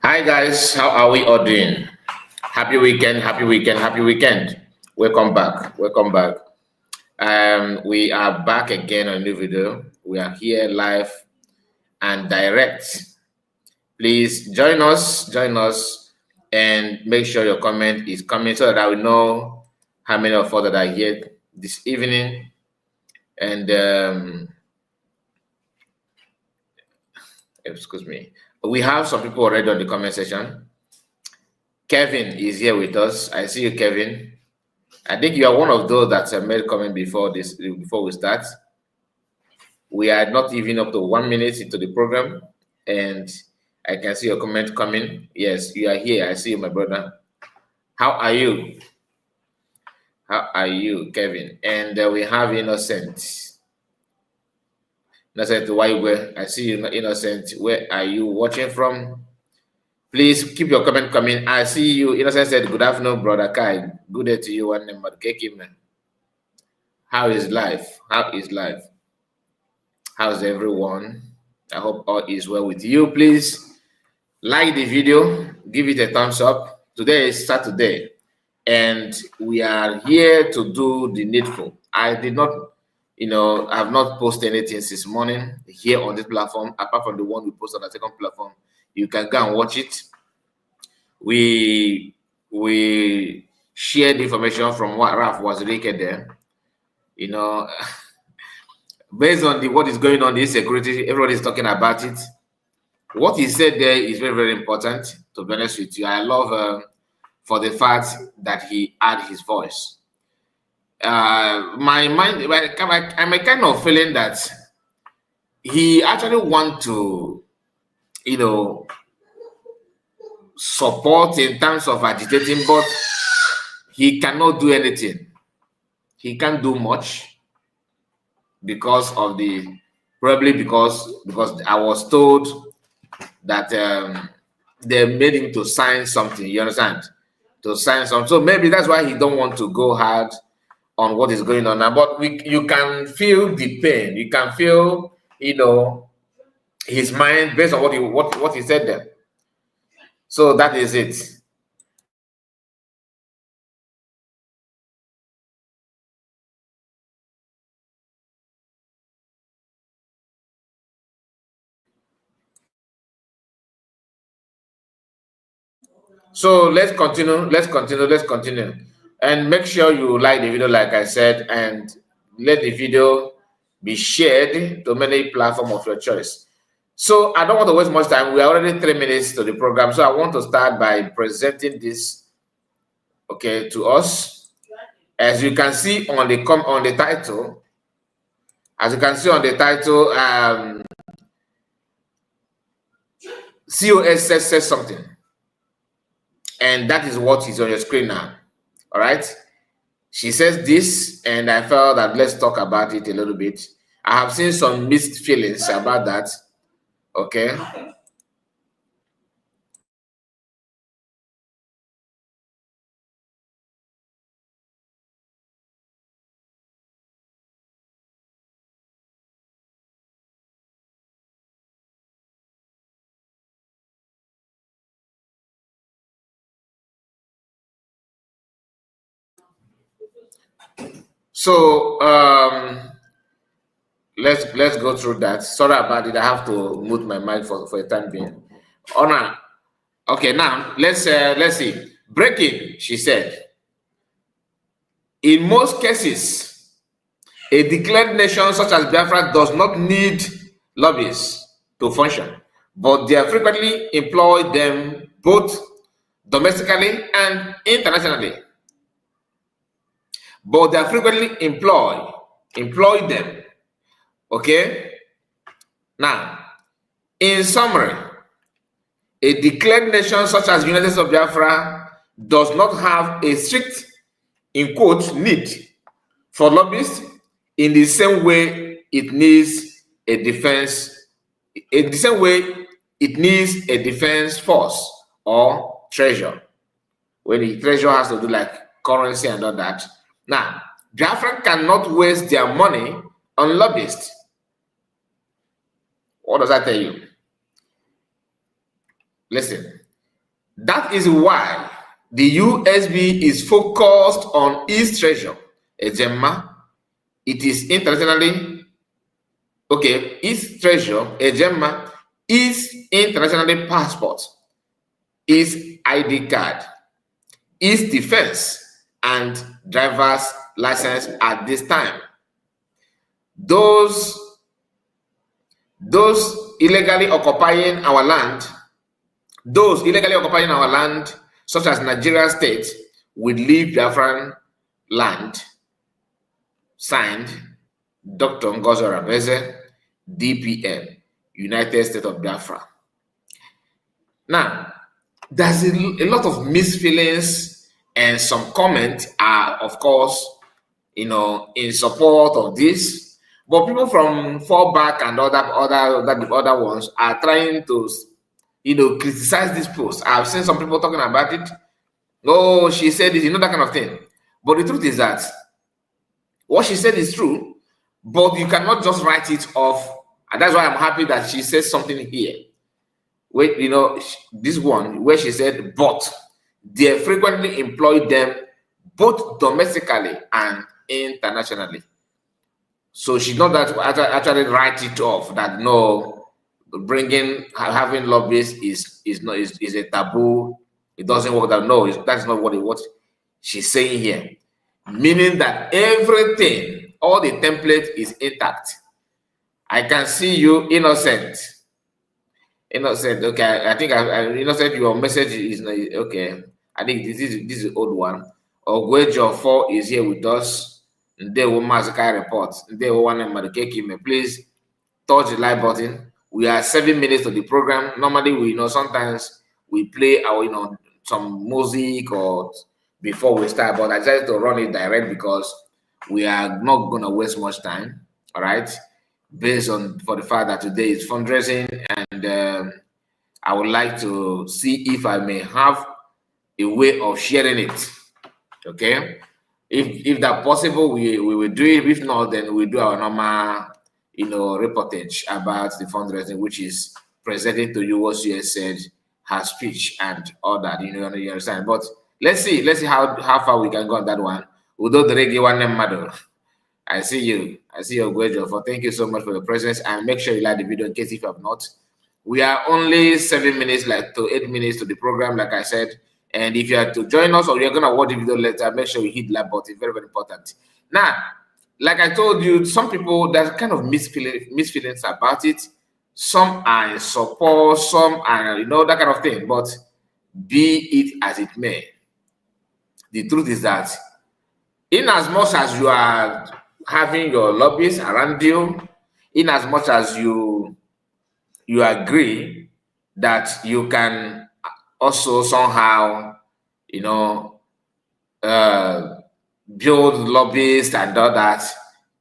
Hi guys, how are we all doing? Happy weekend, happy weekend, happy weekend. Welcome back, welcome back. We are back again on a new video. We are here live and direct. Please join us, and make sure your comment is coming so that I will know how many of us that are here this evening. And excuse me, we have some people already on the comment section. Kevin is here with us. I see you, Kevin. I think you are one of those that made comment before we start. We are not even up to 1 minute into the program, and I can see your comment coming. Yes, you are here. I see you, my brother. How are you? How are you, Kevin? And we have Innocent. Innocent, why you were? I see you, Innocent. Where are you watching from? Please keep your comment coming. I see you. Innocent said, "Good afternoon, brother Kai. Good day to you, one name, man. How is life? How is life? How's everyone? I hope all is well with you. Please like the video, give it a thumbs up. Today is Saturday, and we are here to do the needful. I did not, I have not posted anything since morning here on this platform, apart from the one we post on the second platform. You can go and watch it. We shared information from what Raf was leaked there. Based on what is going on, the insecurity, everybody is talking about it. What he said there is very, very important, to be honest with you. I love for the fact that he added his voice. My mind, I'm a kind of feeling that he actually want to, support in terms of agitating, but he cannot do anything. He can't do much because I was told that they made him to sign something. You understand? To sign something. So maybe that's why he don't want to go hard on what is going on now. But you can feel the pain. You can feel, his mind based on what he said there. So that is it. So let's continue. And make sure you like the video, like I said, and let the video be shared to many platforms of your choice. So I don't want to waste much time. We are already 3 minutes to the program. So I want to start by presenting this, to us. As you can see on the title, COS says something. And that is what is on your screen now. All right. She says this, and I felt that let's talk about it a little bit. I have seen some mixed feelings about that. Okay. So let's go through that. Sorry about it. I have to mute my mic for a time being. Honor. Okay, now let's see. Breaking, she said. In most cases, a declared nation such as Biafra does not need lobbyists to function, but they frequently employ them both domestically and internationally. But they frequently employ them. Okay? Now, in summary, a declared nation such as the United States of Biafra does not have a strict, in quotes, need for lobbyists in the same way it needs a defense, in the same way it needs a defense force or treasure. When the treasure has to do like currency and all that. Now, Biafra cannot waste their money on lobbyists. What does that tell you? Listen, That is why the USB is focused on its treasure, Ejema. It is internationally, okay, its treasure, Ejema, its internationally passport, its ID card, its defense, and driver's license at this time. Those illegally occupying our land, such as Nigeria state, will leave Biafran land. Signed, Dr. NOGZI ORABUEZE, DPM, United States of Biafra. Now, there's a lot of misfeelings, and some comments are, of course, in support of this. But people from Fallback and other ones are trying to, criticize this post. I've seen some people talking about it. Oh, she said it, that kind of thing. But the truth is that what she said is true, but you cannot just write it off. And that's why I'm happy that she says something here. Wait, this one where she said, but they frequently employ them both domestically and internationally. So she not that actually write it off that no, having lobbyists is a taboo. It doesn't work. That no, that's not what she's saying here. Meaning that everything, all the template is intact. I can see you, Innocent. Okay, I think Innocent, your message is okay. I think this is the old one. Ogwejo 4 is here with us. They will massacre report. They will want to please touch the like button. We are 7 minutes to the program. Normally, we sometimes we play our some music or before we start, but I decided to run it direct because we are not going to waste much time. All right, based on for the fact that today is fundraising, and I would like to see if I may have a way of sharing it. Okay, if that's possible, we will do it. If not, then we do our normal reportage about the fundraising, which is presenting to you what you said, her speech and all that. You understand? But let's see how far we can go on that one. Udo Deregi One Mado. I see you, Gwejo. For thank you so much for your presence, and make sure you like the video in case if you have not. We are only 7 minutes, like to 8 minutes to the program, like I said. And if you are to join us or you're gonna watch the video later, make sure you hit the like button. Very, very important. Now, like I told you, some people there's kind of misfeelings about it. Some are in support, some are that kind of thing. But be it as it may, the truth is that in as much as you are having your lobbyists around you, in as much as you agree that you can also somehow build lobbyists and all that,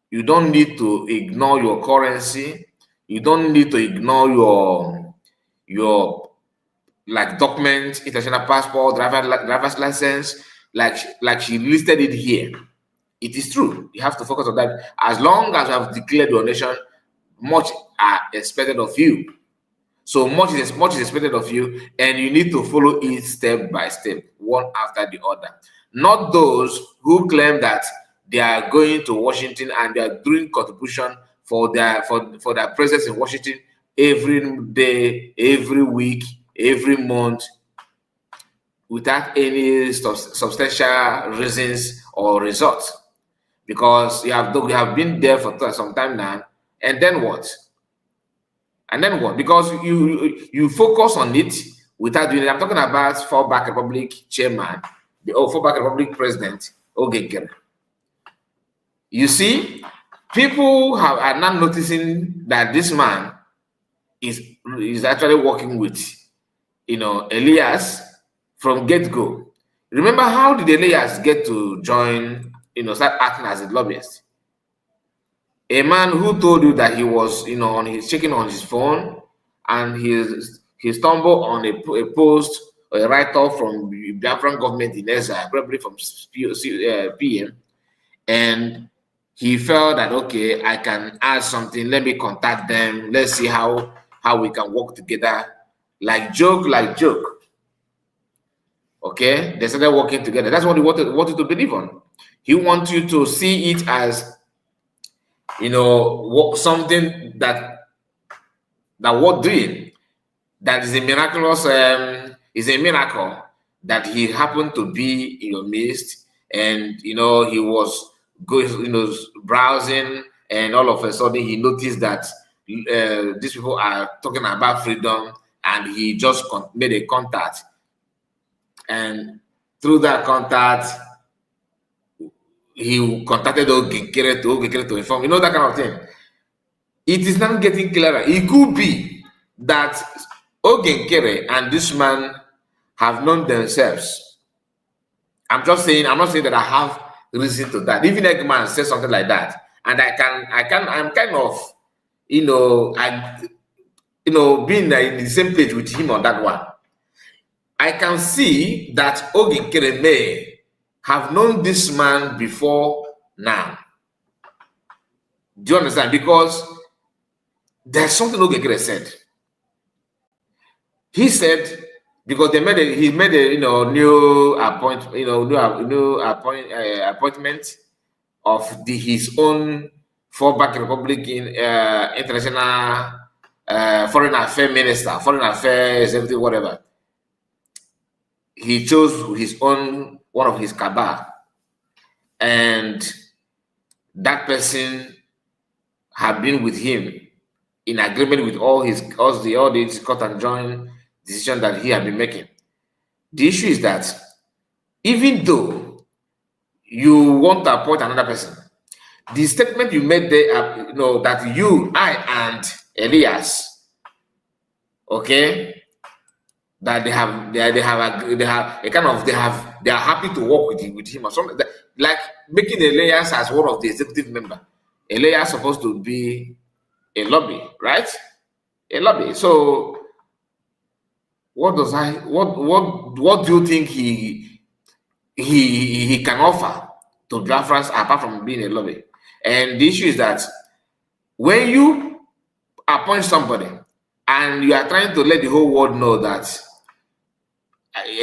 you don't need to ignore your currency. You don't need to ignore your like document, international passport, driver's license, like she listed it here. It is true. You have to focus on that. As long as you have declared your nation, much are expected of you. So much is expected of you, and you need to follow it step by step, one after the other. Not those who claim that they are going to Washington and they are doing contribution for their presence in Washington every day, every week, every month, without any substantial reasons or results. Because you have been there for some time now, and then what? And then what? Because you focus on it without doing it. I'm talking about Fallback Republic chairman, the Fallback Republic president, Ogegere. You see, people are now noticing that this man is actually working with, Elias from get-go. Remember, how did Elias get to join, start acting as a lobbyist? A man who told you that he was, checking on his phone, and he stumbled on a post or a write-up from the Biafran government in exile, probably from PM, and he felt that, okay, I can add something. Let me contact them. Let's see how we can work together. Like joke. Okay, they started working together. That's what he wanted to believe on. He wants you to see it as, something that worth doing. That is a miraculous, is a miracle that he happened to be in your midst, and he was going, browsing, and all of a sudden he noticed that these people are talking about freedom, and he just made a contact, and through that contact, he contacted Ogekere to inform, that kind of thing. It is now getting clearer. It could be that Ogekere and this man have known themselves. I'm not saying that I have reason to that. Even Eggman says something like that, and I'm kind of, being in the same page with him on that one. I can see that Ogekere may have known this man before now. Do you understand? Because there's something Ogekere said. He said, because he made a new appointment of his own fallback Republican international foreign affairs minister, foreign affairs, everything, whatever. He chose his own, one of his cabal, and that person had been with him in agreement with all the cut and join decision that he had been making. The issue is that even though you want to appoint another person, the statement you made there, that you, I, and Elias, okay, that they are happy to work with him or something, like making Elias as one of the executive member. Elias is supposed to be a lobby, right? A lobby. So what do you think he can offer to Biafrans apart from being a lobby? And the issue is that when you appoint somebody and you are trying to let the whole world know that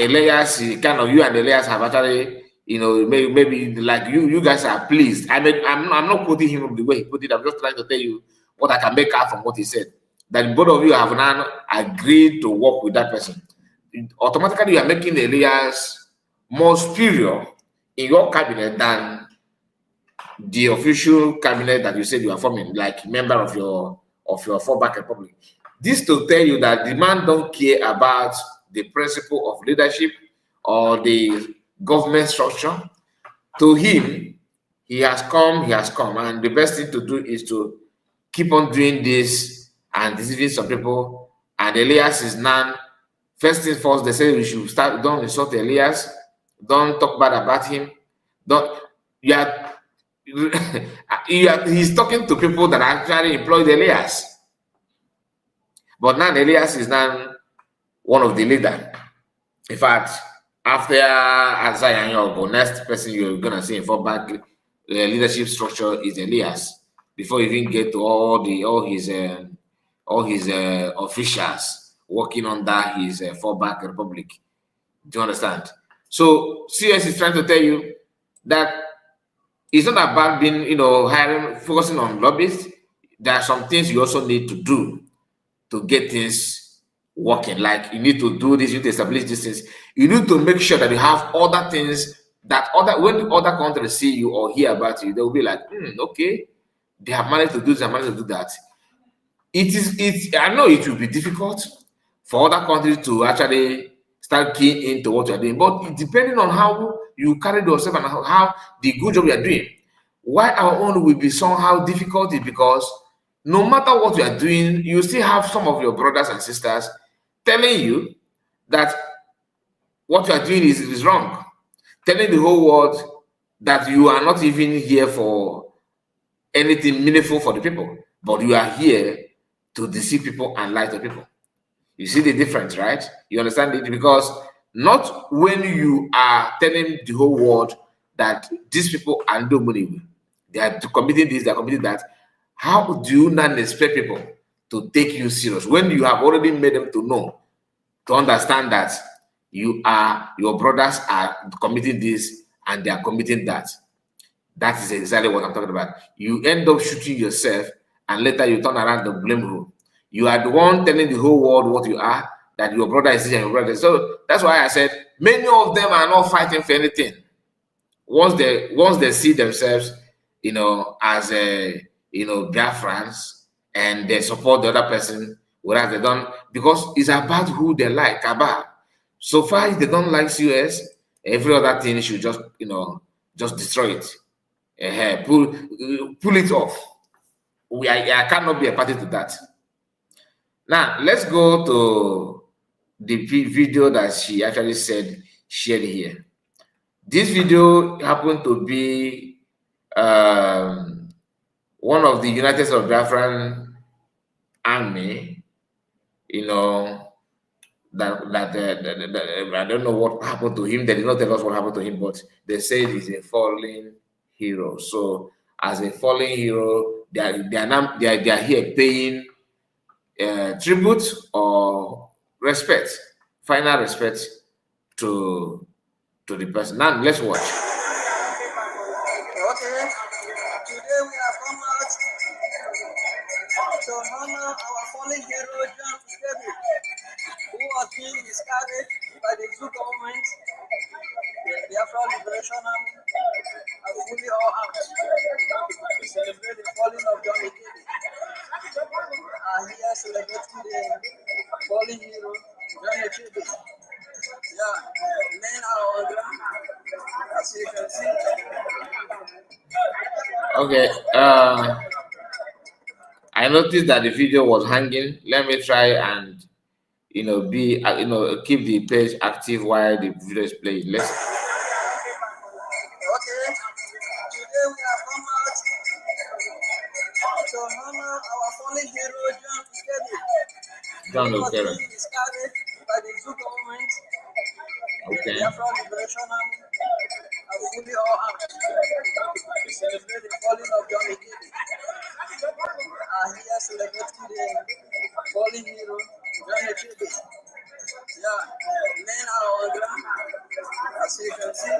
Elias, you and Elias have actually, maybe like you guys are pleased. I'm not quoting him the way he put it. I'm just trying to tell you what I can make out from what he said. That both of you have now agreed to work with that person. Automatically, you are making Elias more superior in your cabinet than the official cabinet that you said you are forming, like member of your fallback republic. This to tell you that the man don't care about the principle of leadership or the government structure. To him, he has come, and the best thing to do is to keep on doing this and deceiving some people. And Elias is now, first thing first, they say we should start, don't insult Elias, don't talk bad about him, he's talking to people that actually employed Elias. But now Elias is now one of the leaders. In fact, after Azai and Yogo, next person you're gonna see in fallback leadership structure is Elias. Before you even get to all his officials working under his fallback republic. Do you understand? So CS is trying to tell you that it's not about being, focusing on lobbyists. There are some things you also need to do to get things working. Like you need to do this, you need to establish these things. You need to make sure that you have other things that when other countries see you or hear about you, they'll be like, okay, they have managed to do this, they have managed to do that. I know it will be difficult for other countries to actually start keying into what you're doing, but depending on how you carry yourself and how the good job you're doing, why our own will be somehow difficult is because no matter what you are doing, you still have some of your brothers and sisters telling you that what you are doing is wrong, telling the whole world that you are not even here for anything meaningful for the people, but you are here to deceive people and lie to people. You see the difference, right? You understand it? Because not when you are telling the whole world that these people are no money, they are committing this, they are committing that. How do you not expect people to take you serious when you have already made them to know, to understand that your brothers are committing this and they are committing that. That is exactly what I'm talking about. You end up shooting yourself, and later you turn around the blame room. You are the one telling the whole world what you are, that your brother is this and your brother is. So that's why I said many of them are not fighting for anything. Once they see themselves, as Biafrans, and they support the other person, whereas they don't, because it's about who they like. About so far, if they don't like COS, every other thing should just just destroy it. Pull it off. I cannot be a party to that. Now let's go to the video that she actually shared here. This video happened to be one of the United States of Biafran Army. That I don't know what happened to him. They did not tell us what happened to him, but they said he's a fallen hero. So as a fallen hero, they are here paying tribute or respect, final respect to the person. Now let's watch. Okay, today we have come out to honor our fallen hero John David, who was being discarded by the two governments, the Biafra Liberation Army, and fully all out to celebrate the falling of John David. And here celebrating the fallen hero John David. Yeah, men are on ground, as you can see. Okay, I noticed that the video was hanging. Let me try and keep the page active while the video is playing. Let's. Okay, today we have come out to honor our fallen hero John David. John Who was David. being discarded by the two governments, Okay. the Biafra Liberation Army, and fully all out to celebrate the falling of John David. And here celebrating the fallen hero John David. Yeah, men are on ground, as you can see.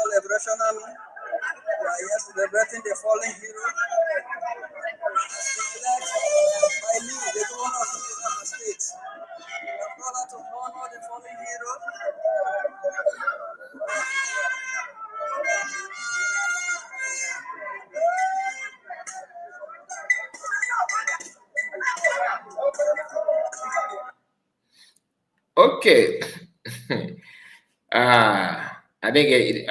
Liberation Army, yes, celebrating the fallen hero. Declared by me, the governor of the state. We have called out to honor the fallen hero. Okay. I think if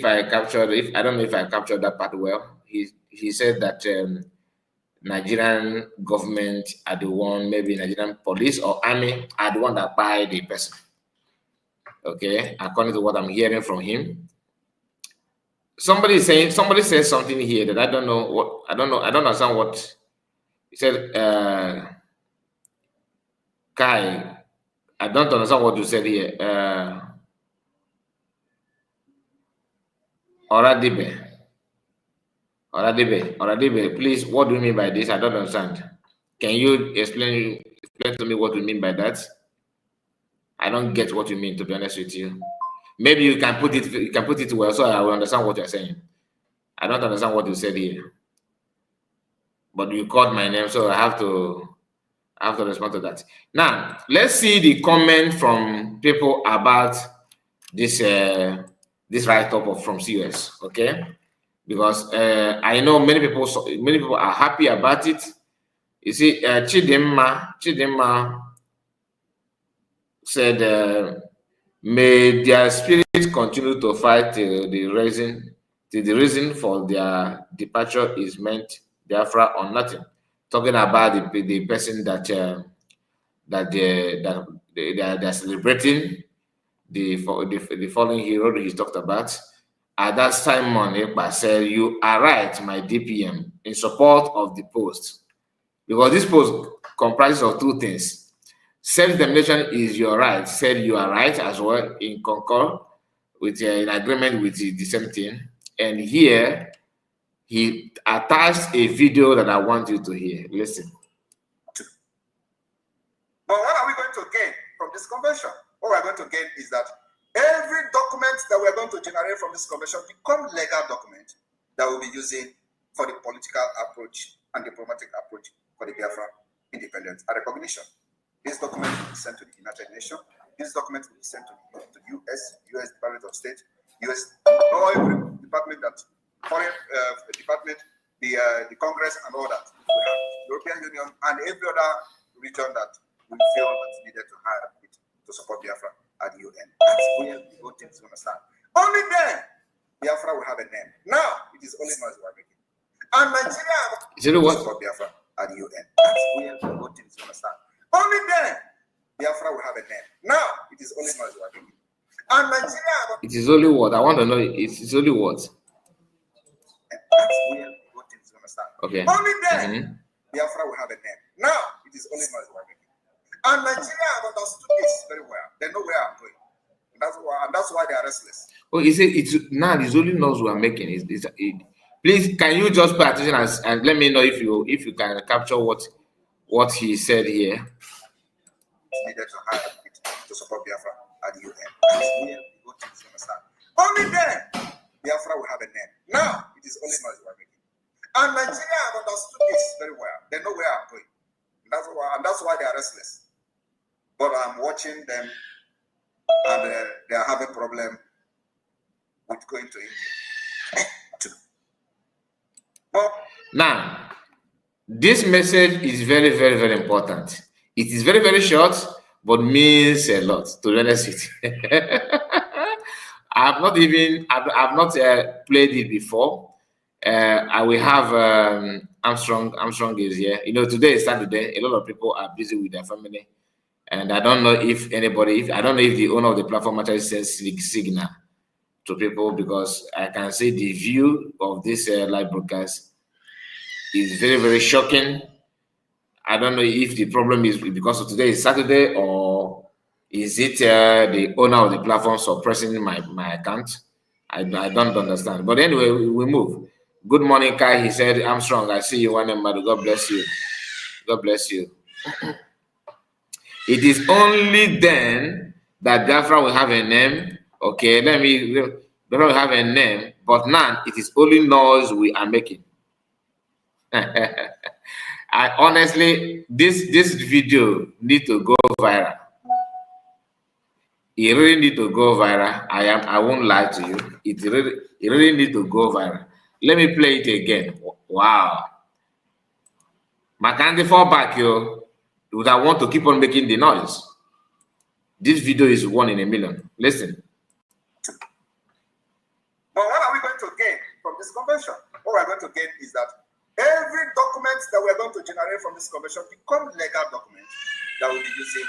I captured, if I don't know if I captured that part well. He said that Nigerian government are the one, maybe Nigerian police or army are the one that buy the person. Okay, according to what I'm hearing from him. Somebody says something here that I don't know what I don't understand what he said. Kai, I don't understand what you said here. Oradibe, please, what do you mean by this? I don't understand. Can you explain to me what you mean by that? I don't get what you mean, to be honest with you. Maybe you can put it well so I will understand what you're saying. I don't understand what you said here. But you called my name, so I have to respond to that. Now, let's see the comment from people about this write-up from COS, okay? Because I know many people are happy about it. You see, Chidimma said, may their spirit continue to fight till the reason for their departure is meant Biafra or nothing. Talking about the person that that they're celebrating the fallen hero that he talked about. At that time, Ekpa said, "You are right, my DPM, in support of the post, because this post comprises of two things. Self-determination is your right. Said you are right as well, in concur with in agreement with the same thing. And here he attached a video that I want you to hear. Listen." But what are we going to gain from this convention? What we're going to gain is that every document that we're going to generate from this convention become legal document that we'll be using for the political approach and diplomatic approach for the Biafra independence and recognition. This document will be sent to the United Nations. This document will be sent to the US Department of State, US, or every department that, foreign department, the Congress and all that. We have European Union and every other region that we feel that's needed to have it to support Biafra at the UN. That's where the whole thing is going to start. Only then Biafra will have a name. Now it is only noise we're making. And Nigeria will support Biafra at the UN. That's where the whole thing is going to start. Only then Biafra will have a name. Now it is only noise we're making. And Nigeria. It is only what? I want to know. It is only what? That's where the whole thing is going to start. Okay. Only then Biafra will have a name. Now it is only noise we're making. And Nigeria have understood this very well. They know where I'm going. And that's why they are restless. Oh, you say it's now it's only noise we are making. Please, can you just pay attention and let me know if you can capture what he said here. It's needed to have it to support Biafra at the UN. That's where the whole thing is going to start. Only then Biafra will have a name. Now it is only noise we're making. And Nigeria have understood this very well. They know where I'm going. And that's why they are restless. But I'm watching them, and they are having a problem with going to India too. But now, this message is very, very, very important. It is very, very short, but means a lot, to be honest with you. I've not played it before. I will have Armstrong is here. You know, today is Saturday. A lot of people are busy with their family. And I don't know if the owner of the platform actually sends signal to people, because I can see the view of this live broadcast is very, very shocking. I don't know if the problem is because of today is Saturday, or is it the owner of the platform suppressing my account? I don't understand. But anyway, we move. Good morning, Kai. He said, "Armstrong, I see you, one man. God bless you. God bless you." It is only then that Biafra will have a name. Okay, Biafra will have a name, but now it is only noise we are making. I honestly, this video need to go viral. It really need to go viral. I won't lie to you. It really need to go viral. Let me play it again. Wow. Makandi fall back, yo. Would I want to keep on making the noise? This video is 1 in a million. Listen. But what are we going to gain from this convention? What we're going to gain is that every document that we're going to generate from this convention become legal documents that we'll be using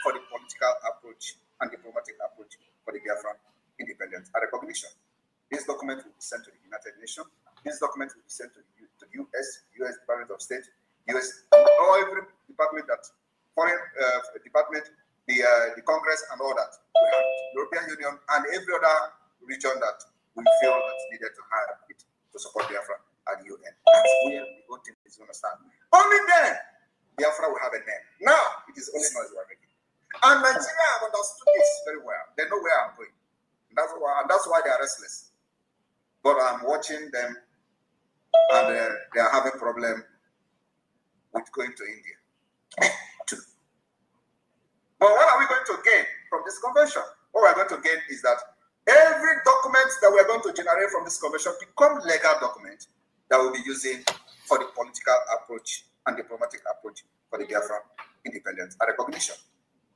for the political approach and diplomatic approach for the Biafra independence and recognition. This document will be sent to the United Nations. This document will be sent to the US Department of State, US, or every department that, foreign department, the Congress and all that. We have European Union and every other region that we feel that's needed to have it to support Biafra at the UN. That's where the whole thing is going to start. Only then Biafra will have a name. Now it is only noise we're making. And Nigeria have understood this very well. They know where I'm going. And that's why they are restless. But I'm watching them, and they are having a problem with going to India too. But what are we going to gain from this convention? What we're going to gain is that every document that we're going to generate from this convention become legal documents that we'll be using for the political approach and diplomatic approach for the Biafra independence and recognition.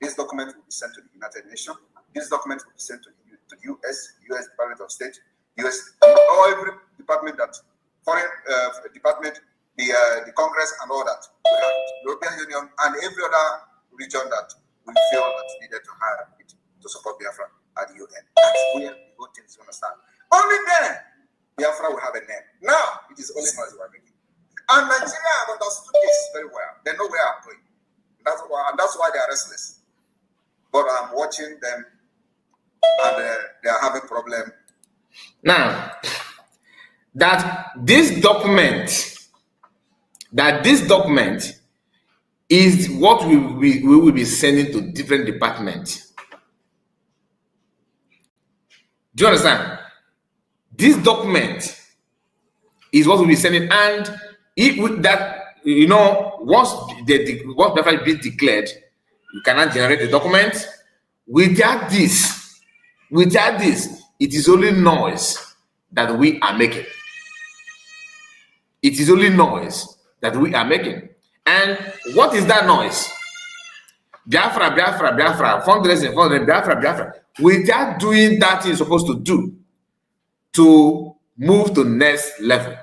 This document will be sent to the United Nations. This document will be sent to the US Department of State, US, or every department that, foreign department, the Congress and all that. We have European Union and every other region that we feel that needed to have it to support Biafra at the UN. That's where the whole thing is going to start. Only then, Biafra will have a name. Now, it is only noise we're making. And Nigeria have understood this very well. They know where I'm going. That's why they are restless. But I'm watching them, and they are having a problem. Now, that this document is what we will be sending to different departments. Do you understand? This document is what we'll be sending, and if that, once Biafra is being declared, you cannot generate the document. Without this, it is only noise that we are making. It is only noise that we are making. And what is that noise? Biafra, fundraising, Biafra. Without doing that you're supposed to do to move to next level.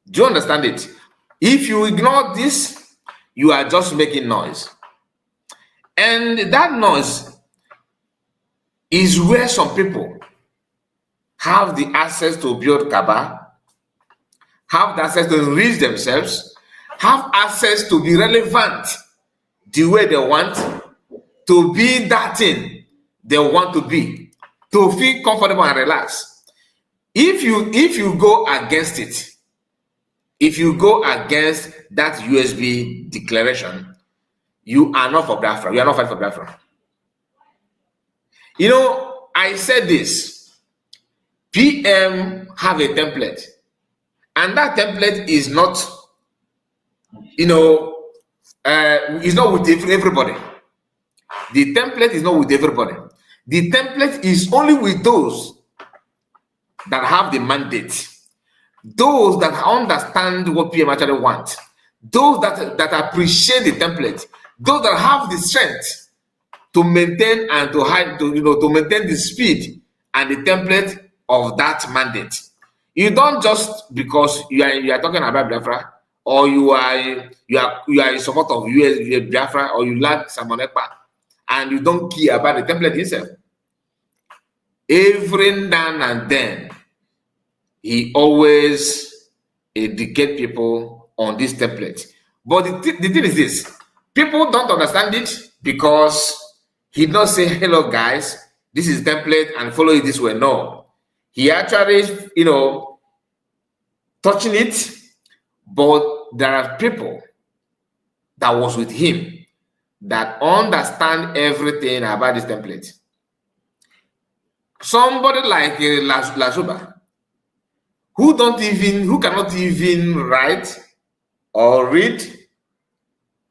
Do you understand it? If you ignore this, you are just making noise. And that noise is where some people have the access to build Kaaba, have the access to enrich themselves, have access to be relevant the way they want, to be that thing they want to be, to feel comfortable and relaxed. If you go against it, if you go against that USB declaration, you are not for Biafra. You are not fighting for Biafra. I said this. PM have a template, and that template is not, is not with everybody. The template is not with everybody. The template is only with those that have the mandate, those that understand what PM actually wants, those that appreciate the template, those that have the strength to maintain and to maintain the speed and the template of that mandate. You don't just because you are talking about Biafra, or you are in support of US Biafra, or you like Simon Ekpa, and you don't care about the template itself. Every now and then, he always educate people on this template. But the thing is this: people don't understand it because he don't say, "Hello guys, this is template and follow it this way." No, he actually, touching it. But there are people that was with him that understand everything about this template. Somebody like Lashuba, who cannot even write or read,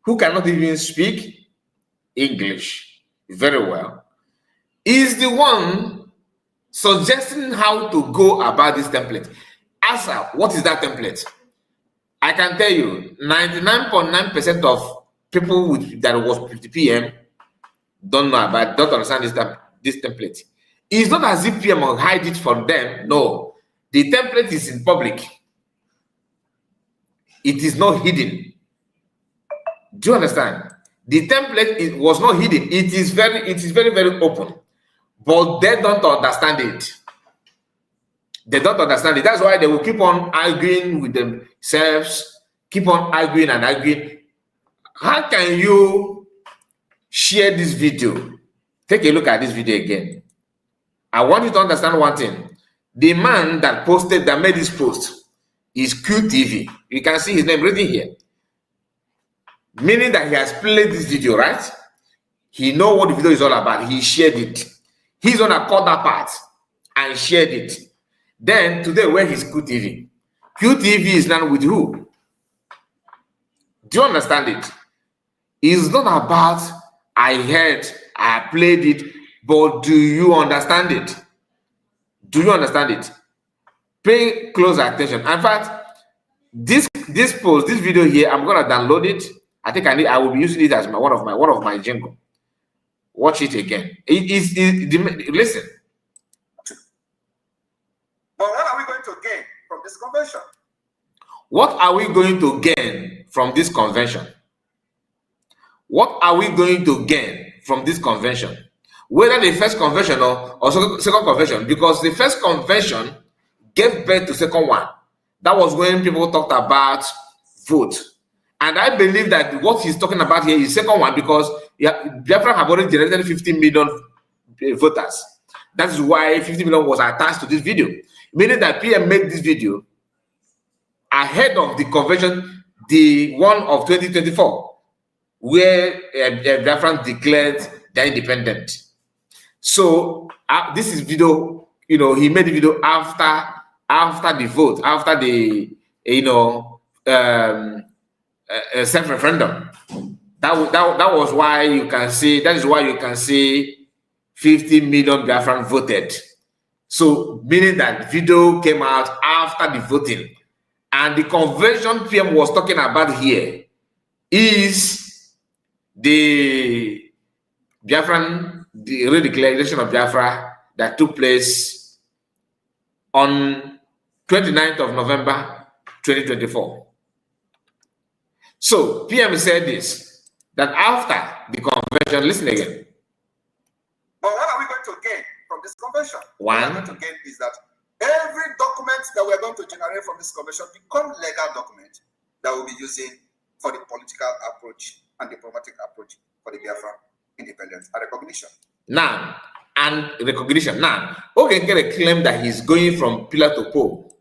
who cannot even speak English very well, is the one suggesting how to go about this template. Ask her, what is that template? I can tell you, 99.9% of people that was 50 PM don't understand this template. It's not as if PM will hide it from them. No, the template is in public. It is not hidden. Do you understand? The template was not hidden. It is very, very open. But they don't understand it. They don't understand it. That's why they will keep on arguing with themselves, keep on arguing and arguing. How can you share this video? Take a look at this video again. I want you to understand one thing. The man that made this post is QTV. You can see his name written here. Meaning that he has played this video, right? He knows what the video is all about. He shared it. He's gonna cut that part and shared it. Then today, where is QTV? QTV is now with who? Do you understand it? It's not about I heard, I played it, but do you understand it? Do you understand it? Pay close attention. In fact, this post, this video here, I'm gonna download it. I think I will be using it as one of my jingle. Watch it again. Listen. But what are we going to gain from this convention? What are we going to gain from this convention? what are we going to gain from this convention? Whether the first convention or second convention, because the first convention gave birth to second one. That was when people talked about vote. And I believe that what he's talking about here is second one, because Biafra have already generated 50 million voters. That is why 50 million was attached to this video, meaning that PM made this video ahead of the convention, the one of 2024, where Biafra declared their independent. So this is video, he made the video after the vote, after the self-referendum. That was why you can see, that is why you can see 50 million Biafran voted. So meaning that video came out after the voting. And the convention PM was talking about here is the Biafran, the redeclaration of Biafra that took place on 29th of November 2024. So PM said this, that after the convention, listen again. But what are we going to gain from this convention? One, what we're going to gain is that every document that we're going to generate from this convention become legal document that we'll be using for the political approach and diplomatic approach for the Biafra independence and recognition. Now, okay, get a claim that he's going from pillar to pole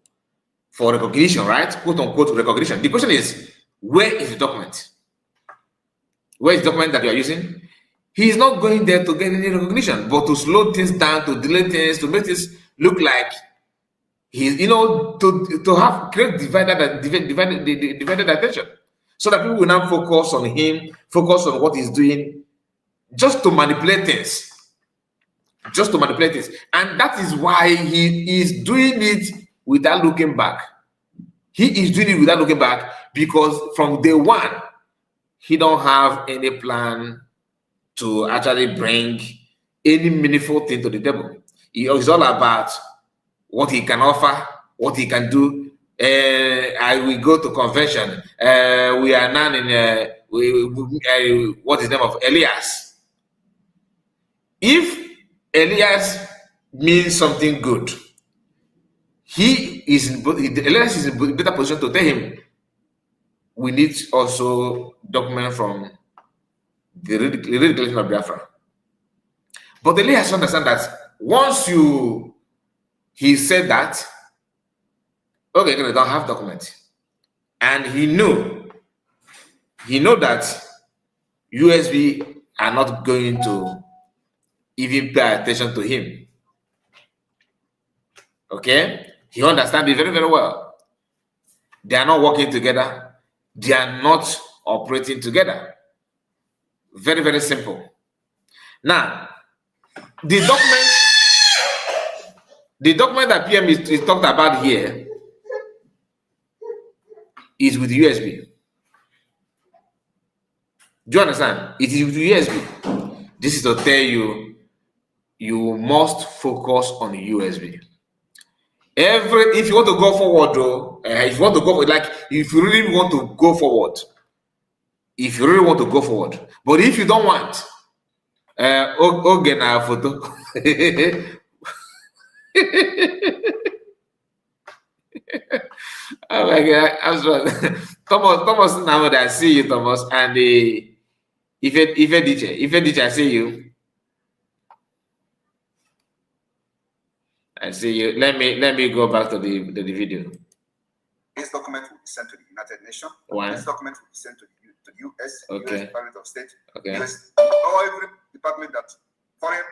for recognition, right? Quote unquote recognition. The question is, where is the document? Where is the document that you are using? He's not going there to get any recognition, but to slow things down, to delay things, to make this look like he's, to have create divided attention, so that people will now focus on him, focus on what he's doing, just to manipulate things. And that is why he is doing it without looking back. He is doing it without looking back because from day one, he don't have any plan to actually bring any meaningful thing to the table. It's all about what he can offer, what he can do. I will go to convention. We are now in what is the name of Elias? If Elias means something good, Elias is in a better position to tell him, we need also document from the redeclaration of Biafra. But Elias understand that once he said that, okay, they don't have document. And he knew that USB are not going to even pay attention to him. Okay? He understands it very, very well. They are not working together. They are not operating together. Very, very simple. Now, the document that PM is talked about here is with USB. Do you understand? It is with USB. This is to tell you, you must focus on the USB. If you want to go forward, though, if you really want to go forward, but if you don't want, okay, photo. Oh my God, I'm sorry. Thomas, now I see you, Thomas, and if DJ, I see you. I see you. Let me go back to the video. This document will be sent to the United Nations. Why? This document will be sent to the US, okay. US Department of State, okay. US, or every department that foreign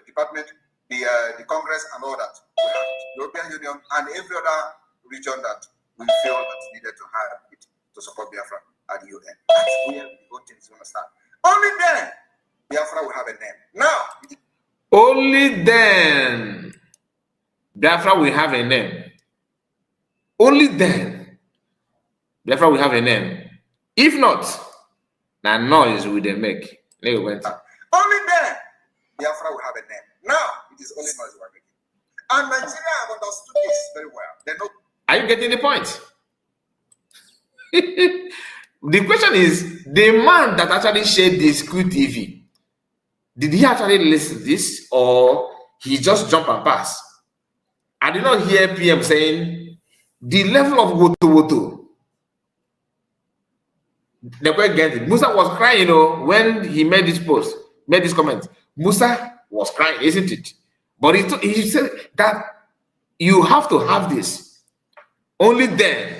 department, the Congress and all that. We have the European Union and every other region that we feel that's needed to have it to support Biafra at the UN. That's where the whole thing is going to start. Only then Biafra will have a name. Now, only then Biafra will have a name. Only then Biafra will have a name. If not, that noise will they make. Only then Biafra will have a name. Now it is only noise we're making. And Nigeria have understood this very well. They know. Are you getting the point? The question is, the man that actually shared this QTV, did he actually listen to this, or he just jump and pass? I did not hear PM saying the level of woto. The quite get it. Musa was crying, you know, when he made this post, made this comment. Musa was crying, isn't it? But he said that you have to have this. Only then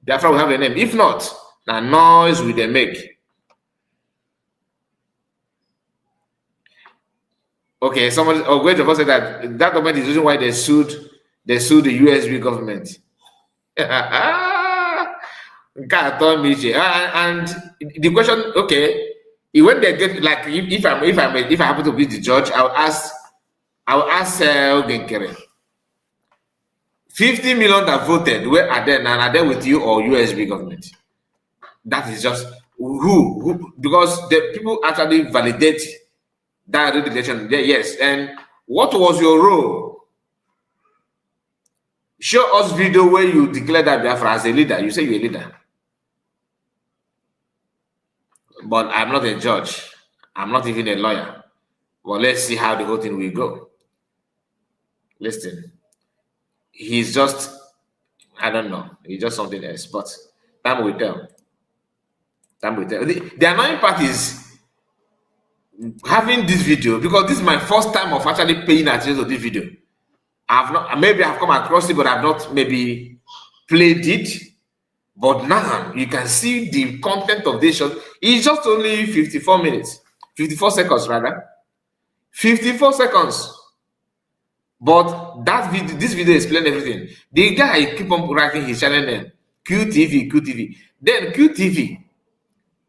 Biafra will have a name. If not, the noise will they make. Okay, somebody great of us said that government is the reason why they sued the USB government. And the question, okay, when they get like if I happen to be the judge, I'll ask Ogenkere. 50 million that voted, where are they now? Are they with you or USB government? That is just who because the people actually validate that election. Yes, and what was your role? Show us video where you declare that Biafra as a leader. You say you're a leader. But I'm not a judge. I'm not even a lawyer. Well, let's see how the whole thing will go. Listen, he's just, I don't know. He's just something else. But time will tell. Time will tell. The annoying part is having this video, because this is my first time of actually paying attention to this video. Maybe I've come across it, but I've not maybe played it. But now you can see the content of this shot. It's just only 54 minutes, 54 seconds rather, 54 seconds. But that video, this video explains everything. The guy keep on writing his channel name, QTV. Then QTV,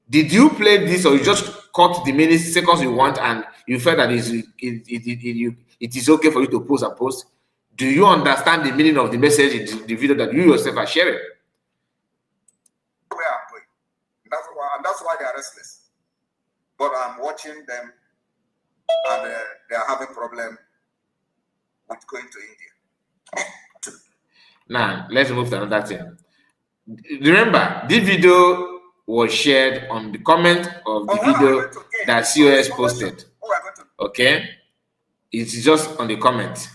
did you play this or you just cut the minutes, seconds you want, and you felt that it is okay for you to post and post? Do you understand the meaning of the message in the video that you yourself are sharing? Where I'm going. That's why they are restless. But I'm watching them, and they are having problem with going to India. Now, let's move to another thing. Remember, this video was shared on the comment of the video that COS posted. Okay? It's just on the comment.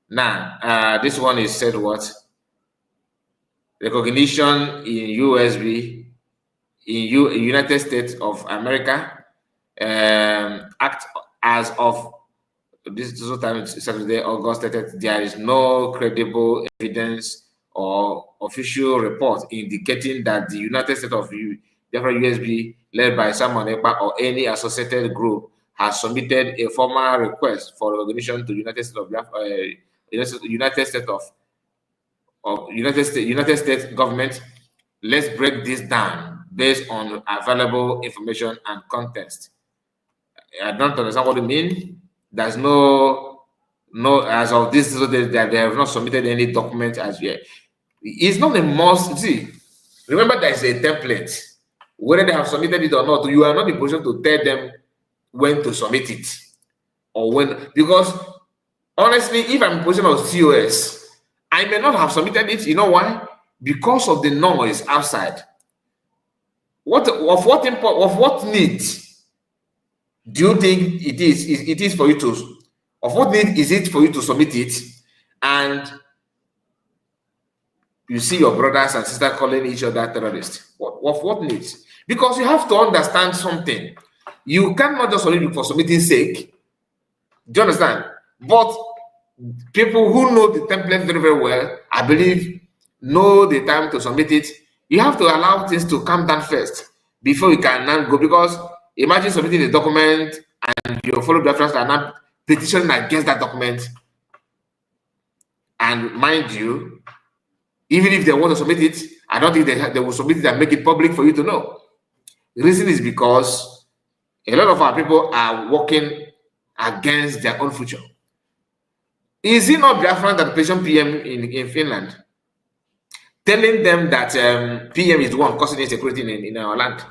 Now, this one is said what? Recognition in USB, in United States of America, act as of this time, Saturday, August 30th, there is no credible evidence or official report indicating that the United States of Biafra USB, led by Simon Ekpa or any associated group, has submitted a formal request for recognition to United States of Biafra, United States government. Let's break this down based on available information and context. I don't understand what you mean. There's no as of this, they have not submitted any document as yet. It's not a must. See, remember there is a template. Whether they have submitted it or not, you are not in position to tell them when to submit it or when, because honestly, if I'm in position of COS, I may not have submitted it. You know why? Because of the noise outside. Of what need do you think it is for you to, of what need is it for you to submit it, and you see your brothers and sisters calling each other terrorists? What needs? Because you have to understand something. You cannot just submit it for submitting sake. Do you understand? But people who know the template very, very well, I believe, know the time to submit it. You have to allow things to calm down first before you can now go. Because imagine submitting a document and your fellow Biafrans are now petitioning against that document. And mind you, even if they want to submit it, I don't think they will submit it and make it public for you to know. The reason is because a lot of our people are working against their own future. Is it not Biafran that petitioned PM in Finland, telling them that PM is the one causing insecurity in our land?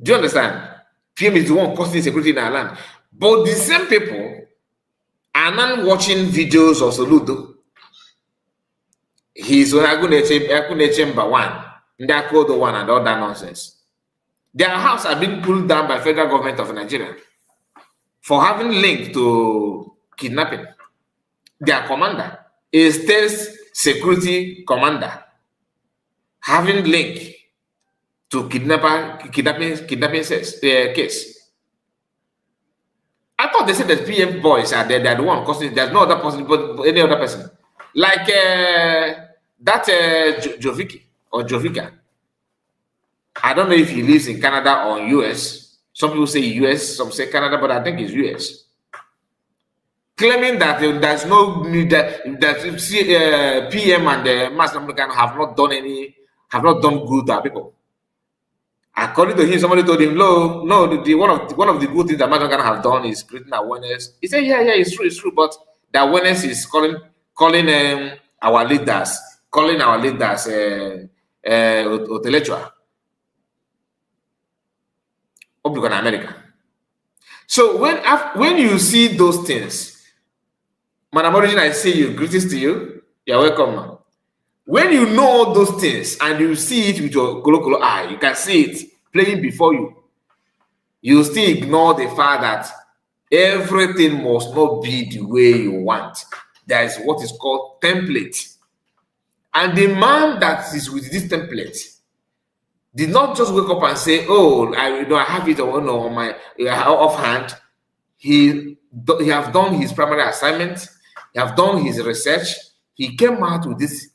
Do you understand? PM is the one causing insecurity in our land. But the same people are not watching videos of Soludo. He's Agune Chamber 1. Their code one and all that nonsense. Their house have been pulled down by federal government of Nigeria for having linked to kidnapping. Their commander, a state security commander, having link to kidnapping case. I thought they said that PM boys are there, they're the one causing. There's no other person, but any other person, like that Jovica or Jovica. I don't know if he lives in Canada or US. Some people say US, some say Canada, but I think it's US. Claiming that there's no need that PM and the mass American have not done good to our people. According to him, somebody told him, no, one of the good things that mass American have done is creating awareness. He said, yeah, it's true, but the awareness is calling our leaders intellectual. Public in America. So when you see those things, Madam Origin, I say you greetings to you. You're welcome, man. When you know those things and you see it with your colloquial eye, you can see it playing before you. You still ignore the fact that everything must not be the way you want. There is what is called template. And the man that is with this template did not just wake up and say, "Oh, I have it on my offhand." He have done his primary assignment. He have done his research. He came out with this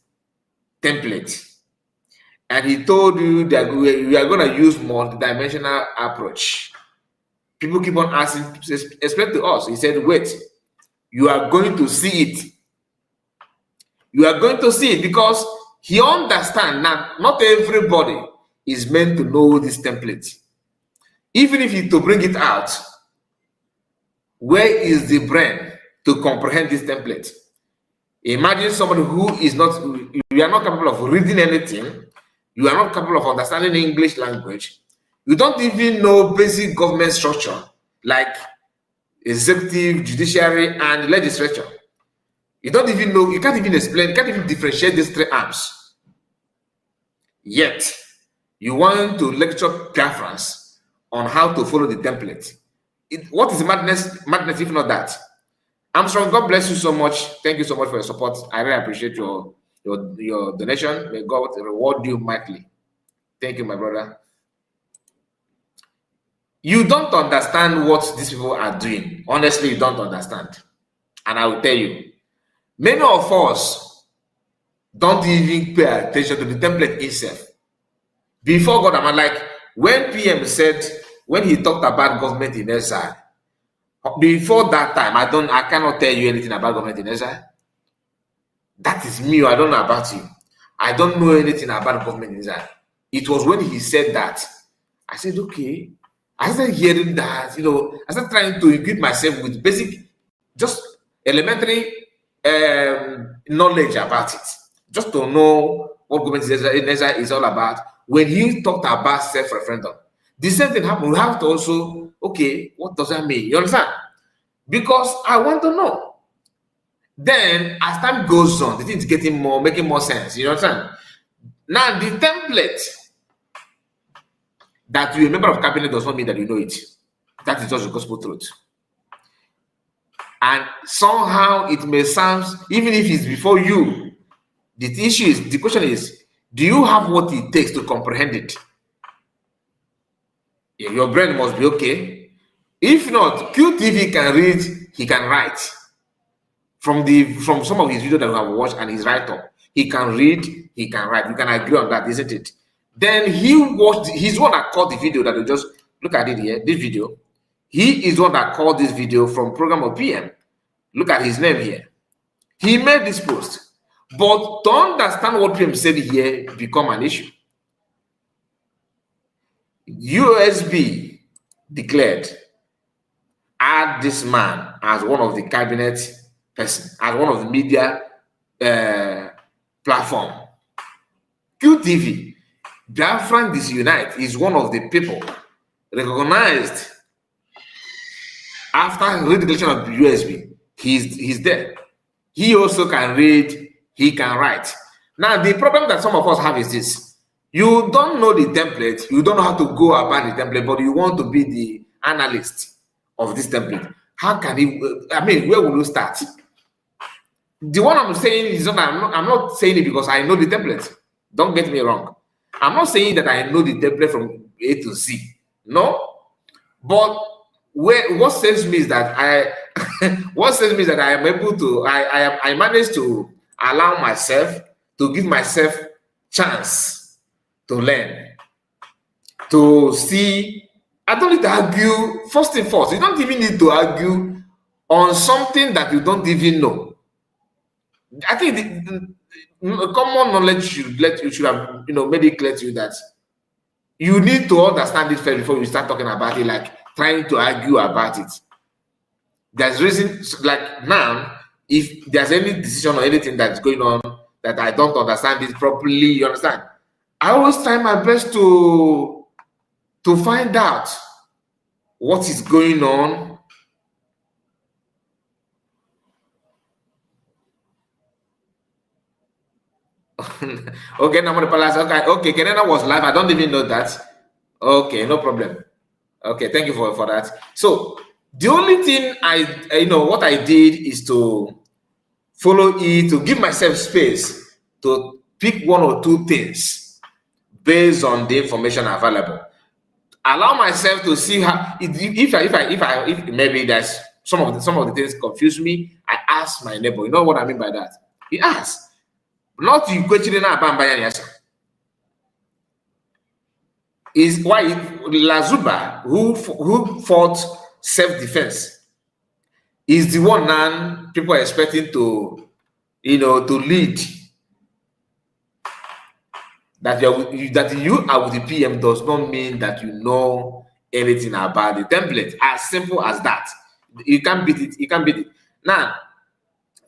template, and he told you that we are going to use multidimensional approach. People keep on asking, explain to us. He said, "Wait, you are going to see it. You are going to see it," because he understands that not everybody is meant to know this template. Even if you to bring it out, where is the brain to comprehend this template? Imagine somebody who is not, you are not capable of reading anything, you are not capable of understanding English language, you don't even know basic government structure like executive, judiciary, and legislature. You don't even know, you can't even explain, you can't even differentiate these three arms. Yet, you want to lecture Biafrans on how to follow the template. What is madness if not that? Armstrong, God bless you so much. Thank you so much for your support. I really appreciate your donation. May God reward you mightily. Thank you, my brother. You don't understand what these people are doing. Honestly, you don't understand. And I will tell you, many of us don't even pay attention to the template itself. Before God, I'm like, when PM said, when he talked about government in exile, before that time, I cannot tell you anything about government in exile. That is me. I don't know about you. I don't know anything about government in exile. It was when he said that, I said, okay. I started hearing that, I started trying to equip myself with basic, just elementary knowledge about it, just to know what government in exile is all about. When he talked about self-referendum, the same thing happened. We have to also, okay, what does that mean? You understand? Because I want to know. Then, as time goes on, the thing is making more sense. You understand? Now, the template that you're a member of cabinet does not mean that you know it. That is just the gospel truth. And somehow it may sound, even if it's before you, the question is, do you have what it takes to comprehend it? Your brain must be okay. If not, QTV can read, he can write. From some of his videos that we have watched and his write-up, he can read, he can write. You can agree on that, isn't it? Then he's one that called the video that we just look at it here, this video. He is one that called this video from program of PM. Look at his name here. He made this post. But to understand what PM said here become an issue. USB declared, add this man as one of the cabinet person, as one of the media platform. QTV, Biafran Disunite, is one of the people recognized after redeclaration of USB. He's there. He also can read, he can write. Now, the problem that some of us have is this. You don't know the template, you don't know how to go about the template, but you want to be the analyst of this template. How can you, I mean, where will you start? The one I'm saying is not, I'm not saying it because I know the template. Don't get me wrong. I'm not saying that I know the template from A to Z. No. But what says me is that what says me is that I am able to, I managed to allow myself to give myself chance to learn, to see. I don't need to argue. First thing first, you don't even need to argue on something that you don't even know. I think the common knowledge should have made it clear to you that you need to understand it first before you start talking about it, like trying to argue about it. There's reason, like now, if there's any decision or anything that's going on that I don't understand it properly, you understand? I always try my best to find out what is going on. Okay, now I'm gonna palace. Okay, Kenena was live. I don't even know that. Okay, no problem. Okay, thank you for that. So the only thing what I did is to follow it, to give myself space to pick one or two things based on the information available. Allow myself to see how if maybe there's some of the things confuse me. I ask my neighbor. You know what I mean by that? He asks. Not you questioning about is why Lazuba, who fought self-defense, is the one now people are expecting to lead. That you are with the PM does not mean that you know anything about the template. As simple as that. You can't beat it. You can't beat it. Now,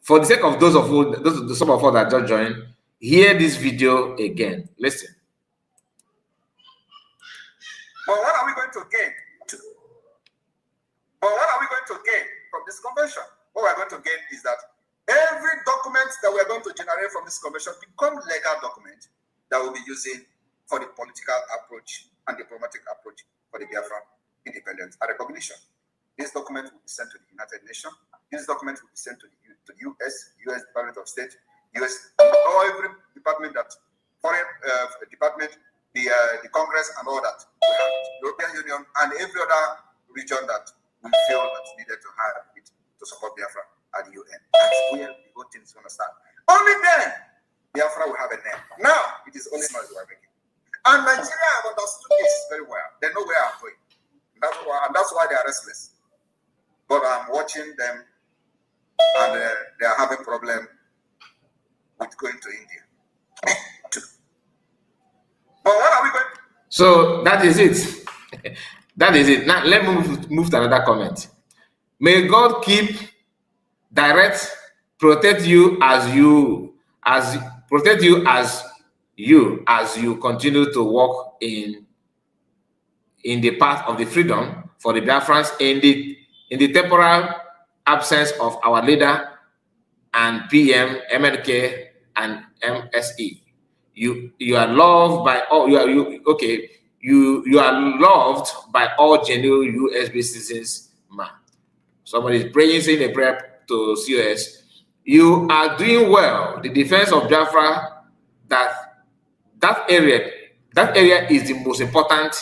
for the sake of some of us that just joined, hear this video again. Listen. But what are we going to gain? But what are we going to gain from this convention? What we're going to gain is that every document that we're going to generate from this convention become legal document that we'll be using for the political approach and diplomatic approach for the Biafra independence and recognition. This document will be sent to the United Nations. This document will be sent to the US Department of State, US, or every department that foreign department, the Congress and all that. We have European Union and every other region that we feel that's needed to have it to support Biafra at the UN. That's where the whole thing is going to start. Only then Biafra will have a name. Now it is only noise we're making. And Nigeria have understood this very well. They know where I'm going. And that's why they are restless. But I'm watching them and they are having problem with going to India. But what are we going to? So that is it. That is it. Now let me move to another comment. May God keep, direct, protect you as you continue to walk in the path of the freedom for the Biafrans in the temporal absence of our leader and PM, MNK, and MSE. You are loved by all. You are loved by all genuine USB citizens, man. Somebody is praying, saying a prayer to COS. You are doing well. The defense of Biafra, that area is the most important.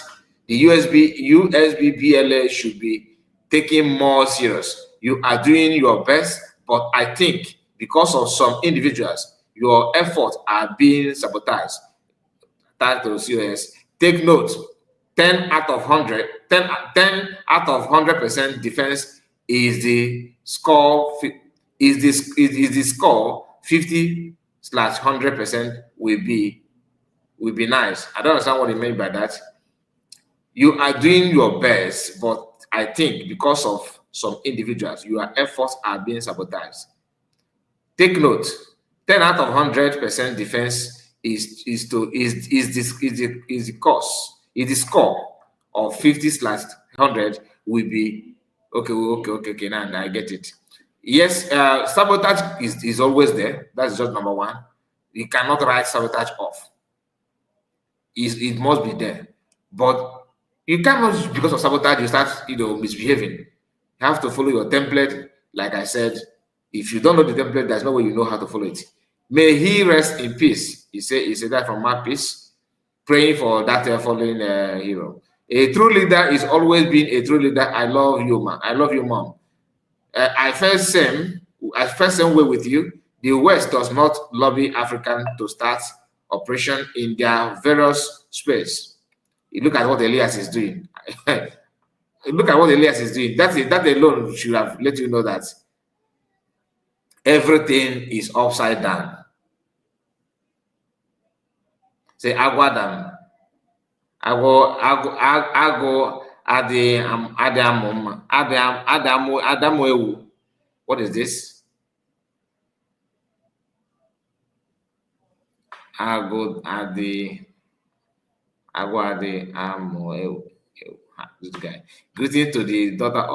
The USB BLA should be taken more serious. You are doing your best, but I think because of some individuals, your efforts are being sabotaged. That to COS. Take note, 10 out of 100% defense is the score. Is the score 50/100% will be nice. I don't understand what you mean by that. You are doing your best, but I think because of some individuals, your efforts are being sabotaged. Take note, 10 out of 100% defense is the cost. Is the score of 50/100 will be okay. Now I get it. Yes, sabotage is always there. That's just number one. You cannot write sabotage off. it must be there. But you cannot, because of sabotage, you start, misbehaving. You have to follow your template. Like I said, if you don't know the template, there's no way you know how to follow it. May he rest in peace. He said that from my peace, praying for that fallen hero. A true leader is always been a true leader. I love you, man. I love you, mom. I felt same way with you. The West does not lobby African to start operation in their various space. You look at what Elias is doing. Look at what Elias is doing. That alone should have let you know that everything is upside down. Say Agwadam. Adamu. What is this? This guy. Greeting to the daughter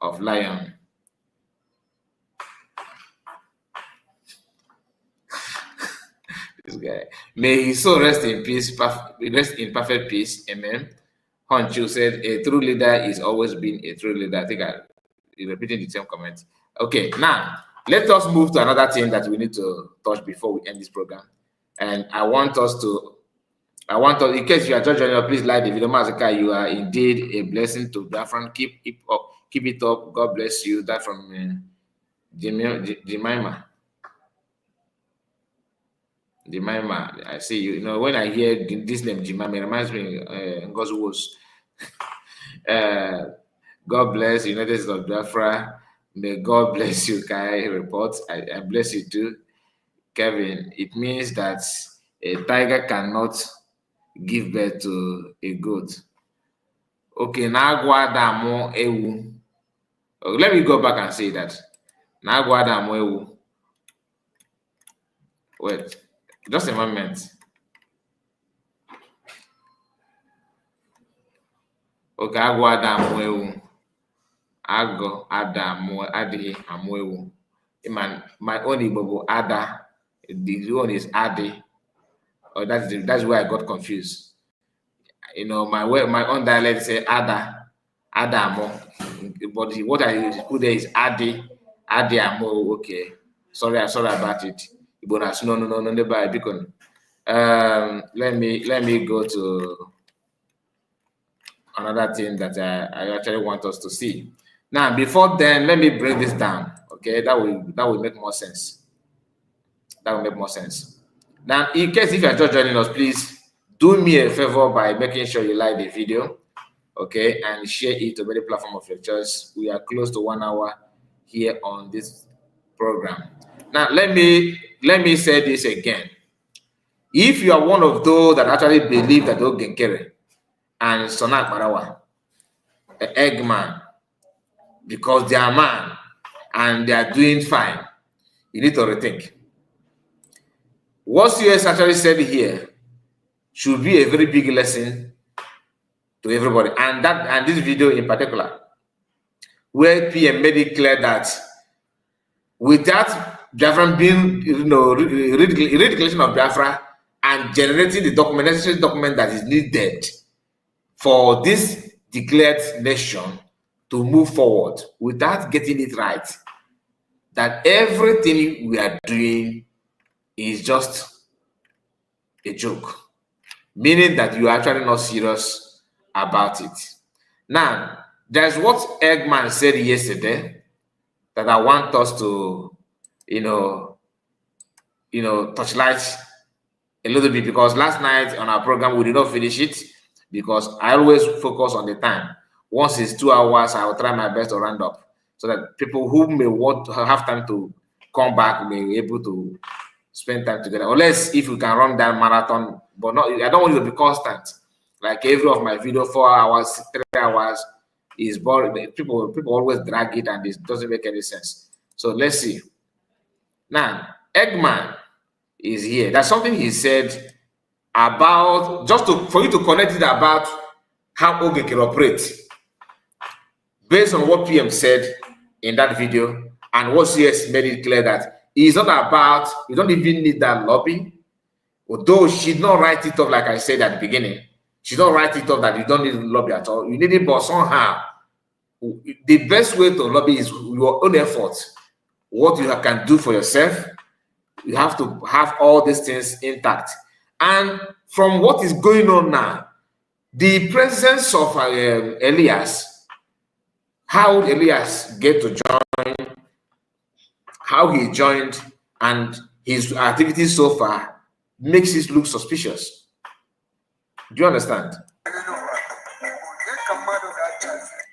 of Lion. This guy. May his soul rest in peace, rest in perfect peace. Amen. Honchu said, a true leader is always been a true leader. I think I'm repeating the same comment. Okay, now let us move to another thing that we need to touch before we end this program. And I want us, in case you are just joining us, please like the video. Mazaka, you are indeed a blessing to Biafran. Keep it up. God bless you. That from Jemima. Jemima, I see you. You know, when I hear this name, Jemima, it reminds me of NOGZI ORABUEZE. God bless United States of Biafra. May God bless you, Kai. Report. I bless you too, Kevin. It means that a tiger cannot give birth to a goat. Okay, Nagwadamu ewu. Let me go back and say that. Nagwadamu ewu. Wait. Just a moment. Okay, agwa adamu ewu. Ago adamu adi amwewu. My own Igbo ada. The one is adi. Oh, that's where I got confused. You know, my own dialect say ada amo. But what I put there is adi amo. Okay. Sorry about it. No. Let me go to another thing that I actually want us to see. Now, before then, let me break this down. Okay, that will make more sense. That will make more sense. Now, in case if you are just joining us, please do me a favor by making sure you like the video, okay, and share it to any platform of your choice. We are close to 1 hour here on this program. Now, let me say this again. If you are one of those that actually believe that Ogenkere and Sonak Marawa, Eggman, because they are man and they are doing fine, you need to rethink. What CS actually said here should be a very big lesson to everybody, and this video in particular, where PM made it clear that without Biafra being, redeclaration of Biafra and generating the necessary document that is needed for this declared nation to move forward, without getting it right, that everything we are doing is just a joke, meaning that you are actually not serious about it. Now, there's what Eggman said yesterday that I want us to touchlight a little bit, because last night on our program we did not finish it because I always focus on the time. Once it's 2 hours, I will try my best to round up so that people who may want to have time to come back may be able to spend time together. Unless if you can run that marathon, but not, I don't want it to be constant. Like every of my video, 4 hours, 3 hours is boring. People always drag it and it doesn't make any sense. So let's see. Now, Eggman is here. That's something he said about, for you to connect it about how Ogenkere operates. Based on what PM said in that video and what CS made it clear that it's not about, you don't even need that lobby. Although she did not write it off, like I said at the beginning, she don't write it off that you don't need to lobby at all. You need it, but somehow, the best way to lobby is your own effort. What you can do for yourself, you have to have all these things intact. And from what is going on now, the presence of Elias, how would Elias get to join, how he joined, and his activities so far makes it look suspicious. Do you understand?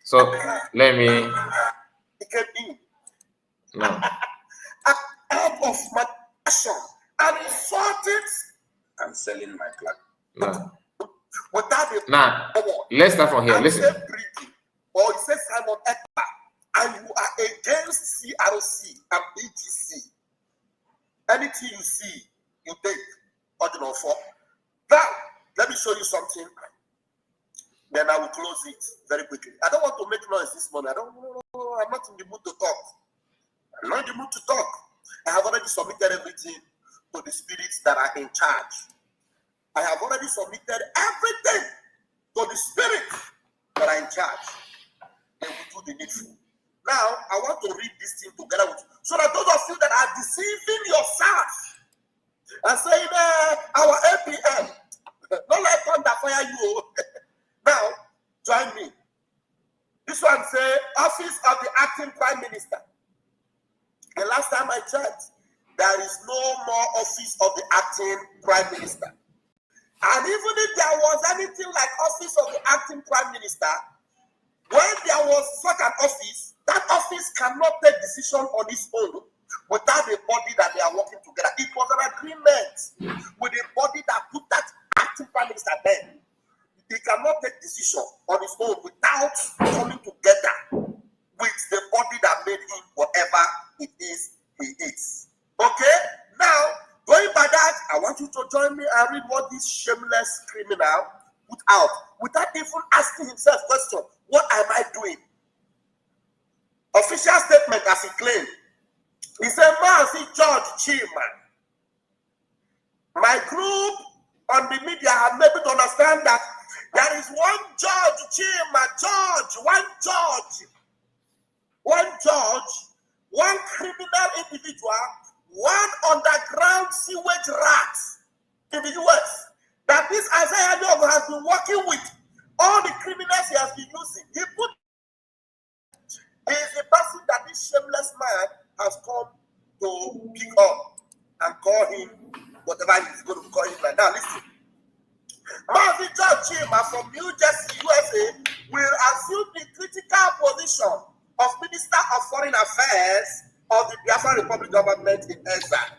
So let me. No. Out of my passion, I'm sorted. I'm selling my plug. No. Without a Now, let's start from here. Listen. Or it says Simon Ekpa, and you are against CRC and BGC. Anything you see, you take ordinal for. Now, let me show you something. Then I will close it very quickly. I don't want to make noise this morning. I'm not in the mood to talk. I'm not in the mood to talk. I have already submitted everything to the spirits that are in charge. I have already submitted everything to the spirits that are in charge. They will do the needful. Now, I want to read this thing together with you, so that those of you that are deceiving yourself and saying, our APM, don't let thunder fire you. Now, join me. This one say, Office of the Acting Prime Minister. The last time I checked, there is no more Office of the Acting Prime Minister. And even if there was anything like Office of the Acting Prime Minister, when there was such an office, that office cannot take decision on its own without a body that they are working together. It was an agreement with a body that put that acting prime minister there. He cannot take decision on his own without coming together with the body that made him whatever it is he is. Okay? Now, going by that, I want you to join me and read what this shameless criminal put out without even asking himself question, what am I doing? Official statement as he claimed. He said, Mazi George Chima, my group on the media have made me to understand that there is one George Chima, one criminal individual, one underground sewage rat in the US that this Isaiah Dog has been working with. All the criminals he has been using. He is the person that this shameless man has come to pick up and call him whatever he's going to call him right now. Listen. Mazi George Chima from New Jersey, USA will assume the critical position of Minister of Foreign Affairs of the Biafra Republic government in exile.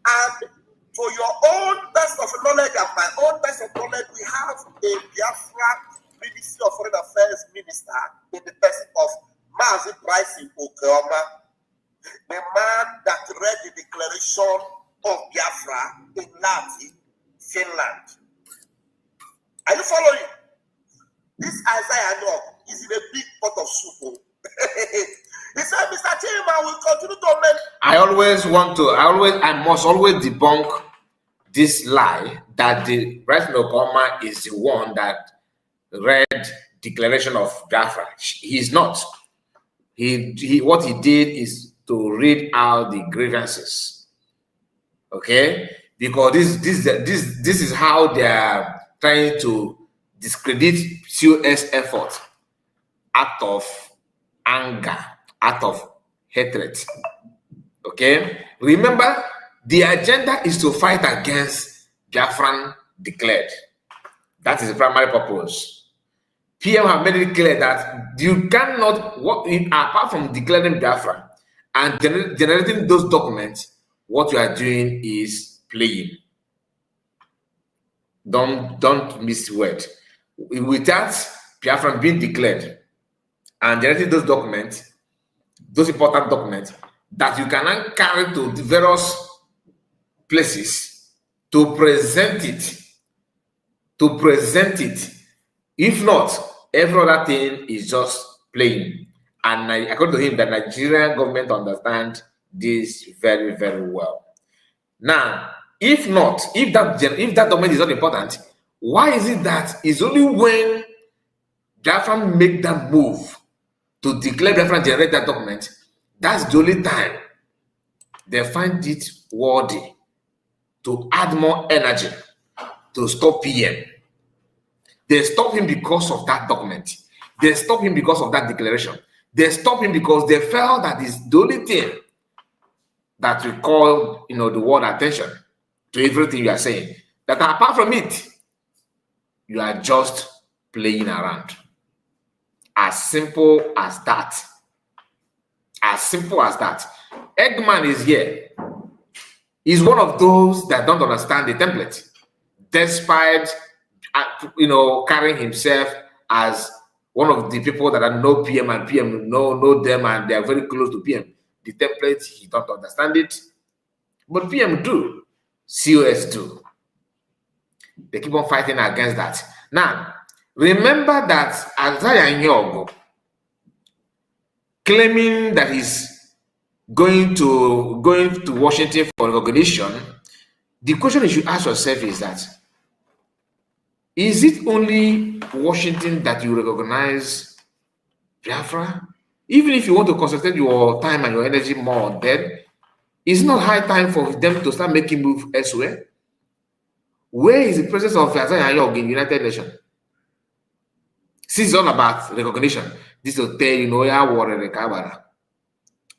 And for your own best of knowledge and my own best of knowledge, we have a Biafra Ministry of Foreign Affairs minister in the person of Mazi Bryson Okeoma, the man that read the declaration of Biafra in Lahti, Finland. Are you following? This Isaiah Nog is in a big pot of soup. He said, Mr. Chima will continue to make. I must always debunk this lie that the Bryson Okeoma is the one that read Declaration of Biafra. He's not. He what he did is to read out the grievances. Okay, because this is how they are trying to discredit COS effort out of anger, out of hatred. Okay, remember the agenda is to fight against Biafran declared. That is the primary purpose. PM have made it clear that you cannot, apart from declaring Biafra and generating those documents, what you are doing is playing. Don't miss the word. Without Biafra being declared and generating those documents, those important documents that you cannot carry to the various places to present it. If not, every other thing is just playing. And according to him, the Nigerian government understands this very, very well. Now, If not, if that document is not important, why is it that it's only when Biafra make that move to declare Biafra generate that document, that's the only time they find it worthy to add more energy to stop PM. They stop him because of that document. They stop him because of that declaration. They stop him because they felt that is the only thing that will call, the world attention to everything you are saying. That apart from it, you are just playing around. As simple as that. As simple as that. Eggman is here. He's one of those that don't understand the template, despite carrying himself as one of the people that know PM and PM know them and they are very close to PM. The template, he don't understand it, but PM do, COS do. They keep on fighting against that. Now, remember that Isaiah Nyogo claiming that he's going to Washington for recognition. The question you should ask yourself is that, is it only Washington that you recognize Biafra? Even if you want to concentrate your time and your energy more on them, it's not high time for them to start making moves elsewhere? Where is the presence of Isaiah Nyogo in United Nations? This is all about recognition. This will tell I worry the Kabara.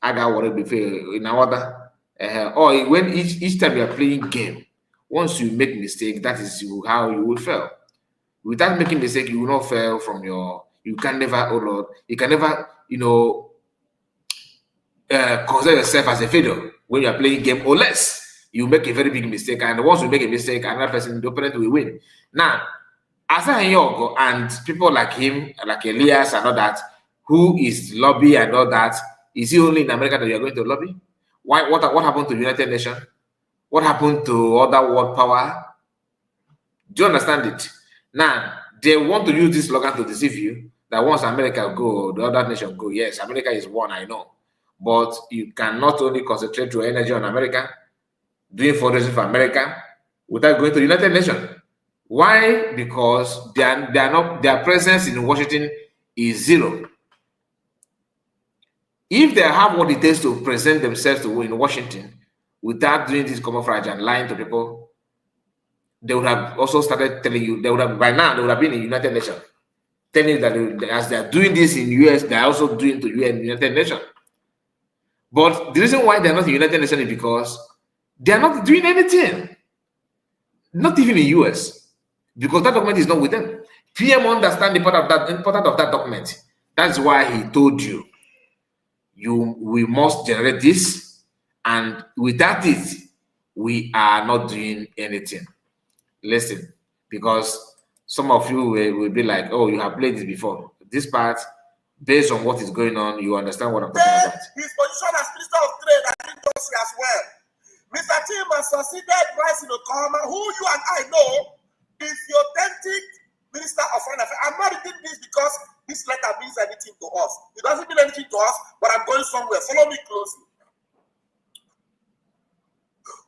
I got worried before in order. Or when each time you are playing game, once you make mistake, that is how you will fail. Without making mistake, you will not fail from you can never, oh Lord, you can never, consider yourself as a failure when you are playing game, unless you make a very big mistake. And once you make a mistake, another person, the opponent will win. Now, Isaiah Nyogo and people like him, like Elias and all that, who is lobby and all that, is it only in America that you are going to lobby? Why? What happened to United Nations? What happened to other world power? Do you understand it? Now, they want to use this slogan to deceive you that once America go, the other nation go. Yes, America is one, I know. But you cannot only concentrate your energy on America, doing fundraising for America, without going to the United Nations. Why? Because their presence in Washington is zero. If they have what it takes to present themselves to in Washington without doing this camouflage and lying to people, they would have also started telling you, by now they would have been in United Nations, telling you that as they are doing this in US, they are also doing to United Nations. But the reason why they're not in United Nations is because they are not doing anything. Not even in US. Because that document is not with them. PM understand the importance of that document. That's why he told you, we must generate this, and without it, we are not doing anything. Listen, because some of you will be like, oh, you have played this before. This part, based on what is going on, you understand what I'm talking about. His position as Minister of Trade and Industry as well. Mr. Tim has succeeded Bryce Okoma, who you and I know is the authentic Minister of Foreign Affairs. I'm not reading this because this letter means anything to us. It doesn't mean anything to us, but I'm going somewhere. Follow me closely.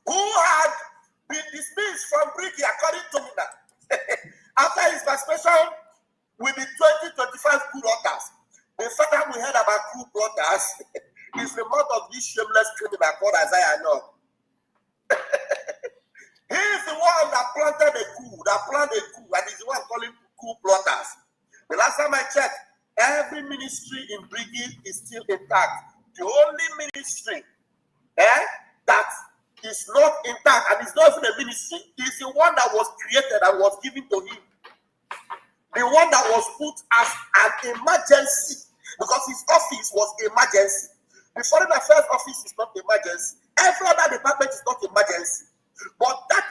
Who had been dismissed from Briggy, according to me now, after his suspension with the 2025 coup orders. The first time we heard about coup orders is the mouth of this shameless criminal called Isaiah Nyogo. He is the one that planted a coup, and he's the one calling coup plotters. The last time I checked, every ministry in Briggy is still intact. The only ministry that is not intact, and it's not even a ministry, is the one that was created and was given to him. The one that was put as an emergency, because his office was emergency. The Foreign Affairs Office is not emergency. Every other department is not emergency. But that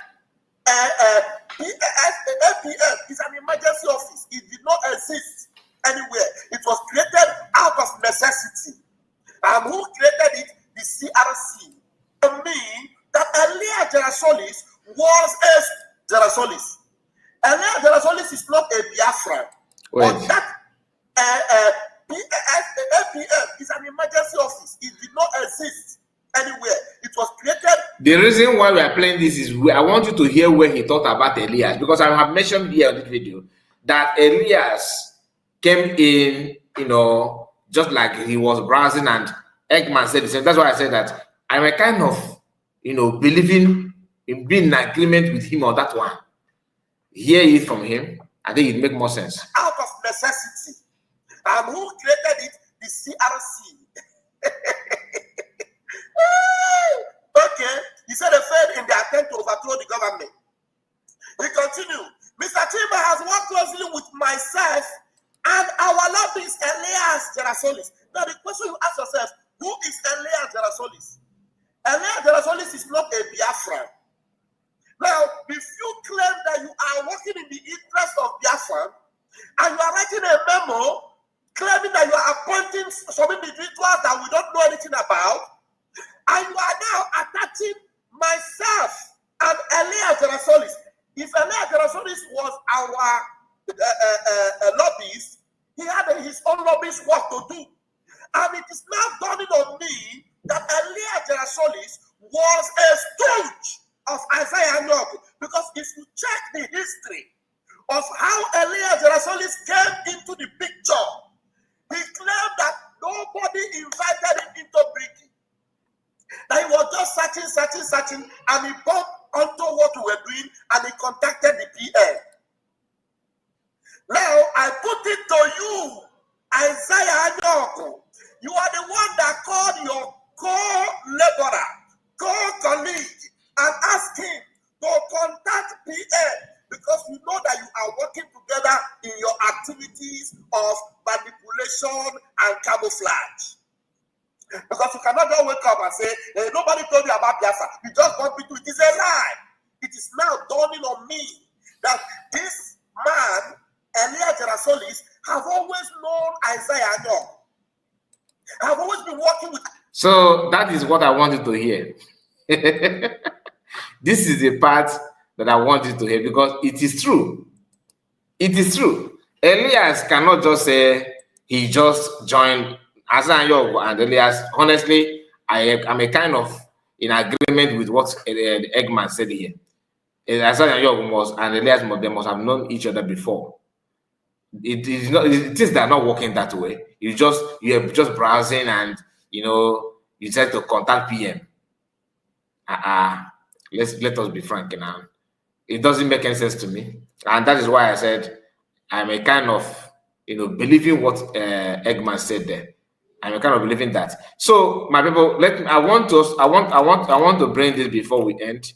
DPM is an emergency office. It did not exist anywhere. It was created out of necessity. And who created it? The CRC. To me, that Elia Gerasolis was a Gerasolis. Elia Gerasolis is not a Biafran. But that APM is an emergency office. It did not exist anywhere. It was created The reason why we are playing this is I want you to hear where he thought about Elias, because I have mentioned here on this video that Elias came in, just like he was browsing, and Eggman said the same. That's why I said that I'm a kind of, believing in being in agreement with him on that one. Hear it from him. I think it makes more sense. Out of necessity. And who created it? The CRC. Okay. He said they failed in their attempt to overthrow the government. He continued. Mr. Chima has worked closely with myself and our lobbyist, Elias Gerasolis. Now, the question you ask yourself, who is Elias Gerasolis? Elias Gerasolis is not a Biafran. Now, if you claim that you are working in the interest of Biafran and you are writing a memo claiming that you are appointing some individuals that we don't know anything about, and you are now attaching myself and Elias Gerasolis. If Elias Gerasolis was our lobbyist, he had his own lobbyist work to do. And it is now dawning on me that Elias Gerasolis was a stooge of Isaiah Nog. Because if you check the history of how Elias Gerasolis came into the picture, he claimed that nobody invited him into Britain. That he was just searching, and he bumped onto what we were doing, and he contacted the PM. Now, I put it to you, Isaiah Anyoko. You are the one that called your co-laborer, co-colleague, and asked him to contact PM because you know that you are working together in your activities of manipulation and camouflage. Because you cannot just wake up and say, hey, nobody told you about Biafra. You just want me to. It is a lie. It is now dawning on me that this man, Elias Gerasolis, have always known Isaiah Anyok. Have always been working with. So that is what I wanted to hear. This is the part that I wanted to hear because it is true. It is true. Elias cannot just say he just joined Anyok and Elias. Honestly, I'm a kind of in agreement with what Eggman said here. Anyok and Elias must have known each other before. It is not. It is not working that way. You are just browsing and you decide to contact PM. Let us be frank now. It doesn't make any sense to me, and that is why I said I'm a kind of believing what Eggman said there. I'm a kind of believing that. So my people, I want to bring this before we end.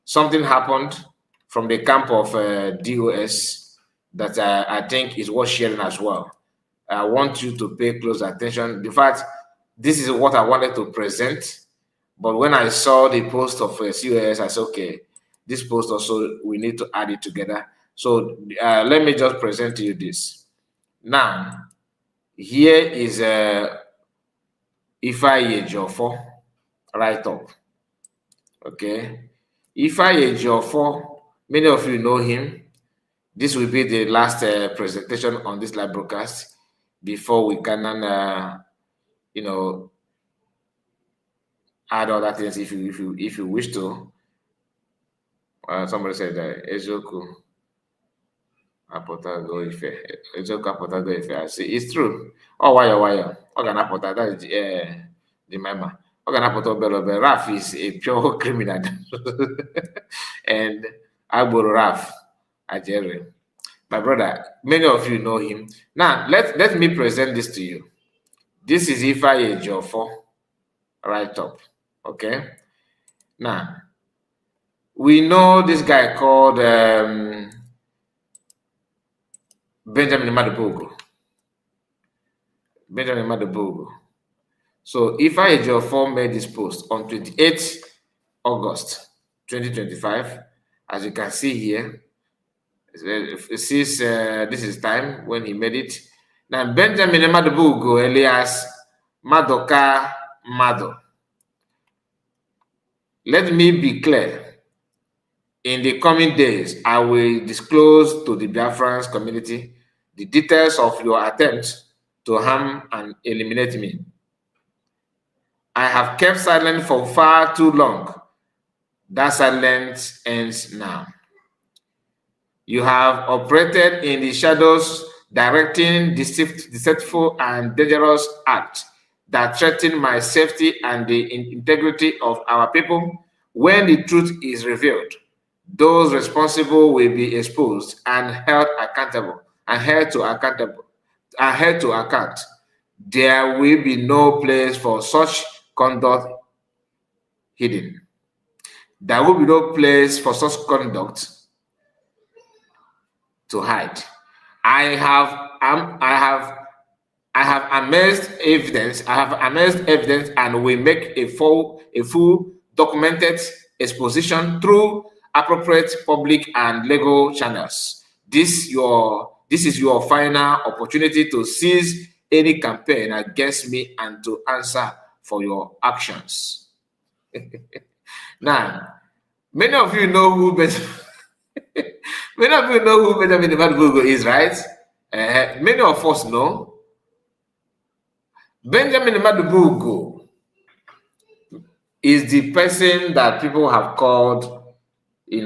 Something happened from the camp of DOS that I think is worth sharing as well. I want you to pay close attention. In fact, this is what I wanted to present, but when I saw the post of COS, I said, okay, this post also, we need to add it together. So let me just present to you this. Now, here is Ifeanyi Ejiofor write-up. Okay. Ifeanyi Ejiofor, many of you know him. This will be the last presentation on this live broadcast before we can, add other things if you wish to. Somebody said that Ezoku Apotago Ife. Ezoku Apotago Ife. I see it's true. Oh, why? Organapota, that is the member. Organapoto Belobe. Raf is a pure criminal. And Agboro Raf Ajere. My brother, many of you know him. Now, let me present this to you. This is Ifeanyi Ejiofor write-up. Okay? Now, we know this guy called Benjamin Madubugu. So Ifeanyi Ejiofor made this post on 28th August 2025. As you can see here, this is time when he made it. Now Benjamin Madubugu alias Madoka Mado. Let me be clear. In the coming days, I will disclose to the Biafran community the details of your attempts to harm and eliminate me. I have kept silent for far too long. That silence ends now. You have operated in the shadows, directing deceitful and dangerous acts that threaten my safety and the integrity of our people. When the truth is revealed, those responsible will be exposed and held accountable and held to account. There will be no place for such conduct hidden. There will be no place for such conduct to hide. I have amassed evidence. And we make a full documented exposition through appropriate public and legal channels. This is your final opportunity to seize any campaign against me and to answer for your actions. Now, many of you know who Benjamin Madubugo is, right? Many of us know. Benjamin Madubugo is the person that people have called, in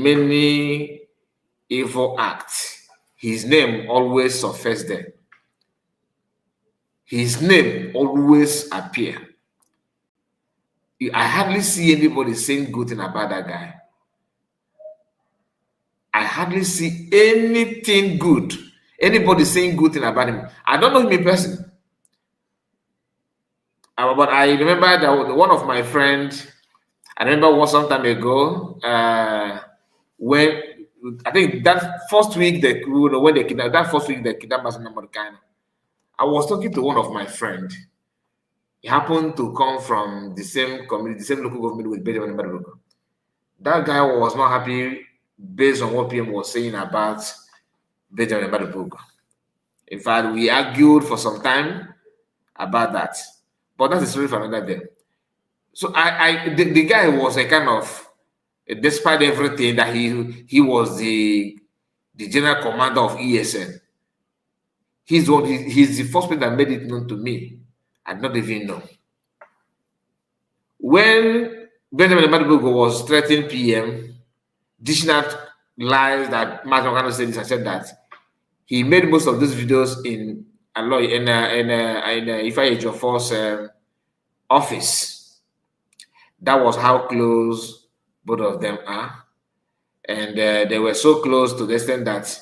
many evil acts. His name always surfaces there. His name always appears. I hardly see anybody saying good thing about that guy. I hardly see anything good. Anybody saying good thing about him. I don't know him in person. But I remember that one of my friends, I remember some time ago, when I think that first week they kidnapped Masan, I was talking to one of my friends. He happened to come from the same community, the same local government with Benjamin Madubugo. That guy was not happy based on what PM was saying about Benjamin Madubugo. In fact, we argued for some time about that. But that's a story for another day. So the guy was a kind of, despite everything, that he was the general commander of ESN. He's the first person that made it known to me. I did not even know. When Benjamin Madubugo was threatening PM, dishing out lies that Martin Okano said this and said that, he made most of those videos in Ifeanyi Ejiofor's office. That was how close both of them are. And they were so close to the extent that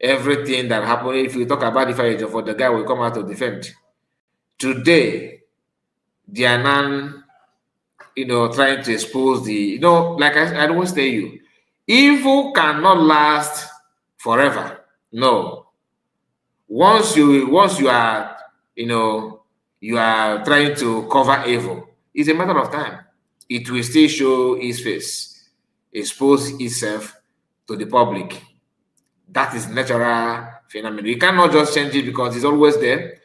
everything that happened, if you talk about Ifeanyi Ejiofor, the guy will come out to defend. Today, they are now, trying to expose like I always tell you, evil cannot last forever. No. Once you are, you are trying to cover evil, it's a matter of time. It will still show its face, expose itself to the public. That is natural phenomenon. You cannot just change it because it's always there.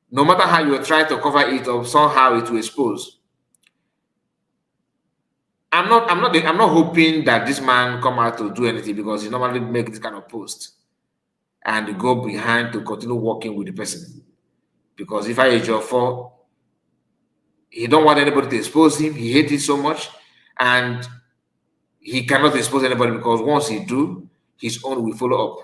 No matter how you try to cover it up, somehow it will expose. I'm not hoping that this man come out to do anything, because he normally make this kind of post and go behind to continue working with the person. Because if I Ejiofor, he don't want anybody to expose him. He hates it so much, and he cannot expose anybody, because once he do, his own will follow up.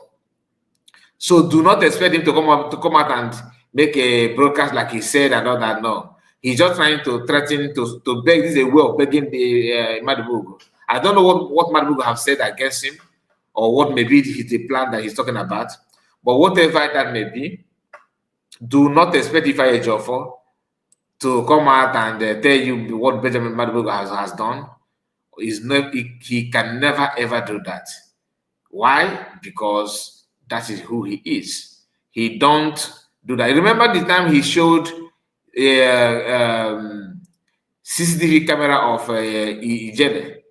So do not expect him to come out and make a broadcast like he said and all that. No, he's just trying to threaten to beg. This is a way of begging the Madubugo. I don't know what Madubugo have said against him, or what maybe is the plan that he's talking about. But whatever that may be, do not expect Ifeanyi Ejiofor to come out and tell you what Benjamin Madubugo has done. He can never ever do that. Why? Because that is who he is. He don't do that. Remember the time he showed a CCTV camera of Ijele?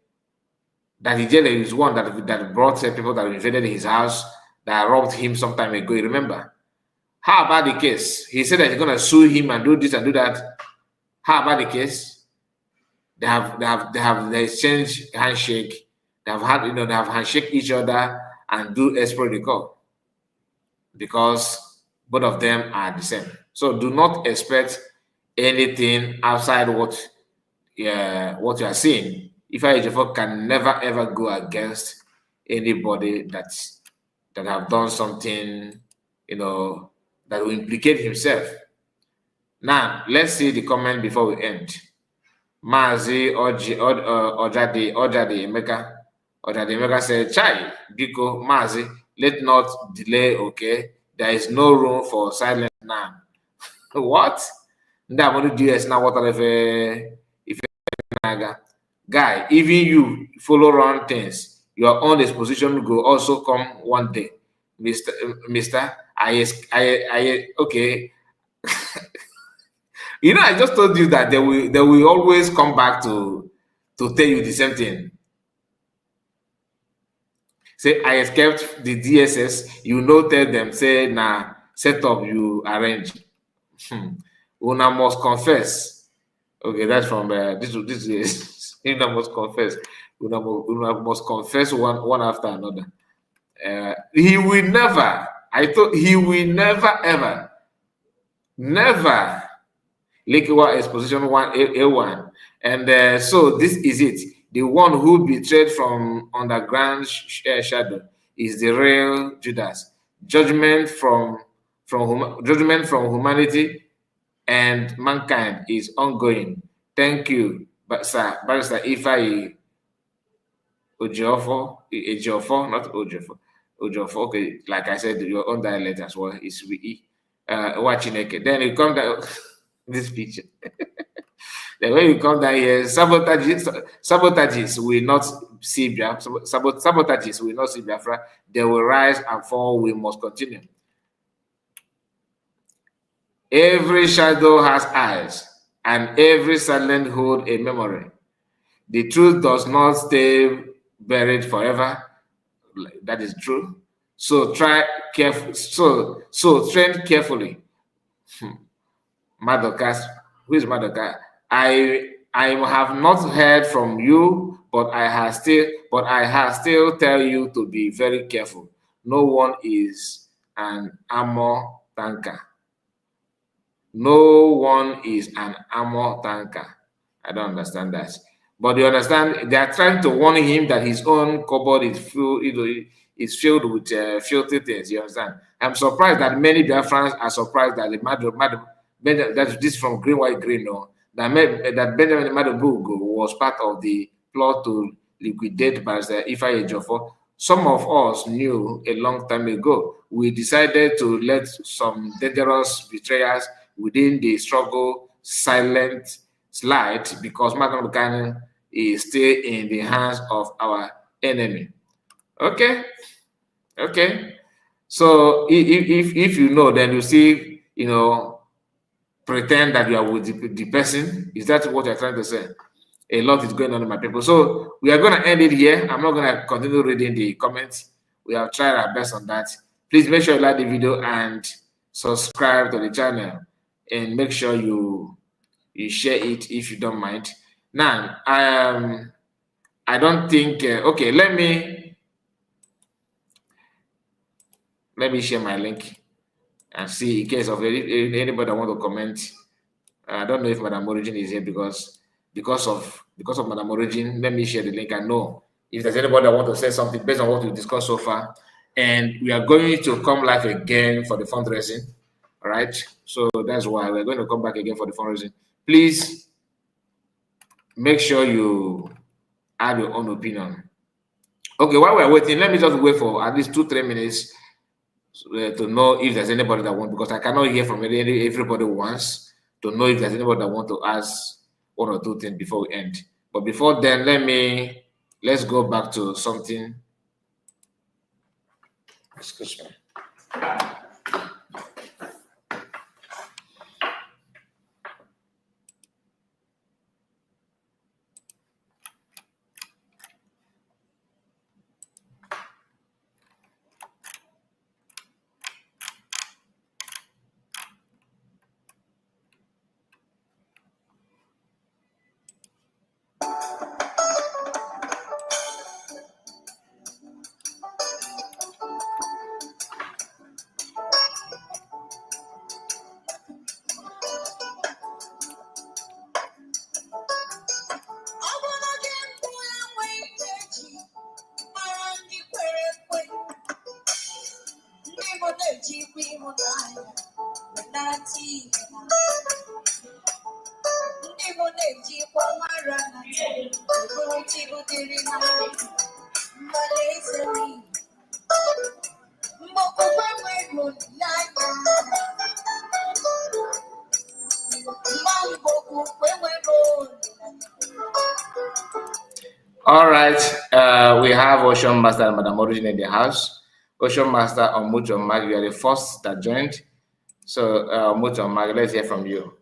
That Ijele is one that brought people that invaded his house, that robbed him some time ago. You remember? How about the case? He said that he's gonna sue him and do this and do that. How about the case? They have exchanged handshake. They have handshake each other and do S protocol, because both of them are the same. So do not expect anything outside what you are seeing. Ifeanyi Ejiofor can never ever go against anybody that have done something, that will implicate himself. Now, let's see the comment before we end. Mazi Ojade Emeka said, Chai, Biko, Mazi, let not delay, okay? There is no room for silence now. What? Ndabonu DS now what if guy, even you follow wrong things, your own exposition will also come one day. Mr. Okay. I just told you that they will always come back to tell you the same thing. Say, I escaped the DSS, tell them, say, nah, set up, you arrange. Una must confess. Okay, that's from this is Una must confess. Una must confess one after another. He will never, he will never ever, never Likiwa exposition 1A1. And so this is it. The one who betrayed from underground shadow is the real Judas. Judgment from humanity and mankind is ongoing. Thank you, Barrister Ifeanyi Ejiofor, not Ojiofor. Okay, like I said, your own dialect as well is watching it. Then you come down this picture. Then when you come down here, sabotages will not see Biafra. Sabotages will not see Biafra. They will rise and fall. We must continue. Every shadow has eyes, and every silent hold a memory. The truth does not stay buried forever. That is true. So try careful. So tread carefully. Madokas, who is Madoka? I have not heard from you, but I have still tell you to be very careful. No one is an armor tanker. No one is an armor tanker. I don't understand that. But you understand, they are trying to warn him that his own cupboard is filled with filthy things. You understand? I'm surprised that many Biafrans are surprised that that this from Green White Green, no, that Benjamin Madubugu was part of the plot to liquidate Barrister Ifeanyi Ejiofor. Some of us knew a long time ago. We decided to let some dangerous betrayals within the struggle silent slide because Madam Buchanan is still in the hands of our enemy. Okay. So if you know, then you see, pretend that you are with the person. Is that what you're trying to say? A lot is going on in my people. So we are going to end it here. I'm not going to continue reading the comments. We have tried our best on that. Please make sure you like the video and subscribe to the channel, and make sure you share it if you don't mind. Now, I don't think. Okay, let me share my link and see in case of anybody that want to comment. I don't know if Madam Origin is here because of Madam Origin. Let me share the link and know if there's anybody that want to say something based on what we discussed so far. And we are going to come live again for the fundraising. All right. So that's why we're going to come back again for the fundraising. Please make sure you add your own opinion. Okay, while we're waiting, let me just wait for at least 2-3 minutes to know if there's anybody that wants, because I cannot hear from everybody once, to know if there's anybody that want to ask 1 or 2 things before we end. But before then, let's go back to something. Excuse me. All right, we have Ocean Master and Madam Origin in the house. Ocean Master, unmute your mic. You are the first that joined. So, unmute your mic. Let's hear from you.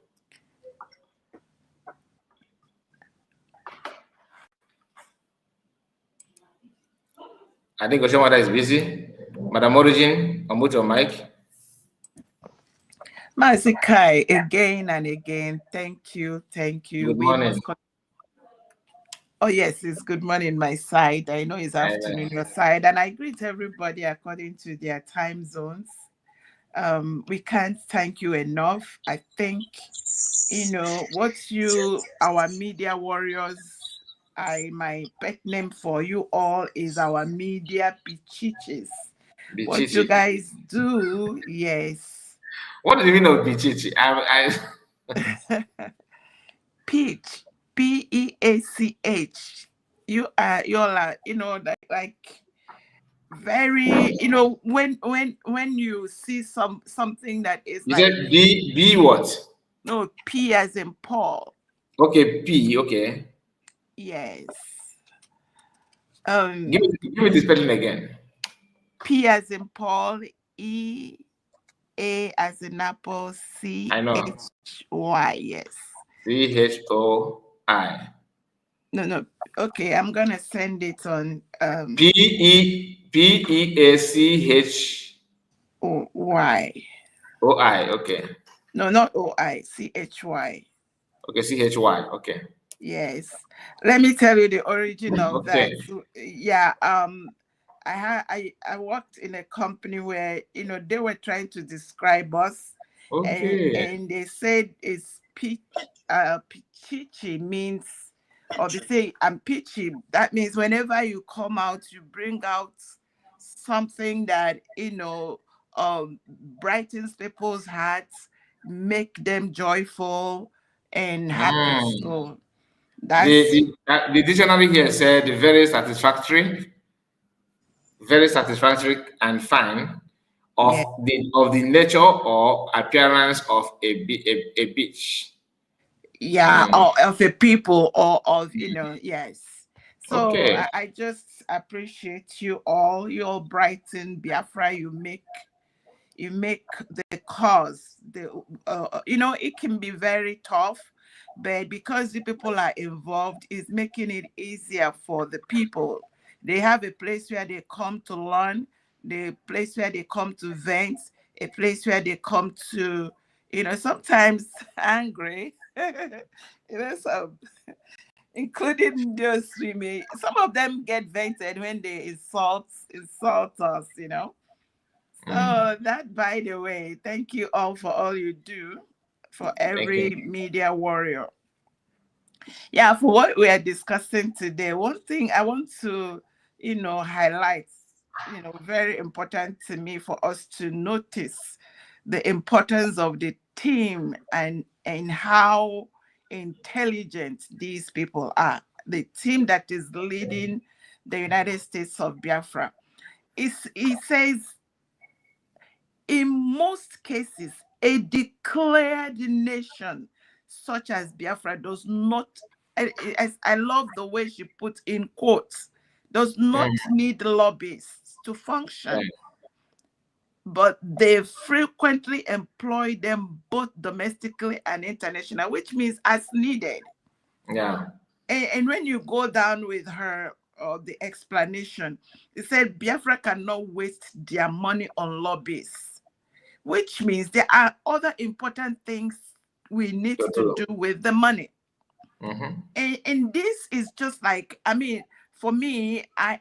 I think Ocean Master is busy. Madam Origin, unmute your mic. Masikai, again and again, thank you. Good morning. Oh, yes, it's good morning my side. I know it's afternoon your side, and I greet everybody according to their time zones. We can't thank you enough. I think, what you, our media warriors, my pet name for you all is our media bichichis. What you guys do, yes. What do you mean of bichichi? Peach. Peach. You're like very, when you see something that is you like said B what? No, P as in Paul. Okay, P, okay. Yes. Give me the spelling again. P as in Paul, E A as in Apple, C H Y, yes. CHOI. No. Okay, I'm gonna send it on PEACHOY. Okay. No, not OI, CHY. Okay, CHY, okay. Yes. Let me tell you the origin of that. So, yeah, I worked in a company where they were trying to describe us, and they said it's pichichi means, or they say I'm pitchy. That means whenever you come out, you bring out something that brightens people's hearts, make them joyful and happy. So that's the dictionary here said very satisfactory and fine of the nature or appearance of a beach. Yeah, or of a people, or of yes. So I just appreciate you all. You all brighten Biafra. You make the cause. It can be very tough, but because the people are involved, it's making it easier for the people. They have a place where they come to learn, the place where they come to vent, a place where they come to, sometimes angry. So including those women, some of them get vented when they insult us, So that, by the way, thank you all for all you do for every media warrior. Yeah, for what we are discussing today, one thing I want to, highlight, very important to me for us to notice the importance of the team and how intelligent these people are. The team that is leading the United States of Biafra. It says, in most cases, a declared nation such as Biafra does not, I love the way she put in quotes, does not need lobbyists to function. But they frequently employ them both domestically and internationally, which means as needed. Yeah. And when you go down with her, the explanation, it said Biafra cannot waste their money on lobbyists, which means there are other important things we need to do with the money. And this is just like, for me, I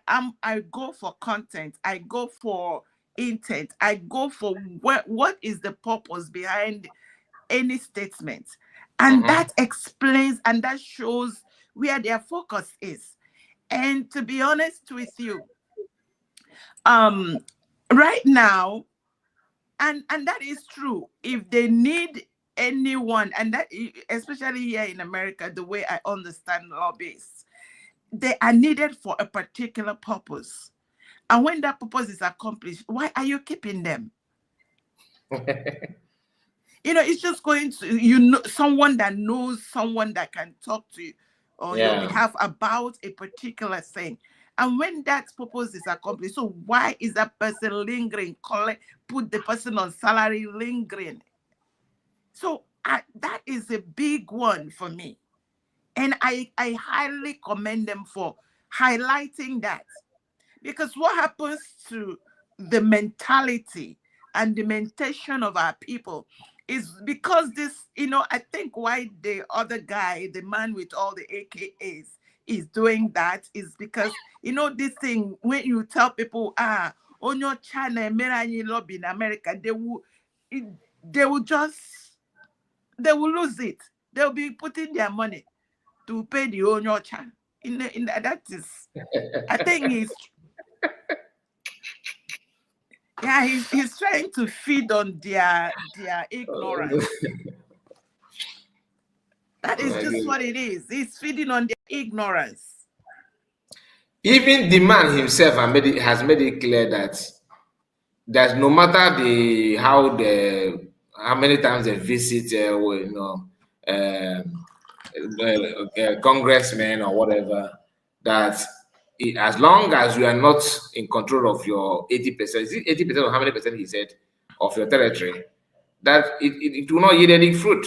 go for content, I go for intent, I go for what is the purpose behind any statement, and that explains and that shows where their focus is. And to be honest with you, right now, And that is true. If they need anyone, and that especially here in America, the way I understand lobbyists, they are needed for a particular purpose. And when that purpose is accomplished, why are you keeping them? It's just going to, someone that knows someone that can talk to you on your behalf about a particular thing. And when that purpose is accomplished, so why is that person lingering? Put the person on salary lingering. So that is a big one for me. And I highly commend them for highlighting that. Because what happens to the mentality and the mentation of our people is because this, I think why the other guy, the man with all the AKAs, is doing that is because, this thing, when you tell people, on your channel, lobby in America, they will lose it. They'll be putting their money to pay the Onyo channel. That is, I think he's trying to feed on their ignorance. That is just what it is. He's feeding on their ignorance. Even the man himself has made it clear that no matter how many times they visit, congressmen or whatever, that as long as you are not in control of your 80%, is it 80% or how many percent he said of your territory, that it will not yield any fruit.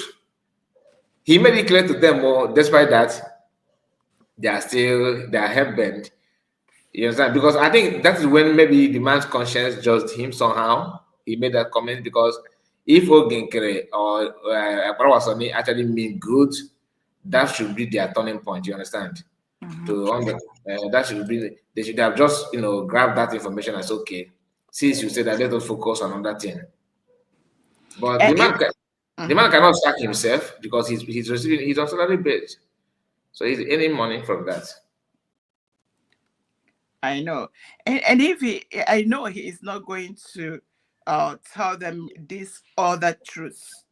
He made it clear to them, despite that, they are hell-bent. You understand? Because I think that is when maybe the man's conscience judged him somehow. He made that comment because if Oginkere or Akwarawasoni actually mean good, that should be their turning point. You understand? That should be, they should have just grabbed that information as okay. Since you said that, let us focus on that thing. But the man cannot sack himself because he's on salary base, so he's earning money from that. I know, and if I know he is not going to tell them this other truth.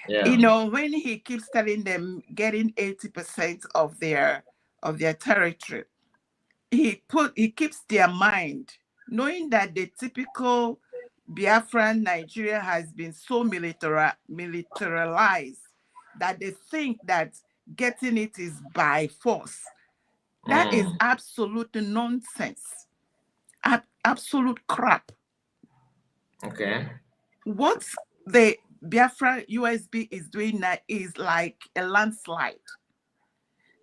Yeah. When he keeps telling them getting 80% of their territory, he keeps their mind knowing that the typical Biafran Nigeria has been so militarized that they think that getting it is by force. That is absolute nonsense. Absolute crap. Okay. What the Biafra USB is doing now is like a landslide.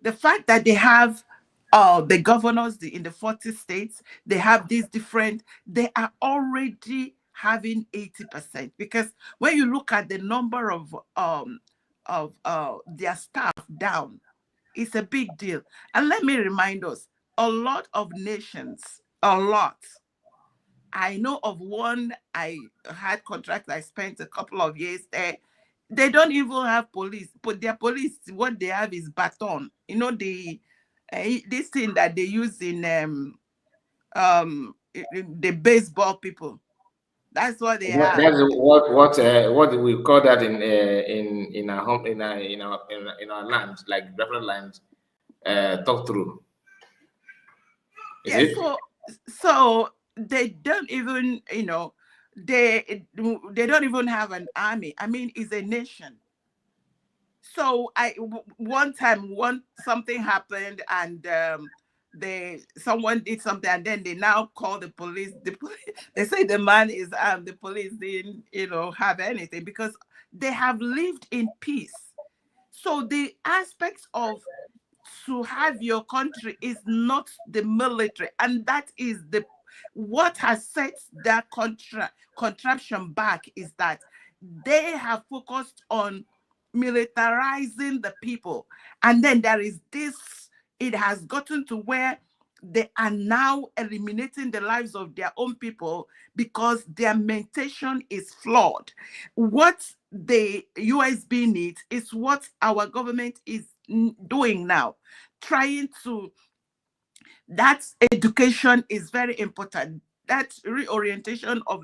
The fact that they have the governors in the 40 states, they have these different, they are already having 80%. Because when you look at the number of their staff down, it's a big deal. And let me remind us, a lot of nations, I know of one, I had contract, I spent a couple of years there. They don't even have police, but their police, what they have is baton. This thing that they use in the baseball people. That's what they have. That's what we call that in our home in our land, like different lands. Talk through. So they don't even they don't even have an army. I mean, it's a nation. So one time something happened and someone did something and then they now call the police. They say the man is armed. The police didn't have anything because they have lived in peace. So the aspects of to have your country is not the military, and that is what has set that contraption back is that they have focused on militarizing the people, and then there is this. It has gotten to where they are now eliminating the lives of their own people because their mentation is flawed. What the USB needs is what our government is doing now, trying to. That education is very important. that reorientation of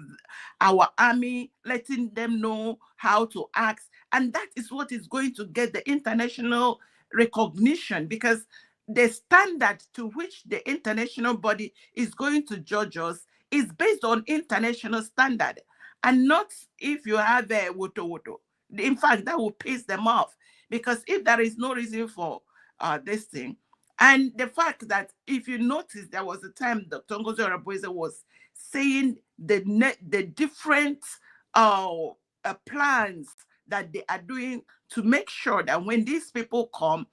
our army, letting them know how to act. And that is what is going to get the international recognition, because the standard to which the international body is going to judge us is based on international standard, and not if you have a woto. In fact, that will piss them off, because if there is no reason for this thing, and the fact that if you notice, there was a time Dr. NOGZI ORABUEZE was saying the different plans that they are doing to make sure that when these people come,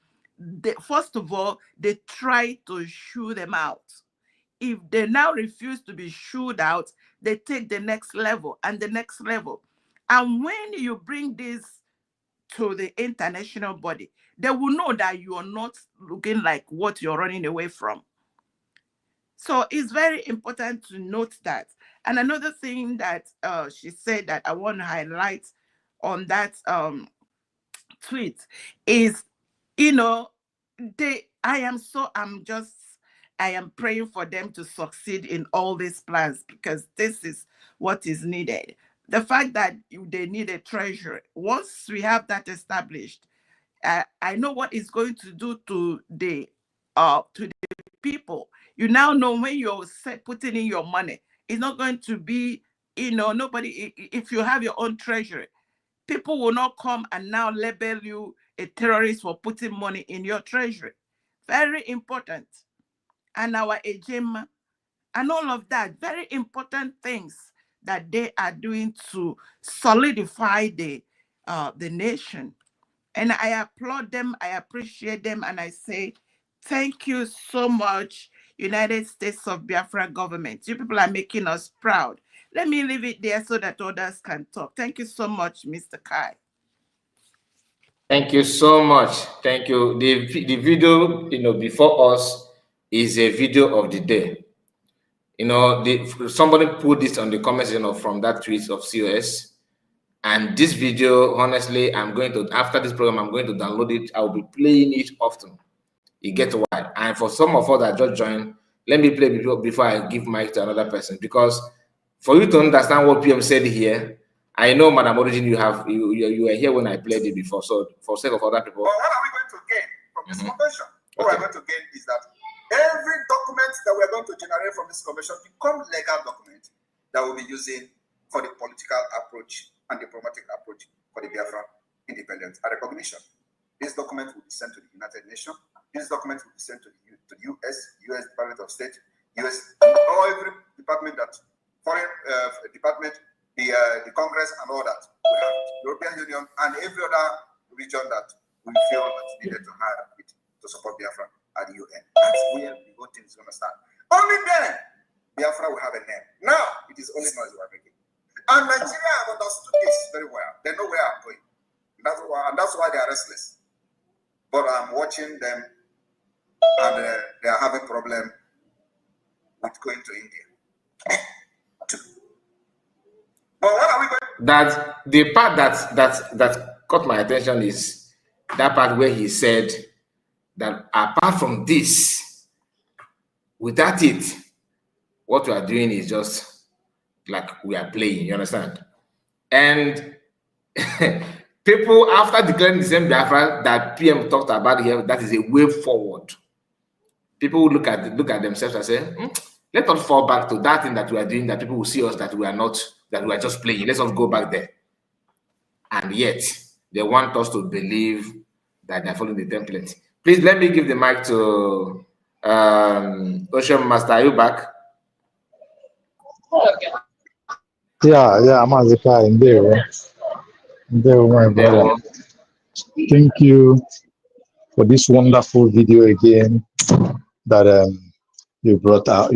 first of all, they try to shoo them out. If they now refuse to be shooed out, they take the next level and the next level. And when you bring this to the international body, they will know that you are not looking like what you're running away from. So it's very important to note that. And another thing that she said that I want to highlight on that tweet is, you know, I am praying for them to succeed in all these plans, because this is what is needed. The fact that they need a treasury, once we have that established, I know what it's going to do to the people. You now know when you're putting in your money, it's not going to be, you know, nobody, if you have your own treasury, people will not come and now label you a terrorist for putting money in your treasury. Very important. And our agenda and all of that, very important things that they are doing to solidify the nation. And I applaud them, I appreciate them, and I say, thank you so much, United States of Biafra government. You people are making us proud. Let me leave it there so that others can talk. Thank you so much, Mr. Kai. Thank you so much. Thank you. The video, you know, before us is a video of the day. You know, somebody put this on the comment section from that tweet of COS. And this video, honestly, after this program, I'm going to download it. I will be playing it often. You get why. And for some of us that just joined, let me play before I give mic to another person. Because for you to understand what PM said here, I know, Madam Origin, you were here when I played it before. So for sake of other people. But what are we going to gain from this convention? What we're going to gain is that every document that we're going to generate from this convention become legal document that we'll be using for the political approach and diplomatic approach for the Biafra independence and recognition. This document will be sent to the United Nations. This document will be sent to the US Department of State, US, or every department that, foreign department, the Congress and all that. We have European Union and every other region that we feel that's needed to have it to support Biafra at the UN. That's where the whole thing is going to start. Only then, Biafra will have a name. Now, it is only noise we're making. And Nigeria have understood this very well. They know where I'm going. That's why they are restless. But I'm watching them, and they are having a problem with going to India. But what are we going? That the part that caught my attention is that part where he said that apart from this, without it, what we are doing is just like we are playing, you understand? And people, after declaring the same Biafra that PM talked about here, that is a way forward. People will look at themselves and say, let us fall back to that thing that we are doing, that people will see us that we are not, that we are just playing. Let's us go back there. And yet, they want us to believe that they're following the template. Please let me give the mic to Ocean Master. Are you back? Yeah, I'm as a guy in there. My brother. Thank you for this wonderful video again that you brought out.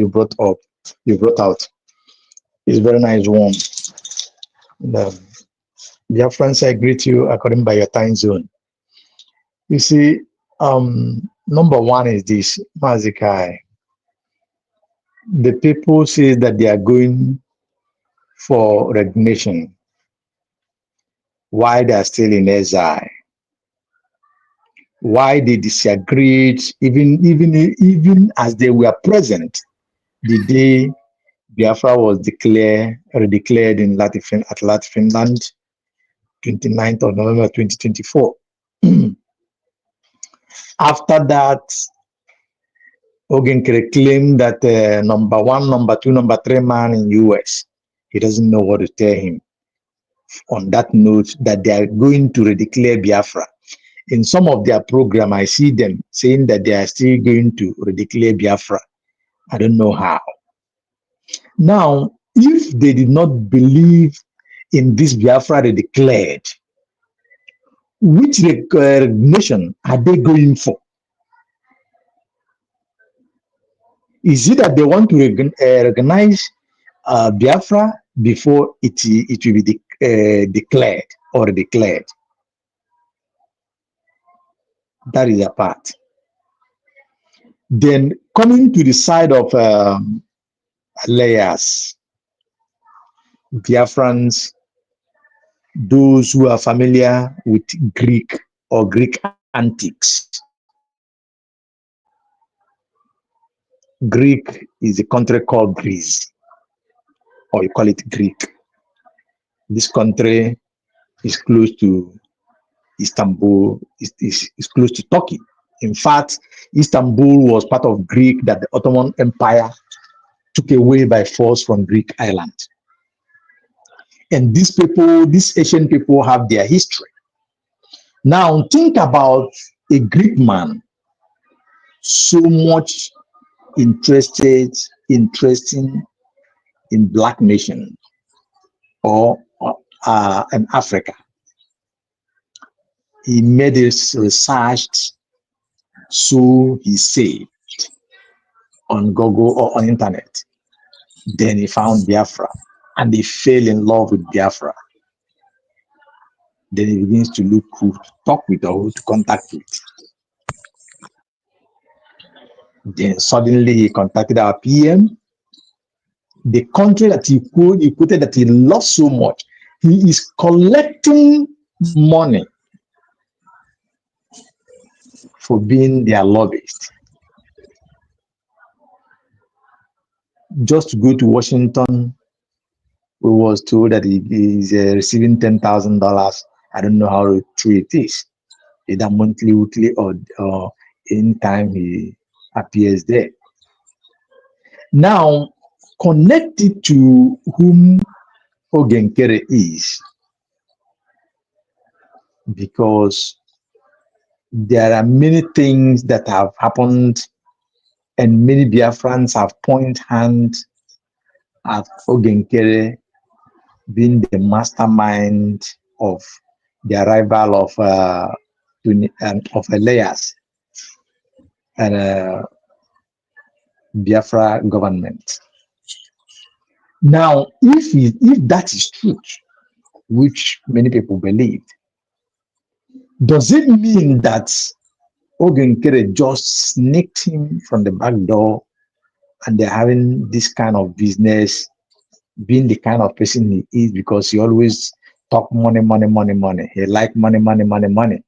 It's a very nice one. Dear friends, I greet you according by your time zone. You see, number one is this, Mazikai. The people say that they are going for recognition. Why they are still in exile? Why they disagreed, even as they were present the day Biafra was redeclared in at Finland, 29th of November 2024. After that, Ogenkere claimed that number one, number two, number three man in US, he doesn't know what to tell him. On that note, that they are going to redeclare Biafra. In some of their program, I see them saying that they are still going to redeclare Biafra. I don't know how. Now, if they did not believe in this Biafra they declared, which recognition are they going for? Is it that they want to recognize Biafra before it will be declared or declared? That is a part. Then coming to the side of layers, Biafrans, those who are familiar with Greek or Greek antiques. Greek is a country called Greece, or you call it Greek. This country is close to Istanbul, is close to Turkey. In fact, Istanbul was part of Greek that the Ottoman Empire took away by force from Greek island. And these people, these Asian people, have their history. Now think about a Greek man so much interesting in black nation or in Africa. He made his research, so he saved on Google or on internet. Then he found Biafra and he fell in love with Biafra. Then he begins to look who to talk with or who to contact with. Then suddenly he contacted our PM. The country that he quoted that he loves so much, he is collecting money for being their lobbyist. Just to go to Washington, we was told that he is receiving $10,000. I don't know how true it is, either monthly, weekly, or anytime he appears there. Now, connected to whom Ogenkere is, because there are many things that have happened and many Biafrans have pointed hands at Ogenkere being the mastermind of the arrival of Elias and Biafra government. Now, if that is true, which many people believe, does it mean that Ogenkere just sneaked him from the back door and they're having this kind of business, being the kind of person he is, because he always talk money, money, money, money. He like money, money, money, money.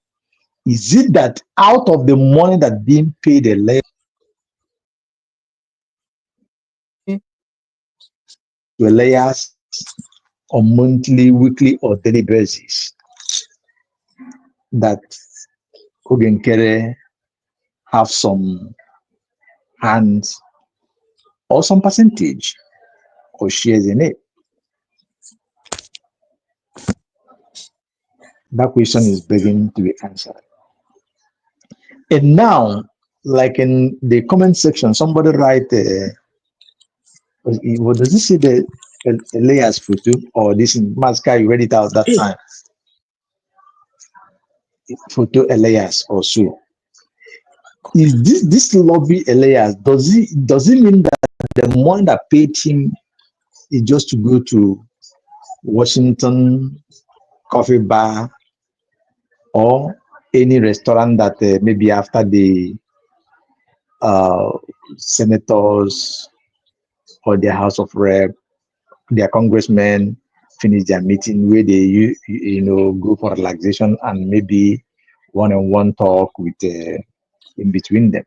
Is it that out of the money that being paid a layers on monthly, weekly, or daily basis, that Ogenkere have some hands or some percentage or shares in it? That question is begging to be answered. And now, like in the comment section, somebody write, what does it say, the layers photo, or this in Masca, you read it out that time? Photo Elias or so. Is this lobby Elias? Does it mean that the money that paid him is just to go to Washington coffee bar or any restaurant that maybe after the senators or their House of Rep, their congressmen finish their meeting, where they go for relaxation and maybe one-on-one talk with in between them?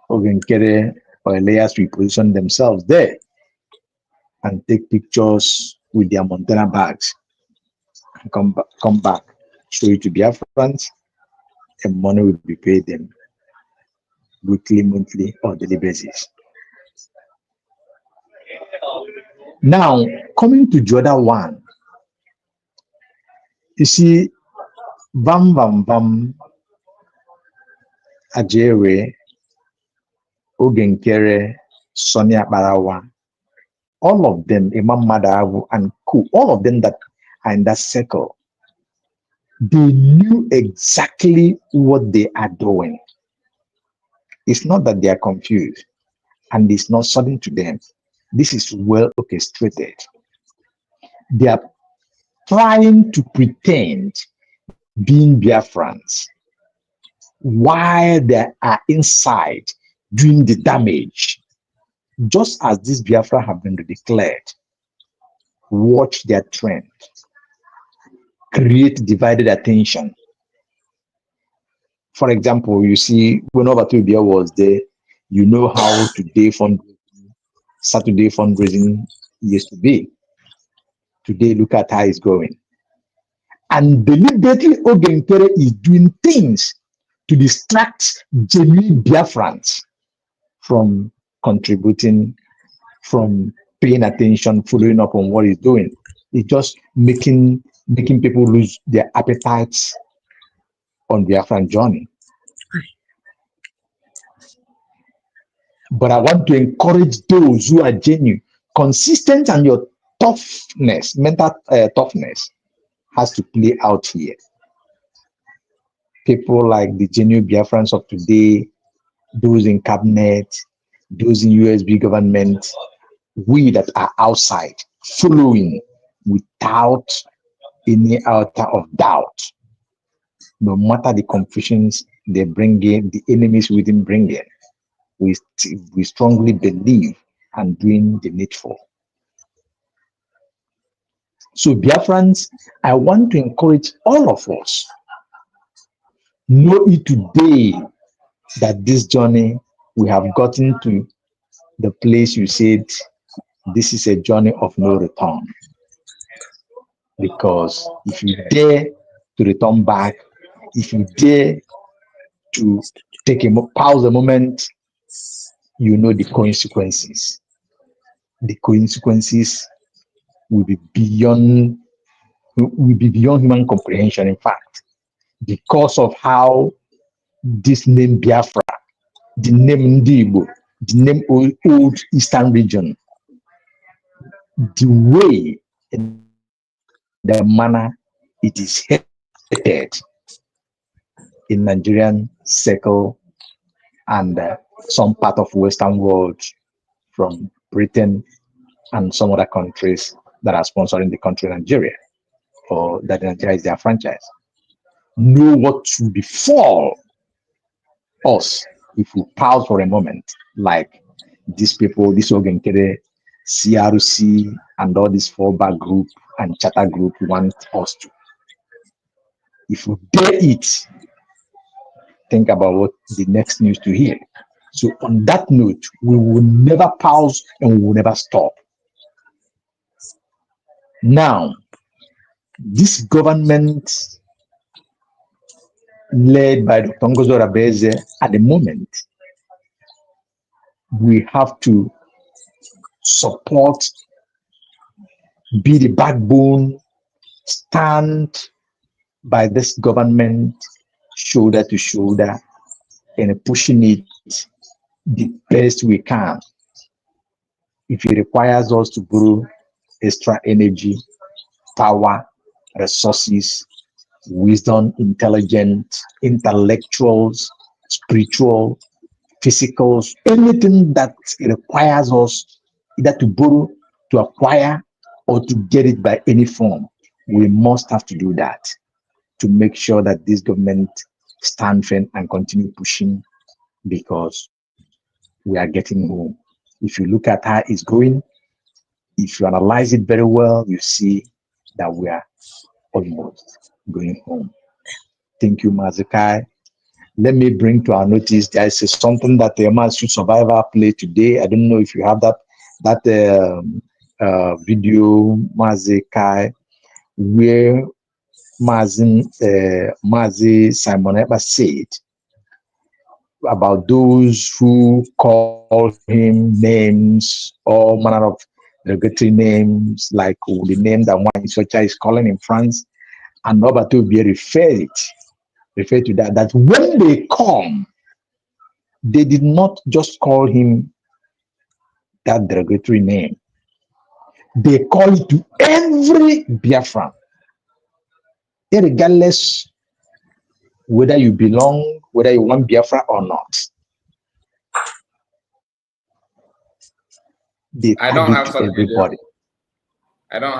Ogenkere oilers will position themselves there and take pictures with their Montana bags and come back, show it to Biafrans, and money will be paid them weekly, monthly, or daily basis. Now, coming to the other one, you see, Bam Ajere, Ogenkere, Sonia Barawa, all of them, Imam Madawu and Ku, all of them that are in that circle, they knew exactly what they are doing. It's not that they are confused and it's not sudden to them. This is well orchestrated. They are trying to pretend being Biafrans while they are inside doing the damage. Just as this Biafra have been declared, watch their trend, create divided attention. For example, you see, when Obatubia was there, you know how today Saturday fundraising used to be. Today, look at how it's going. And deliberately, Ogenkere is doing things to distract genuine Biafrans from contributing, from paying attention, following up on what he's doing. It's just making people lose their appetites on Biafran journey. But I want to encourage those who are genuine, consistent, and your toughness, mental toughness has to play out here. People like the genuine Biafrans of today, those in cabinet, those in USB government, we that are outside, following without any iota of doubt, no matter the confusions they bring in, the enemies within bring in, we strongly believe and doing the needful. So Biafrans, I want to encourage all of us, know it today that this journey, we have gotten to the place you said, this is a journey of no return. Because if you dare to return back, if you dare to take a pause a moment, you know the consequences. The consequences will be beyond human comprehension. In fact, because of how this name Biafra, the name Ndibo, the name old Eastern region, the way, the manner it is hated in Nigerian circle and some part of Western world, from Britain and some other countries that are sponsoring the country Nigeria, or that Nigeria is their franchise, know what will befall us if we pause for a moment, like these people, this Ogenkere, CRC, and all this fallback group and charter group want us to. If we dare it, think about what the next news to hear. So on that note, we will never pause and we will never stop. Now, this government led by Dr. NOGZI ORABUEZE, at the moment, we have to support, be the backbone, stand by this government shoulder to shoulder and pushing it the best we can. If it requires us to borrow extra energy, power, resources, wisdom, intelligence, intellectuals, spiritual, physicals, anything that requires us either to borrow, to acquire, or to get it by any form, we must have to do that to make sure that this government stand firm and continue pushing, because we are getting home. If you look at how it's going, if you analyze it very well, you see that we are almost going home. Thank you, Mazikai. let me bring to our notice. There is something that the Man Street Survivor play today. I don't know if you have that video, Mazi Kai, where Mazi Simon Eber said about those who call him names, all manner of derogatory names, like the name that one Socha is calling in France, and Robert will be referred to that when they come, they did not just call him that derogatory name. They call it to every Biafran, regardless whether you belong, whether you want Biafra or not. They I don't have to everybody. I don't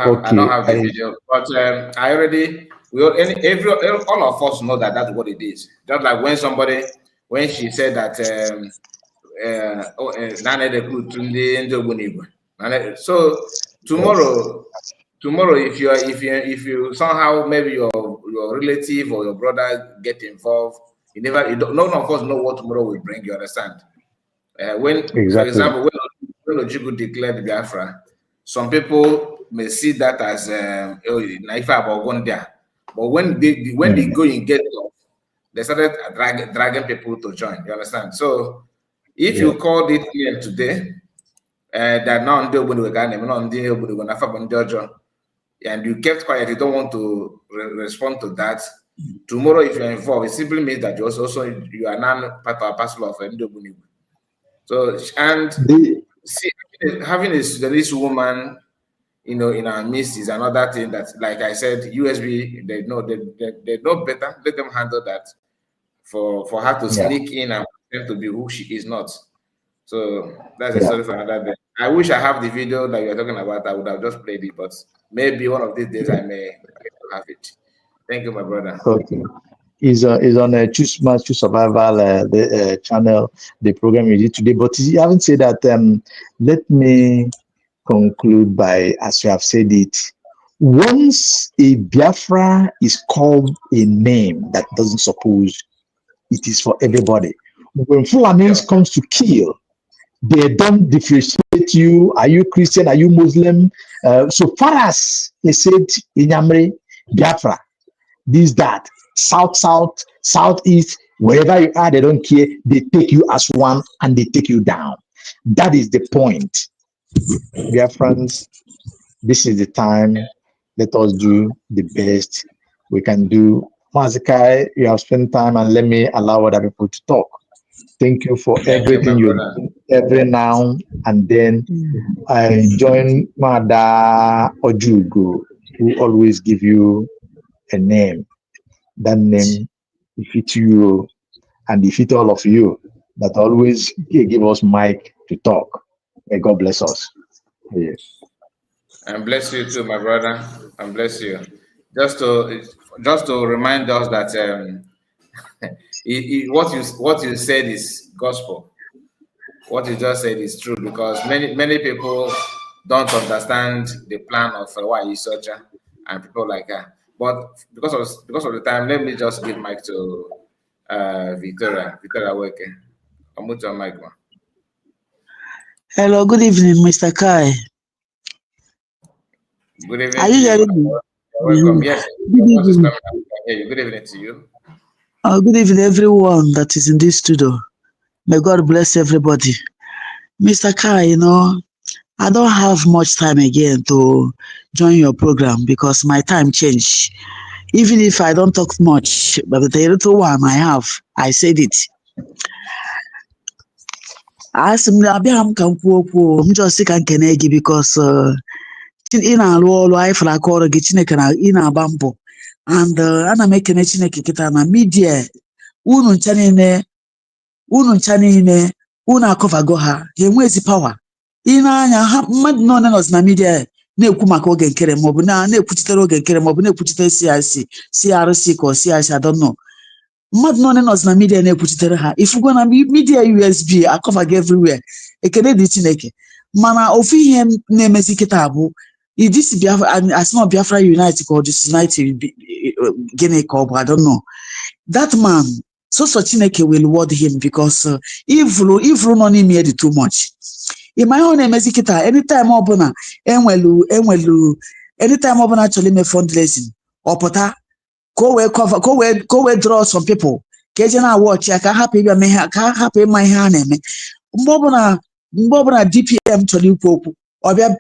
have the video, but I already all of us know that that's what it is. Just like when she said that so tomorrow if you somehow maybe your relative or your brother get involved, none of us know what tomorrow will bring. You understand? Exactly. For example, when Ojukwu declared Biafra, some people may see that as but when the going get off, they started dragging people to join. You understand? So if you called it here today, that now and you kept quiet, you don't want to respond to that. Tomorrow, if you're involved, it simply means that you are now part or parcel of Ndobuni. So, and see, having this woman, in our midst is another thing that, like I said, USB, they know better. Let them handle that. For her to sneak in and pretend to be who she is not. So that's a story for another day. I wish I have the video that you're talking about. I would have just played it, but maybe one of these days I may have it. Thank you, my brother. Okay. Is on a Choose Survival the channel, the program you did today. But you haven't said that. Let me conclude by, as you have said it, once a Biafra is called a name that doesn't suppose it is for everybody. When Fulanis comes to kill, they don't differentiate you. Are you Christian? Are you Muslim? So far as they said in Yamre, Biafra, this, that, south, southeast, wherever you are, they don't care. They take you as one and they take you down. That is the point. Biafrans, this is the time. Let us do the best we can do. Mazikai, you have spent time, and let me allow other people to talk. Thank you for everything you do every now and then. I join Mada Ojugo, who always give you a name. That name fit you and fit all of you that always give us mic to talk. May God bless us. Yes. And bless you too, my brother. And bless you. Just to remind us that what you said is gospel. What you just said is true, because many people don't understand the plan of why Socha and people like that. But because of the time, let me just give mic to Victoria. Victoria Weke. I'll move to your mic, man. Hello, good evening, Mr. Kai. Good evening. Are you hearing me? Welcome. Yes. Good evening. Good evening to you. Good evening, everyone that is in this studio. May God bless everybody. Mr. Kai, I don't have much time again to join your program because my time changed. Even if I don't talk much, but the little one I have, I said it. I'm just sick and kenegi because in a role I feel like or getting in a bamboo and I'm making a chineke na media unu chanine una cover go ha enwezi power ina anya ha mmadụ nọ na media na-ekwu maka oge nkere maọbụ na-ekwuchitere oge nkere maọbụ na-ekwuchitere CRC ka CRC I don't know mmadụ nọ na media na-ekwuchitere ha ifugo na media USB cover everywhere ekene dị Chineke mana ofu ihe na-emezi kịta bụ this Biafra as not Biafra Unite or this United Guinea Cup I don't know that man so Chineke will reward him because evil no n'ime dị too much. Ịma ihe ọ na-emezi kịta anytime ọbụla enwelu anytime ọbụla chọrọ ime fundraising ọpụta ka o wee draw some people ka eje na watch ya ka hapụ ịbịa mee ha ka hapụ ịma ihe a na-eme mgbe ọbụla DPM chọrọ ikwu okwu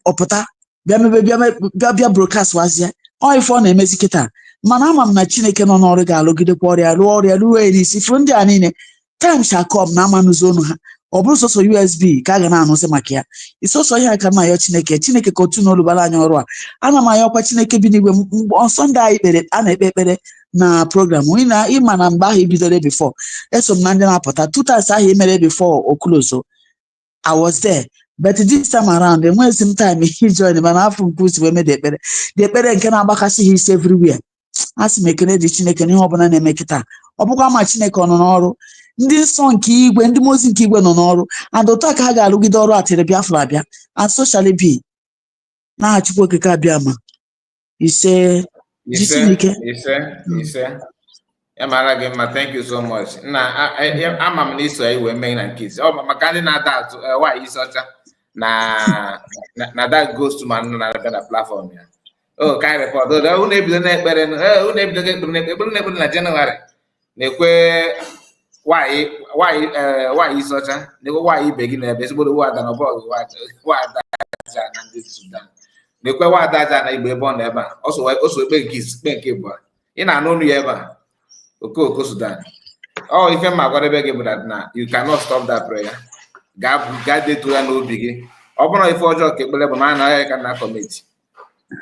ọpụta bịa broadcast wazie ọ ife ọ na-emezi kịta mana ama m na Chineke nọ n'ọrụ ga-alụgidekwa ọrịa rụọ ọrịa ruo erisi furu ndị a niile time shall come na amanụzi ọnụ ha ọ bụrụ sọsọ USB ka a ga na-anụzi maka ya isọsọ ihe aka na-ayọ Chineke ka otu n'olubara anyị ọrụ a ana m ayọkwa Chineke bi n'igwe Sọnde a na-ekpe ekpere na program ịma na mgbe ahụ ibidoro before eso m na ndị na-apụta 2 times ahụ imere before okolozo I was there but this time around enweghịzi m time ijoin mana afọ nke usi wee mee dị ekpere nke na-agbakasị ha isi everywhere a sị m ekele dị Chineke n'ihe ọbụla na-eme kịta ọ bụkwa ma Chineke ọ nọ n'ọrụ ndị nsọ nke igwe ndị mozi nke igwe nọ n'ọrụ and otu aka ha ga-alụgide ọrụ atịrị Biafra abịa and socially be n'aha Chukwu okike abịa ma ise ya mara gị mma. Thank you so much. Ama m na iso anyị wee mee na nkịtị maka ndị na-ada atụ nwaanyị isi ọcha na that goes to man na-abịa na platform ya ka anyị report unu ebido na-ekpere unu ebido na-ekpere na Jenụwarị na-ekwe nwaanyị isi ọcha na-ekwe nwaanyị ibe gị na-ebe ezigbo wada na ọbọgụ wada aja na ndị Sudan na-ekwe wada aja na Igbo ebe ọ nọ ebe a oso ekpe nke bụ ị na-anụ olu ya ebe a okoko Sudan ife mma gwadebe gị bụ na you cannot stop that prayer. Gaa detu ya n'obi gị ọ bụrụ ife ọjọọ ka ekpere bụ na anaghị ka na kọmiti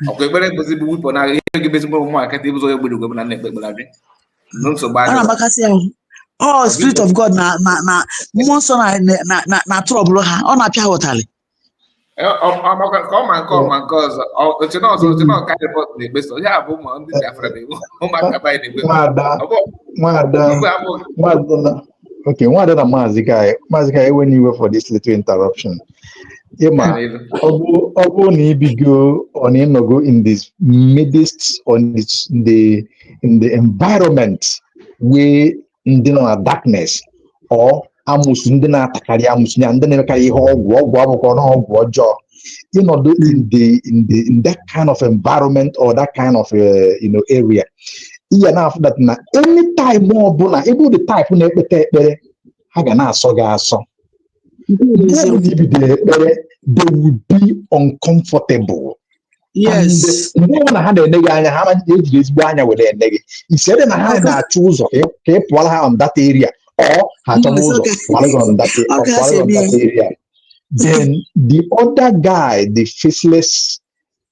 ọkwa ekpere gozi bụ wipụ na ihe gị bezigbo ụmụ akata ịbụzọ onye gbere ugwe na na-ekpe ekpere abịa nsogbu adịghị Spirit of God na mmụọ nsọ na trọbụlụ ha ọ na-apịa ha ụtalị nke ọzọ oche na ọka repọt na-ekpeso ya bụ ụmụ ndị Biafra ụmụaka banyị na-ekpe. Okay, what other Mazi guy when you were for this little interruption. Emma, Obo Nibigo on go in this midst on this in the environment where in the darkness or Amus in the Takari Amus and then carry in that kind of environment or that kind of area. Enough that na anytime more bona able the type na ekpete ha ga na aso ga aso they will be uncomfortable. Yes. And when I had a nega anya ha ma eji ezigbo anya were nega he said na ha na achu ụzọ ka pụọ ha on that area or ha chọ ụzọ pụọ on that area. Then the other guy, the faceless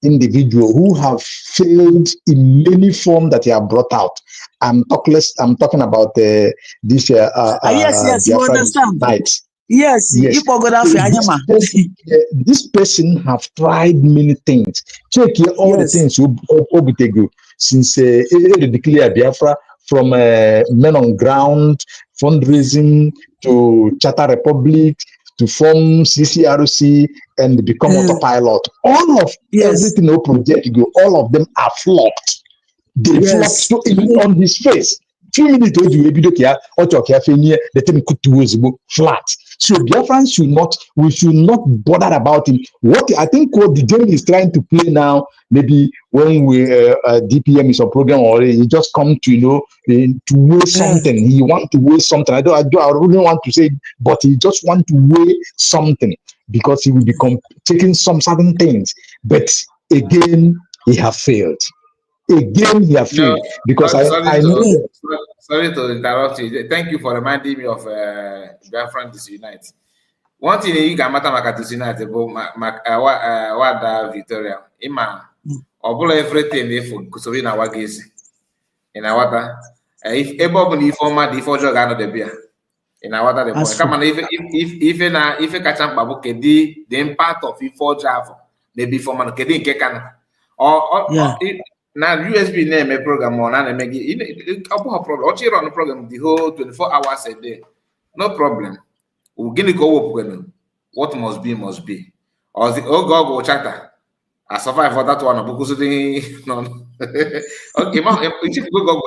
individual who have failed in many forms that he have brought out. I'm talking about this yes, you understand. Night. Yes. This person have tried many things. Check here all the things Obitegu since declare Biafra from men on ground, fundraising to Charter Republic to form CCRC and become autopilot. All of everything no project go, all of them are flopped. They flopped so on his face. 2 minutes ago, the thing could flat. So Biafrans should not bother about him. What I think what the game is trying to play now, maybe when DPM is a program or he just come to to weigh something. He want to weigh something. I don't want to say, but he just want to weigh something because he will be taking some certain things. But again, he have failed. Because I know. Sorry to interrupt you. Thank you for reminding me of Biafran Disunite. One thing you can matter maka Disunite about Wada Victoria. Ima obula everything if kusobi na wagezi. Ina wata if ebo ni former the forger gano de bia. Ina wata the point. Come on if kacham babu kedi the impact of if forger maybe former kedi nke kana. Or now USB name a program on and make it run the program the whole 24 hours a day. No problem. We'll give it go what must be. Or the go chatter. I survive for that one because the no. Okay, go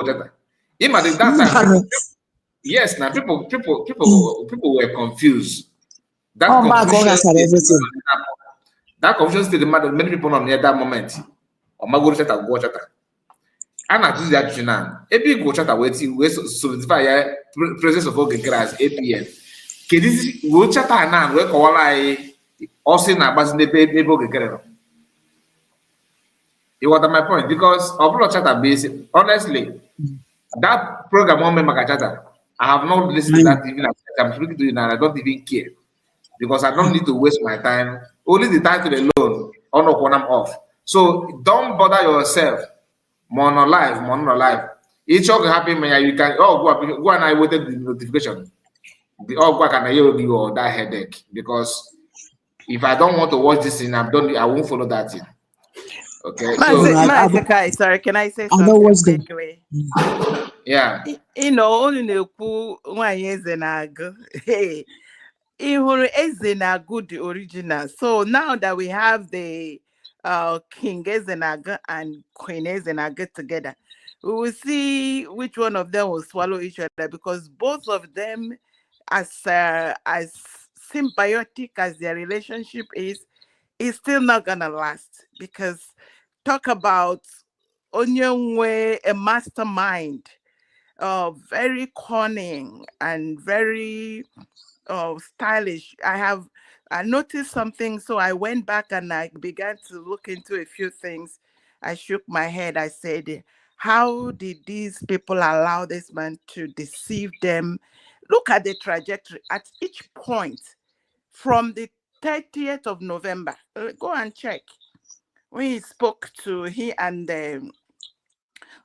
chatter. Imagine that Yes, now people were confused. That Oh, back confusion everything. that confusion state that many people not near that moment. Or my go chata go chata. And I do that now. A big go chata waiting we solidify presence of okay grass APM. Kedis go chata now we call I also na bas ne be okay grass. You what my point? Because of chata base honestly. That program on Makachata, I have not listened to that even as I'm speaking to you now. I don't even care because I don't need to waste my time. Only the title alone, on or when I'm off. So don't bother yourself. Mono live. Each of happy man, you can go and I waited the notification. The go can I you or that headache because if I don't want to watch this thing, I won't follow that thing. Okay, sorry, can I say something quickly? Yeah. You know, only the one years and ago. Hey, Ezenagu the original. So now that we have the King Ezenagu and Queen Ezenagu together, we will see which one of them will swallow each other because both of them, as symbiotic as their relationship is still not gonna last because talk about Onyenwe, a mastermind, very cunning and very stylish. I noticed something, so I went back and I began to look into a few things. I shook my head. I said, how did these people allow this man to deceive them? Look at the trajectory at each point from the 30th of November. Go and check. When he spoke to he and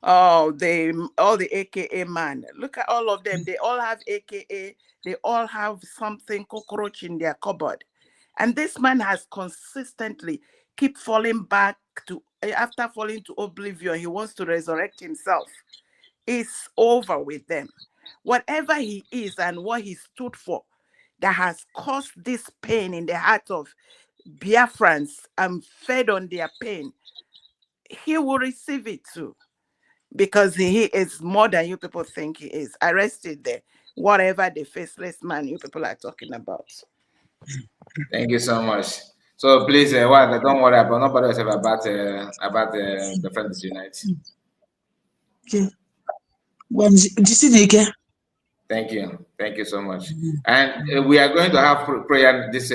all the AKA man. Look at all of them. They all have AKA. They all have something cockroach in their cupboard. And this man has consistently keep falling back to, after falling to oblivion, he wants to resurrect himself. It's over with them. Whatever he is and what he stood for that has caused this pain in the heart of Biafrans and fed on their pain, he will receive it too. Because he is more than you people think he is. Arrested there. Whatever the faceless man you people are talking about. Thank you so much. So please, don't worry about nobody else about the Friends Unite. Okay. Thank you so much. And we are going to have prayer this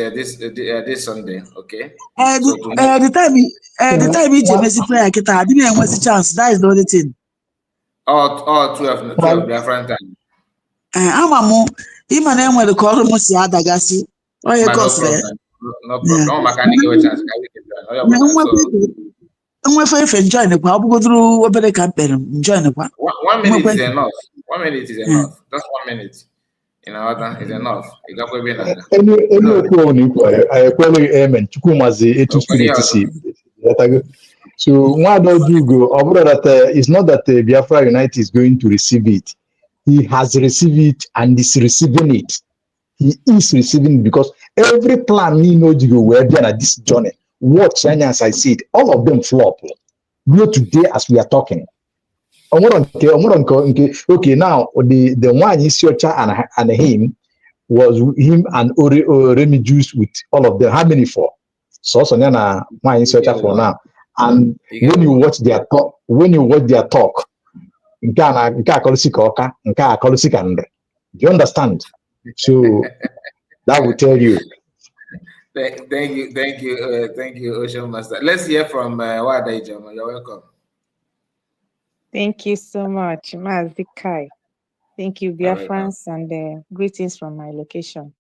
Sunday. Okay. The time you prayer, I didn't have a chance. That is the only thing. All 12 different time. I'm a mo. Even then, when the call must see Adagasi. Oh, you cost there. No problem. No, I can't give a chance. I'm going to enjoy the crowd. Go through what better campaign. Join the 1 minute is enough. 1 minute is enough. Just 1 minute. You know, that is enough. You got to be like that. I probably amen. Chukumazi, etu spirit see. So what do you go? Over that it's not that Biafra Unite is going to receive it. He has received it and is receiving it. He is receiving it because every plan he knows you were there at this journey. Watch, as I said, all of them flop. Go today as we are talking. Okay, now the one is your child and him was him and Remy Juice with all of them. How many for? So one is your child for now. And when you watch their talk, do you understand? So that will tell you. Thank you, Ocean Master. Let's hear from Wada Ijoma. You're welcome. Thank you so much, Mazikai. Thank you, Biafrans, and greetings from my location.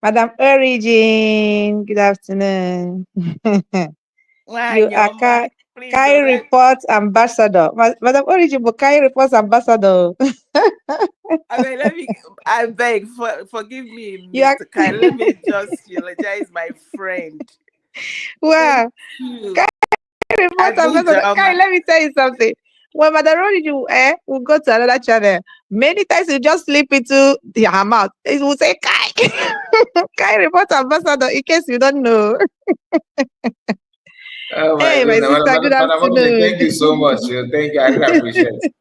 Madam Origin, good afternoon. You are Kai Report Ambassador. Madam Origin, but Kai Report Ambassador. I beg, forgive me, Mr. Kai. Let me just eulogize my friend. Wow. Kai Report Ambassador. Kai, let me tell you something. When Madam Origin will go to another channel, many times you just slip into her mouth. It will say Kai. Kai Report Ambassador, in case you don't know. Oh my hey, goodness. My sister, good afternoon. Thank you so much. Thank you. I really appreciate it.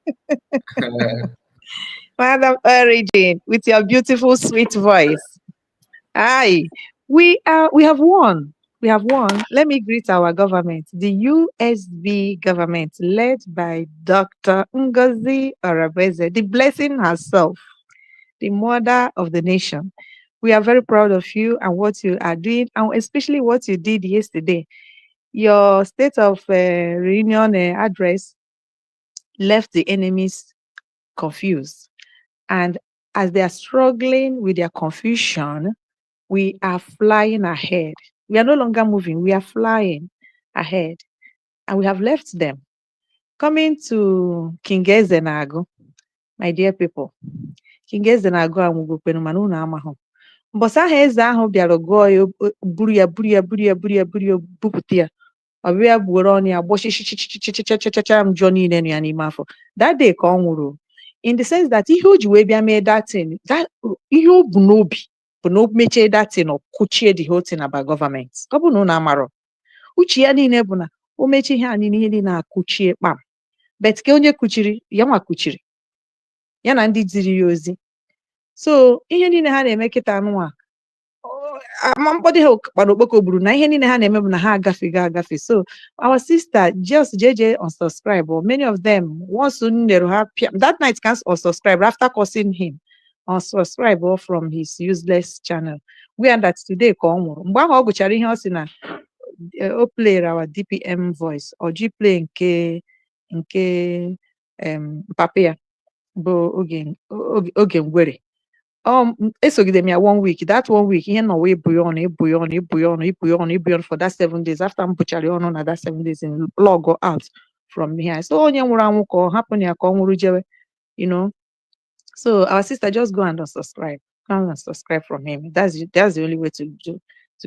Madam Origin, with your beautiful, sweet voice. Aye, we have won. We have won. Let me greet our government, the USB government, led by Dr. NOGZI ORABUEZE, the blessing herself, the mother of the nation. We are very proud of you and what you are doing, and especially what you did yesterday. Your state of reunion address left the enemies confused. And as they are struggling with their confusion, we are flying ahead. We are no longer moving, we are flying ahead. And we have left them. Coming to King Ezenago, my dear people, King Ezenago anwụgokwenu mana unu amahụ. Mbọsị ahụ eze ahụ bịara gụọ ya buru ya bupụta ya. Ọ bịa gbuoro ọnụ ya gbọchichichichichichichichicha njọ niile nọ ya n'ime afọ. That day ka ọ nwụrụ. In the sense that ihe o ji wee bịa mee that thing, ihe o bu n'obi bụ na o mechie that thing, ọ kwuchie the whole thing about government. Ọ bụ na unu amarọ. Uche ya niile bụ na o mechie ihe a niile, ihe niile akụchie kpam. Bet ka onye kuchiri, ya nwa kuchiri. Ya na ndị ziri ya ozi. So ihe niile ha na-eme kịta anụnwa, mkpọdo ha kpara okpoko buru na ihe niile ha na-eme bụ na ha agafe. So our sister just JJ unsubscribe, or many of them once that night can unsubscribe after cursing him, unsubscribe from his useless channel. We are that today ka ọ nwụrụ. Mgbe ahụ ọ gụchara ihe ọ sị na o played our DPM voice, or G play nke papa ya bụ oge ngwere. Esogide m ya 1 week. That 1 week, ihe nọ wee ebu ya ọnụ for that 7 days. After m bụchara ya ọnụ na that 7 days, in log out from here. So onye nwụrụ anwụ ka ọ hapụ ya ka ọ nwụrụ jewe, you know. So our sister, just go and unsubscribe. Go and unsubscribe from him. That's the only way to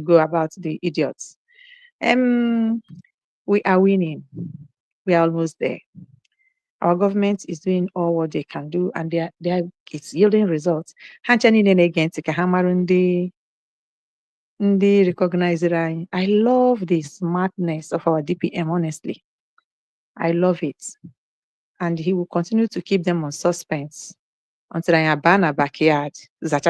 go about the idiots. We are winning. We are almost there. Our government is doing all what they can do, and it's yielding results. I love the smartness of our DPM, honestly. I love it. And he will continue to keep them on suspense until I abandon our backyard. That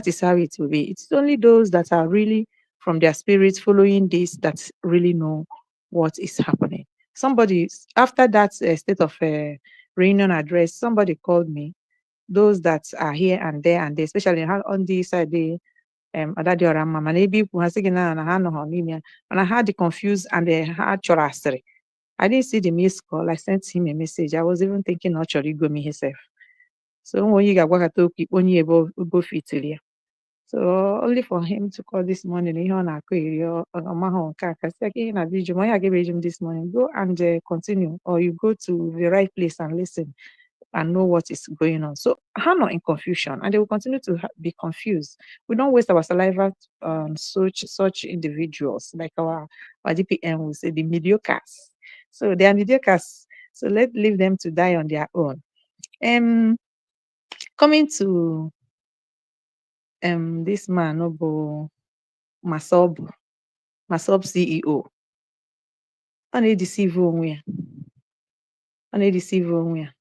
is how it will be. It's only those that are really from their spirits following this that really know what is happening. Somebody, after that state of reunion address, somebody called me. Those that are here and there, especially on this side, and I had the confused and they had chorassery. I didn't see the missed call. I sent him a message. I was even thinking not sure he go me himself. So when you got only above it. So only for him to call this morning, this morning, go and continue, or you go to the right place and listen and know what is going on. So I'm not in confusion, and they will continue to be confused. We don't waste our saliva on such individuals like our DPM will say, the mediocres. So they are mediocres. So let's leave them to die on their own. Coming to this man, Obo Masob CEO. Ọ na-edeceive onwe ya.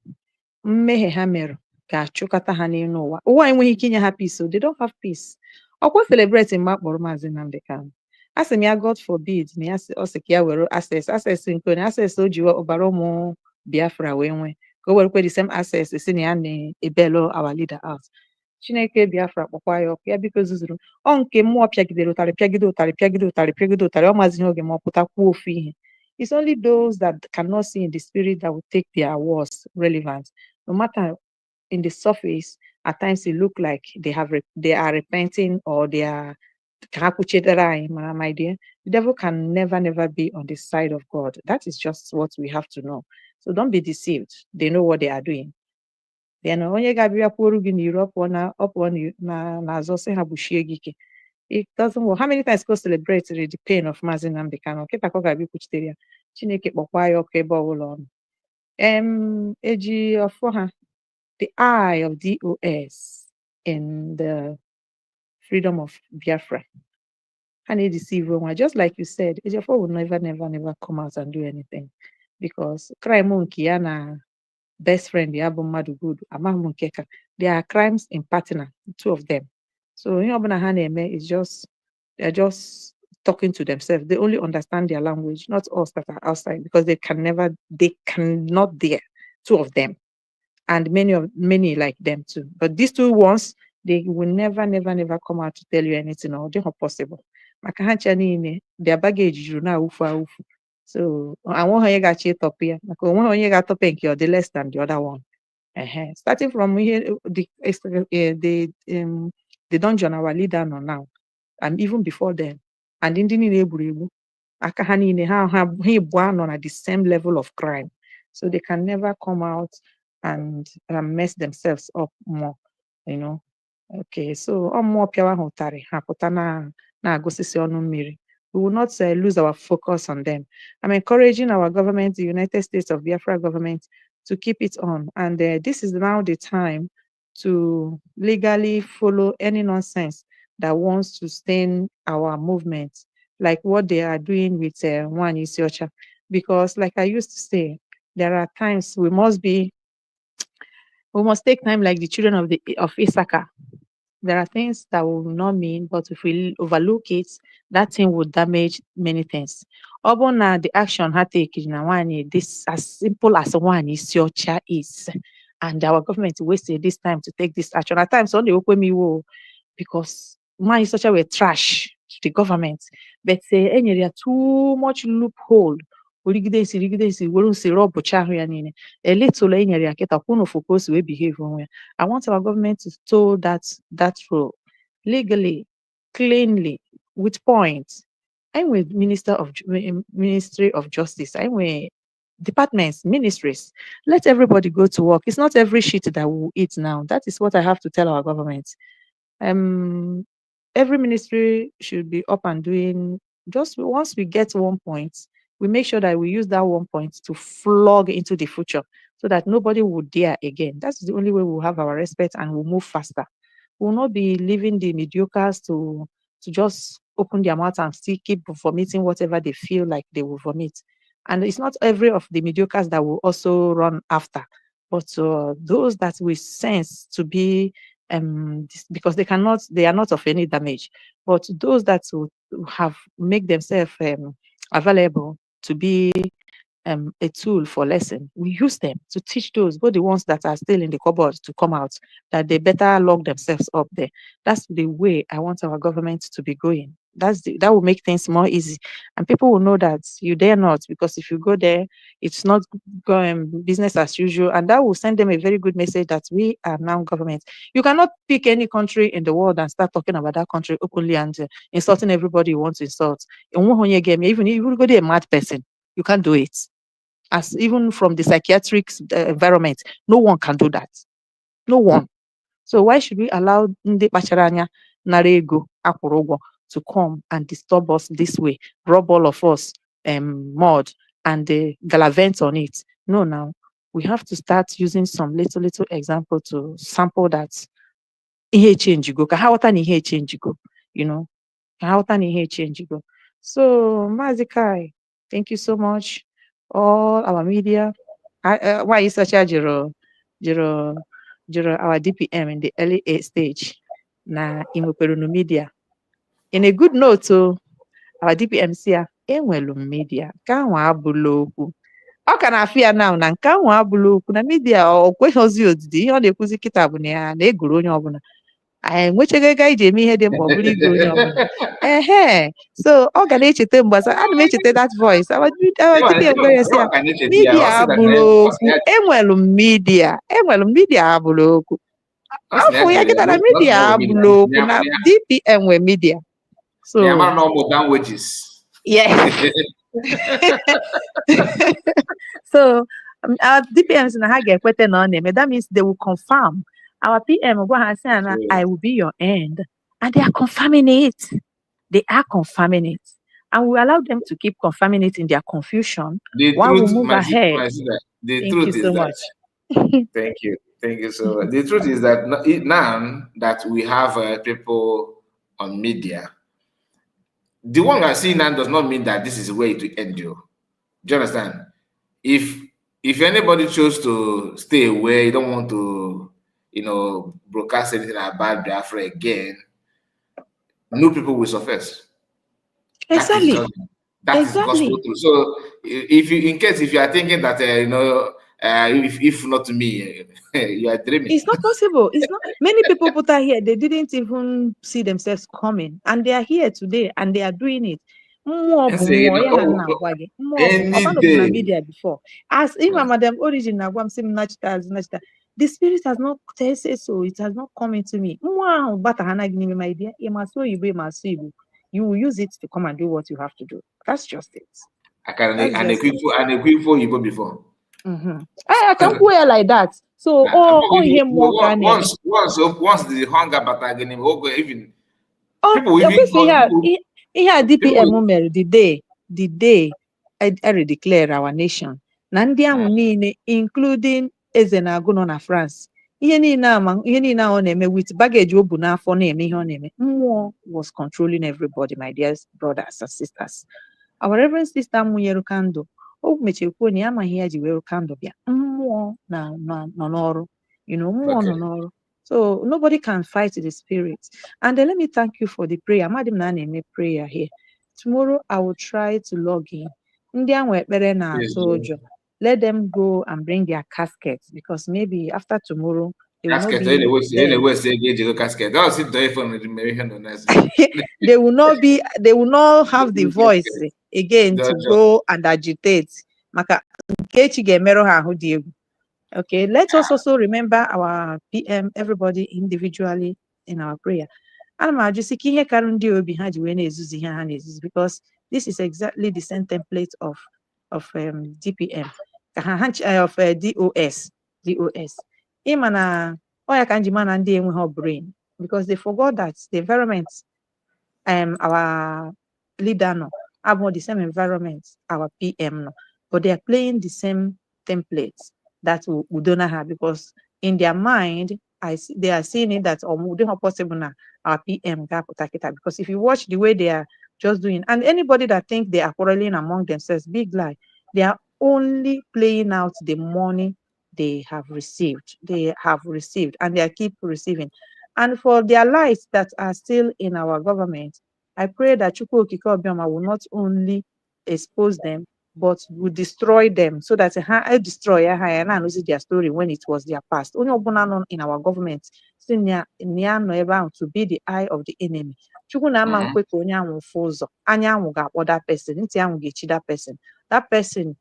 Mmehie ha mere ga-achụkọta ha n'elu ụwa. Ụwa enweghị ike inye ha peace, so they don't have peace. Ọkwa celebrate mgbe akpọrọ Maazị Nnamdi Kanu. Asị m ya, God forbid, na ya ọ sị ka ya were access nke na access o ji ọbara ụmụ Biafra wee nwee, ka o werekwe the same access si na ya na-ebelo our leader out. Chineke Biafra kpọkwa ya ọkụ, ya biko zuzuru ọ nke mmụọ pịagidere ụtarị ọ maazị ihe oge ma ọ pụta kwuo ofu ihe. It's only those that cannot see in the spirit that will take their words relevant. No matter in the surface, at times it look like they are repenting, or they are my dear. The devil can never be on the side of God. That is just what we have to know. So don't be deceived. They know what they are doing. Then onye ga-abịa kwuru gị n'iru ọpụọ n'azụ sị ha gbuchie gị ike. It doesn't work. How many times go celebrate the pain of Maazị Nnamdi Kanu? Kịta ka ọ ga-abịa kwuchitere ya. Chineke kpọkwa ya ọkụ ebe ọbụla ọ nọ. Eji ọfọ ha, the eye of DOS in the freedom of Biafra. Ha na-edeceive onwe, just like you said, Ejiofor will never come out and do anything, because crime nke ya na best friend, Yabo Madu Good, Amamu Keka. There are crimes in partner, two of them. So is just they're just talking to themselves. They only understand their language, not us that are outside, because they cannot dare, two of them. And many like them too. But these two ones, they will never come out to tell you anything, or they're not possible. Their baggage you now. So I want her to top here. The less than the other one. Starting from here, the dungeon our leader now, and even before then, and in the on at the same level of crime, so they can never come out and mess themselves up more, you know. Okay, so more we will not lose our focus on them. I'm encouraging our government, the United States of Biafra government, to keep it on. And this is now the time to legally follow any nonsense that wants to stain our movement, like what they are doing with One Isiocha. Because like I used to say, there are times we must take time like the children of Issachar. There are things that will not mean, but if we overlook it, that thing will damage many things. Now the action had taken this as simple as One Isiocha is. And our government wasted this time to take this action. At times, only open me because One Isiocha were trash to the government. But say too much loophole. A little behave. I want our government to toe that role legally, cleanly, with points. I'm with Ministry of Justice. I'm with departments, ministries. Let everybody go to work. It's not every shit that we'll eat now. That is what I have to tell our government. Every ministry should be up and doing. Just once we get 1 point, we make sure that we use that 1 point to flog into the future so that nobody would dare again. That's the only way we'll have our respect and we'll move faster. We'll not be leaving the mediocres to just open their mouth and still keep vomiting whatever they feel like they will vomit. And it's not every of the mediocres that will also run after, but those that we sense to be because they are not of any damage, but those that will have make themselves available to be a tool for lesson, we use them to teach those, both the ones that are still in the cupboard to come out, that they better lock themselves up there. That's the way I want our government to be going. That will make things more easy, and people will know that you dare not, because if you go there, it's not going business as usual, and that will send them a very good message that we are now government. You cannot pick any country in the world and start talking about that country openly and insulting everybody you want to insult. Even if you go there, a mad person, you can't do it. As even from the psychiatric environment, no one can do that. No one. So why should we allow Ndi Bacharanya Narego Akurogo to come and disturb us this way, rob all of us mud and galavent on it? No, now we have to start using some little example to sample that. Change go, you know. So Mazikai, thank you so much. All our media. Why is such a our DPM in the early stage na imoperuno media. In a good note, so our DPM here, enwelu media, kanwa abulokwu. Ọ ka na-afịa now na nke ahụ abụlokwu na media ọ kweghịzi odidi ihe ọ na-ekwuzi kịta bụ na egoro onye ọbụla. Enwechaghị ego iji eme ihe dị mkpa ọ bụrụ igoro onye ọbụla. So ọ ga na-echeta mgbasa, ana m echeta that voice. DPM gwara sị ya, media abụlokwu, enwelu media abụlokwu. Afọ ya kịta na media abụlokwu na DPM nwe media. So yes. So our DPMs na ha ga-ekwete na ọ na-eme. That means they will confirm. Our PM will go and say, I will be your end. And they are confirming it. And we allow them to keep confirming it in their confusion while we move ahead. The truth is that. Thank you so much. The truth is that now that we have people on media, the one I see now does not mean that this is the way to end you. Do you understand? If if anybody chose to stay away, you don't want to, broadcast anything about Biafra again, new people will surface. Exactly. That is gospel truth. So if you are thinking that if not to me, you are dreaming. It's not possible. It's not. Many people put out here, they didn't even see themselves coming, and they are here today, and they are doing it. Media before. As even Madam Origin, the spirit has not said so. It has not come into me. But my dear, you will use it to come and do what you have to do. That's just it. I can equip for you before. I can wear like that. So once the hunger battle even people here DPM the day I declare our nation. Including Ezenagu na France. Ihe niile ọ na-eme with baggage o bu n'afọ na-eme ihe ọ na-eme. Mmụọ was controlling everybody, my dear brothers and sisters. Our reverend sister Munyere Kando, o mechiri kwuo na ya amaghị ya ji were kando bịa. Mmụọ nọ n'ọrụ. Mmụọ nọ n'ọrụ. So nobody can fight the spirit. And then let me thank you for the prayer. Madam na na-eme prayer here. Tomorrow I will try to log in. Ndị ahụ ekpere na-atụ ụjọ. Let them go and bring their caskets, because maybe after tomorrow they will not be there. They will not have the voice again to go and agitate. Okay, let us also remember our PM, everybody individually in our prayer. Because this is exactly the same template of DPM, of DOS. Brain, because they forgot that the environment, our leader no, have the same environment, our PM no, but they are playing the same templates that we don't have, because in their mind, they are seeing it that we don't have possible now our PM because if you watch the way they are just doing, and anybody that think they are quarreling among themselves, big lie. They are only playing out the money they have received. And they keep receiving. And for their lives that are still in our government, I pray that Chukwu Okike Obioma will not only expose them, but will destroy them, so that a destroyer their story when it was their past. Only in our government, to be the eye of the enemy. That person, that person,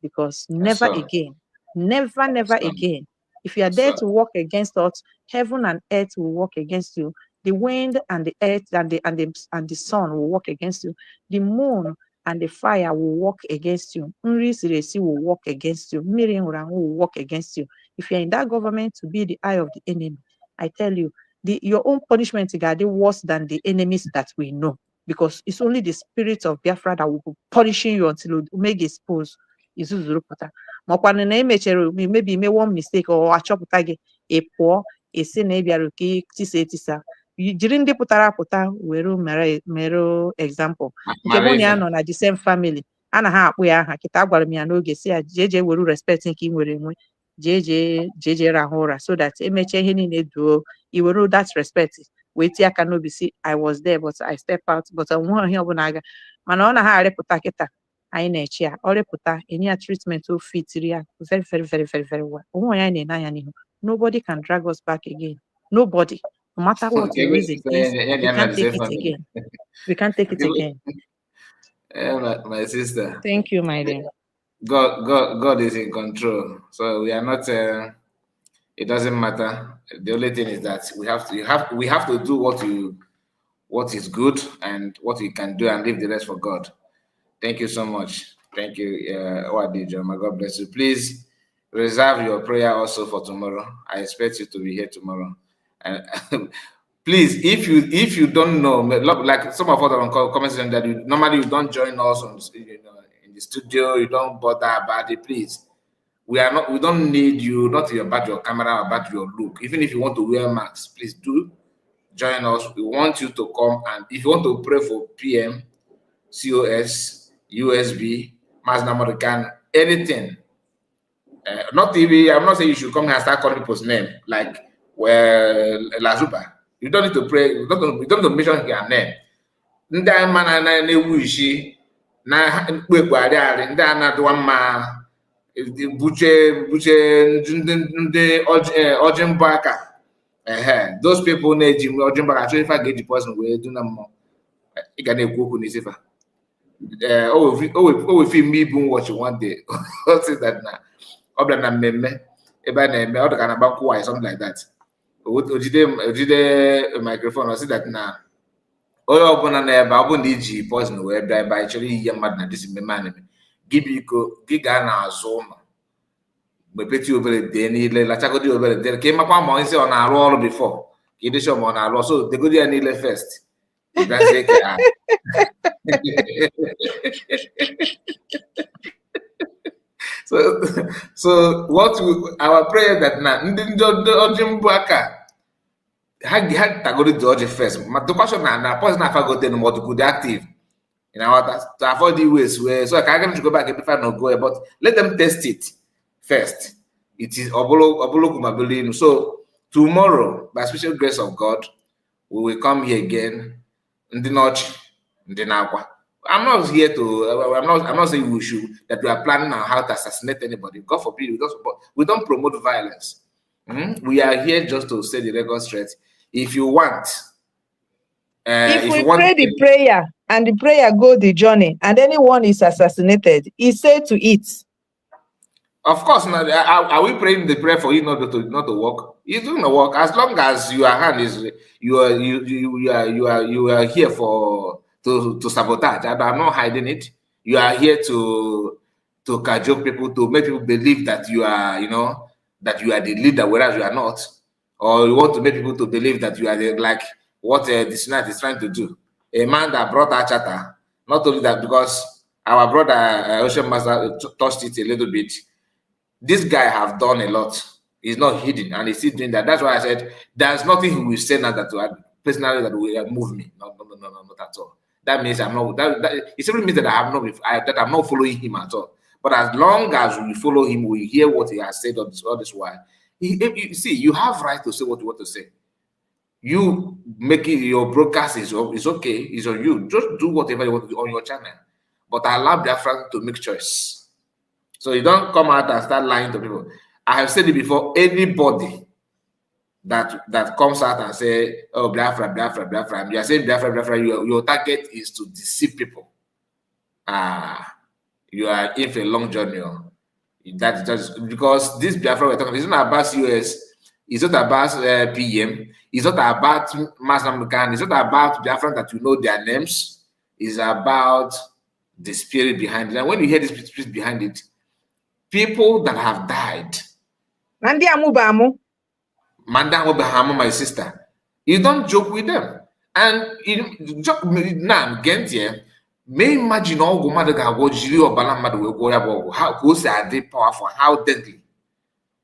because never again, never again. If you are there to work against us, heaven and earth will work against you. The wind and the earth and the sun will work against you. The moon and the fire will work against you. Nri will work against you. Will work against you. If you're in that government to be the eye of the enemy, I tell you, your own punishment is worse than the enemies that we know, because it's only the spirit of Biafra that will be punishing you until you make expose. Maybe you make one mistake or a chop tag a poor a sin tisa. During the putara mero example. The same family. And we are JJ will respecting him with JJ Rahora, so that you will that respect. Wait, I cannot be see. I was there, but I step out. But I want here Bonaga. Manona ha reputaketa. I nature or reputa any treatment to fit very well. Nobody can drag us back again. Nobody. No matter what the reason is, we can't take it again. We can't take it again. My sister. Thank you, my dear. God is in control. So we are not. It doesn't matter. The only thing is that we have to do what is good and what we can do, and leave the rest for God. Thank you so much. Thank you, Wadijoma. God bless you. Please reserve your prayer also for tomorrow. I expect you to be here tomorrow. And please, if you don't know, like some of us on comments that normally you don't join us on, in the studio, you don't bother about it. Please, we don't need you, not about your camera, about your look. Even if you want to wear masks, please do join us. We want you to come, and if you want to pray for PM, COS, USB, Mass American, anything. Not even, I'm not saying you should come here and start calling people's name like Lazuba. You don't need to pray. You don't need to mention your name. Ndị man na-ewu isi na mkpekwarịarị ndị a na-adịwa mma buche ndị ọjị mbọ aka. Those people na-eji ọjị mbọ aka achọ ife a ga-eji poison wee du na mmụọ. Ị ga na-ekwu okwu n'isi fa. O will feel me even watch one day. What is that now? Obla na mmemme ebe a na-eme ọ dịka na bank wise something like that. Ojide microphone or see that now. Onye ọbụla na-ebe ọ bụ na iji poison wee bịa ebe anyị chọrọ ihe mmadụ na disi mmemme a na-eme gị biko gị gaa n'azụ ụlọ mepeti obere dee niile lachagodi obere dee ka ị makwa ma isi ọ na-arụ ọrụ bifọ ka ị dịchọ ma ọ na-arụ so degodi ya niile first. So what our prayer that now ndị ọjị mbụ aka had tagori George first. But the question na person I forgot them what could active. You know to avoid the ways where so I can't get to go back if I not go, but let them test it first. It is obolo kumabili. So tomorrow, by special grace of God, we will come here again. In the notch, in the Nagua. I'm not here to. I'm not saying we should that we are planning on how to assassinate anybody. God forbid. We don't promote violence. We are here just to say the record straight. If you want, if we pray the prayer and the prayer go the journey, and anyone is assassinated, he said to it. Of course, now are we praying the prayer for you not to work? It's going to work as long as your hand is you are here to sabotage. I'm not hiding it. You are here to cajole people, to make people believe that you are that you are the leader, whereas you are not. Or you want to make people to believe that you are like what this night is trying to do. A man that brought our charter, not only that, because our brother Ocean Master touched it a little bit. This guy have done a lot. He's not hidden, and he's still doing that. That's why I said there's nothing he will say now that personally that will move me. No, not at all. That means I'm not. It simply means that I'm not following him at all. But as long as we follow him, we hear what he has said all this while. You see, you have right to say what you want to say. You make it your broadcast is okay. It's on you. Just do whatever you want to do on your channel. But allow Biafra to make choice. So you don't come out and start lying to people. I have said it before. Anybody that comes out and say, "Oh, Biafra," and you are saying Biafra, your target is to deceive people. You are in for a long journey. That's just because this Biafra we're talking, it's not about US, it's not about PM, it's not about Masamkan, it's not about Biafra that you know their names, it's about the spirit behind it. And when you hear the spirit behind it, people that have died. Mandi Amubamu, my sister, you don't joke with them. And you joke now, get here. May imagine all mother got what you or Balamad will go about how close are they powerful, how deadly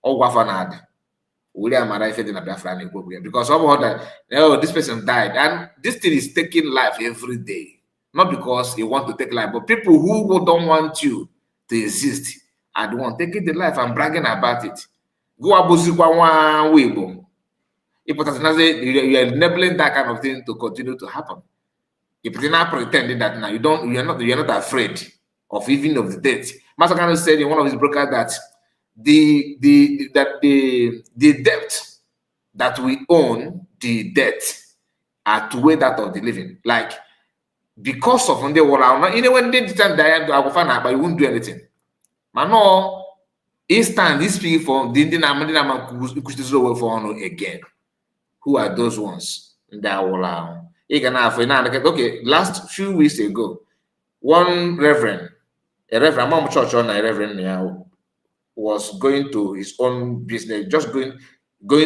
or wafanad. William and I said in a Biafran program because of all that, this person died, and this thing is taking life every day. Not because you want to take life, but people who don't want you to exist and want taking the life and bragging about it. Go abusukwa weibo. If you are enabling that kind of thing to continue to happen. If you're not pretending that now you're not afraid of even of the death. Master Kano said in one of his brokers that the debt that we own, the debt outweigh that of the living. Like because of when they were out, when they didn't die, I will find out, but you won't do anything. Man, no instant this people for the again. Who are those ones that will allow? Okay, last few weeks ago, one reverend, a church on a reverend was going to his own business, just going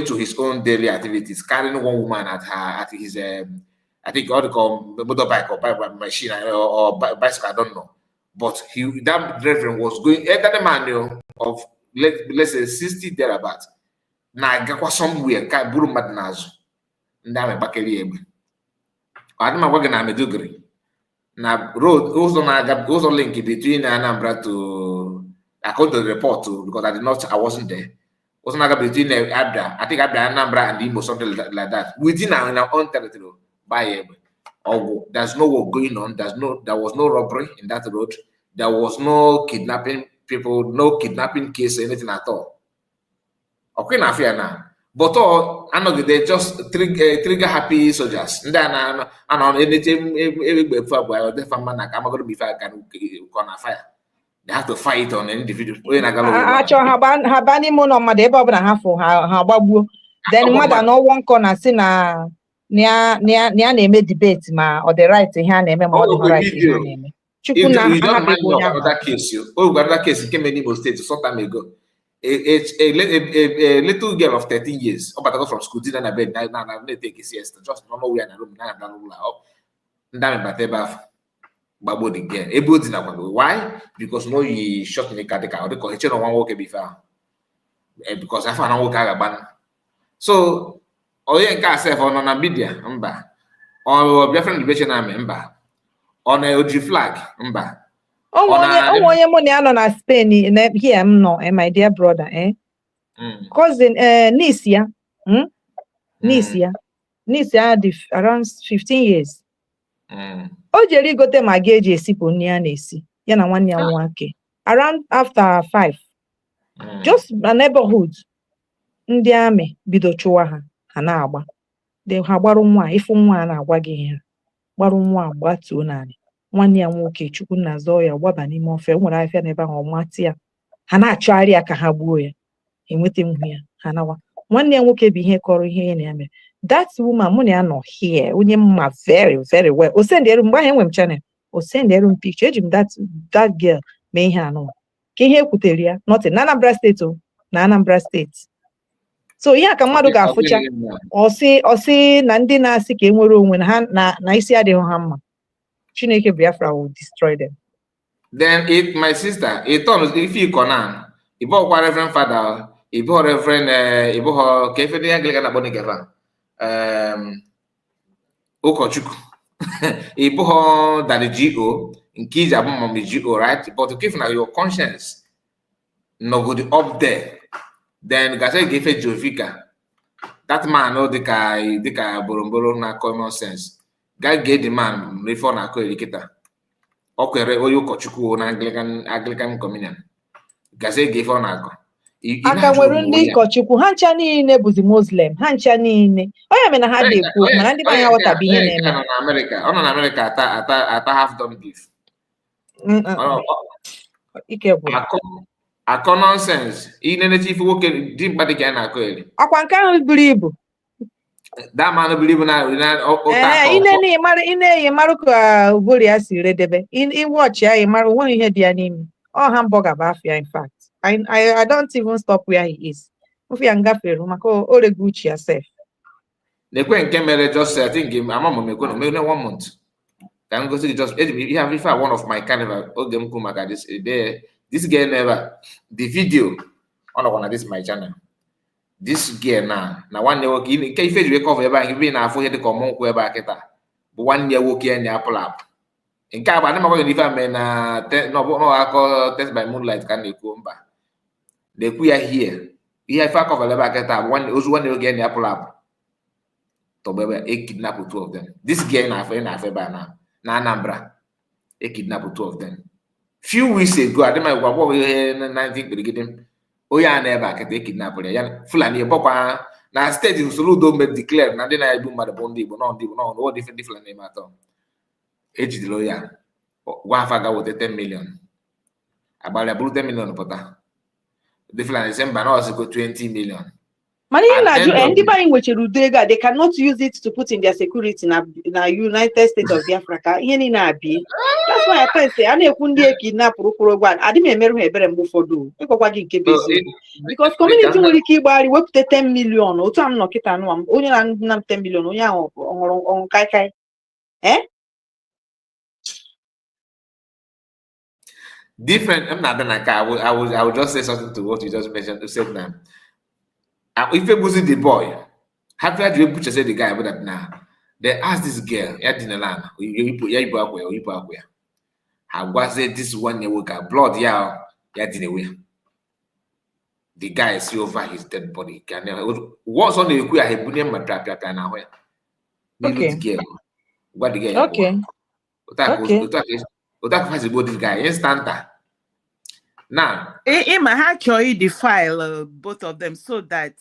to his own daily activities, carrying one woman at his I think what they call motorbike or bike machine or bicycle, I don't know. But that reverend was going that man of let's say 60 thereabouts. Now get somewhere buru madnazo. Ndame bakeli ebe. Adama waga na Meduguri. Na road also link between Anambra to according to the report too, because I wasn't there. Wasn't like between Abda, I think Abda, Anambra, and Imo, something like that. Within our own territory, by there's no war going on. There was no robbery in that road. There was no kidnapping people, no kidnapping case, anything at all. Okay, now fear now. But I know they just trigger happy soldiers. And then I know anything before the family I'm going to be fire can fire. They have to fight on an individual. Then mother no one corner say na near debate ma or the right to hand name or the right to hand name. Another case, another case came in Imo State some time ago. A little girl of 13 years, but I go from school, didn't bed, now they take a siesta, just don't know where in the room, now the girl. Why? Because no, he shot in the car, because he one walk before. Because I found a walk. So, Oye Casef on a media, or Biafra Liberation Army, on a OG flag, money Spain here, no, my dear brother, cousin Nisia, around 15 years. Ojeri got them again, Sipo near Nisi, Yana 1 year 1K. Around after 5, just a neighborhood. Ndị amị bido chụwa ha na-agba ha gbarụ nwa ifu nwa na-agwa gị ihe gbarụ nwa agbatuo n'ala nwanne ya nwoke chukwu na zọ ya gbaba n'ime ofe nwere afịa n'ebe ahụ ọmatị ya ha na-achọgharị ya ka ha gbuo ya enweta mhu ya ha nawa nwanne ya nwoke bụ ihe kọrọ ihe na ya mere that woman mụ na ya nọ here onye mma very very well o send eru mgbe ahụ enwe m channel o send eru m picture eji m that girl mee ihe anụ ka ihe ekwutere ya nothing na Anambra State o na Anambra State. So yeah, ka mmadụ ga-afụcha ọsị na ndị na-asị ka enwere onwe na isi adịghị ha mma. Chineke Biafra will destroy them. Then my sister, if you can, Ibo Reverend Father, Ibo Reverend Ibo Kefe de Anglican Aboni Gava, Okochuku, Ibo Daddy GO, in Kids Abom GO, right? But to keep now your conscience, no good up there. Then Gase gave a Jovika. That man no dika boromboro na common sense. God gave the man reform na ko-educator. Okwere oyo kochukwu na Anglican communion. Gase gave on ako. Aka nwere ndị kochukwu ha ncha niile bụzi Muslim ha ncha niile. Onye mena ha dị ekwu mana ndị banya ghọtabe ihe na-eme. Ọ nọ na America ata half done beef. Ike gwụrụ. Akọ nonsense. Inene chief nwoke dị mkpa dị ka ya na-akọ eri. Akwa nke ahụ buru ibu. That man believe na ine marụ ka ubori ya si redebe. Watch ya marụ nwe ihe dị ya n'ime. Ọ hamburger bụ afia in fact. I don't even stop where he is. Ofe ya ngafere maka o regu uchi ya sef. Nekwe nke mere just I think amamo me go no 1 month. Can go see just you have if one of my carnival oge m kwuru maka this girl never the video on one of this my channel. This girl na one year work in can you cover ebe ahụ ebe na afọ ihe dị ka ọmụnkwụ ebe akịta bụ 1 year work ya nya apụl apụ nke a bụ anị magwa ife ame na no akọ test by moonlight ka na-ekwu mba na-ekwu ya here ihe ife cover ebe akịta bụ ozu 1 year oge ya nya apụl apụ tọgbe ebe e kidnap 2 of them. This girl na afọ ebe na Anambra e kidnap 2 of them. Few weeks ago, I didn't know what we had 19 brigade. Oh, yeah, never get a kidnap. Fulani, Papa, now state in Soludo made declare, and then I do my bondi, but not all different name at all. Age the lawyer, Wafaga with 10 million. About a 10 million, Pota. Different December, also go 20 million. Money anybody which Rudega, they cannot use it to put in their security in the United States of Biafra. That's why I say I need kidnap Rukurogan. I didn't remember a move for do because community will keep body work 10 million or time no kita no only 10 million on kai. Different. I'm not like I will just say something to what you just mentioned. You said now. If you was the boy, have you had to put the guy about that now? They asked this girl, Edinalan, you how was it this 1 year work? Blood, yeah, The guy see over his dead body. What's on the equipment? He put him now. Okay. What the guy? Okay. This guy instant. Now, Emma had show the file, both of them, so that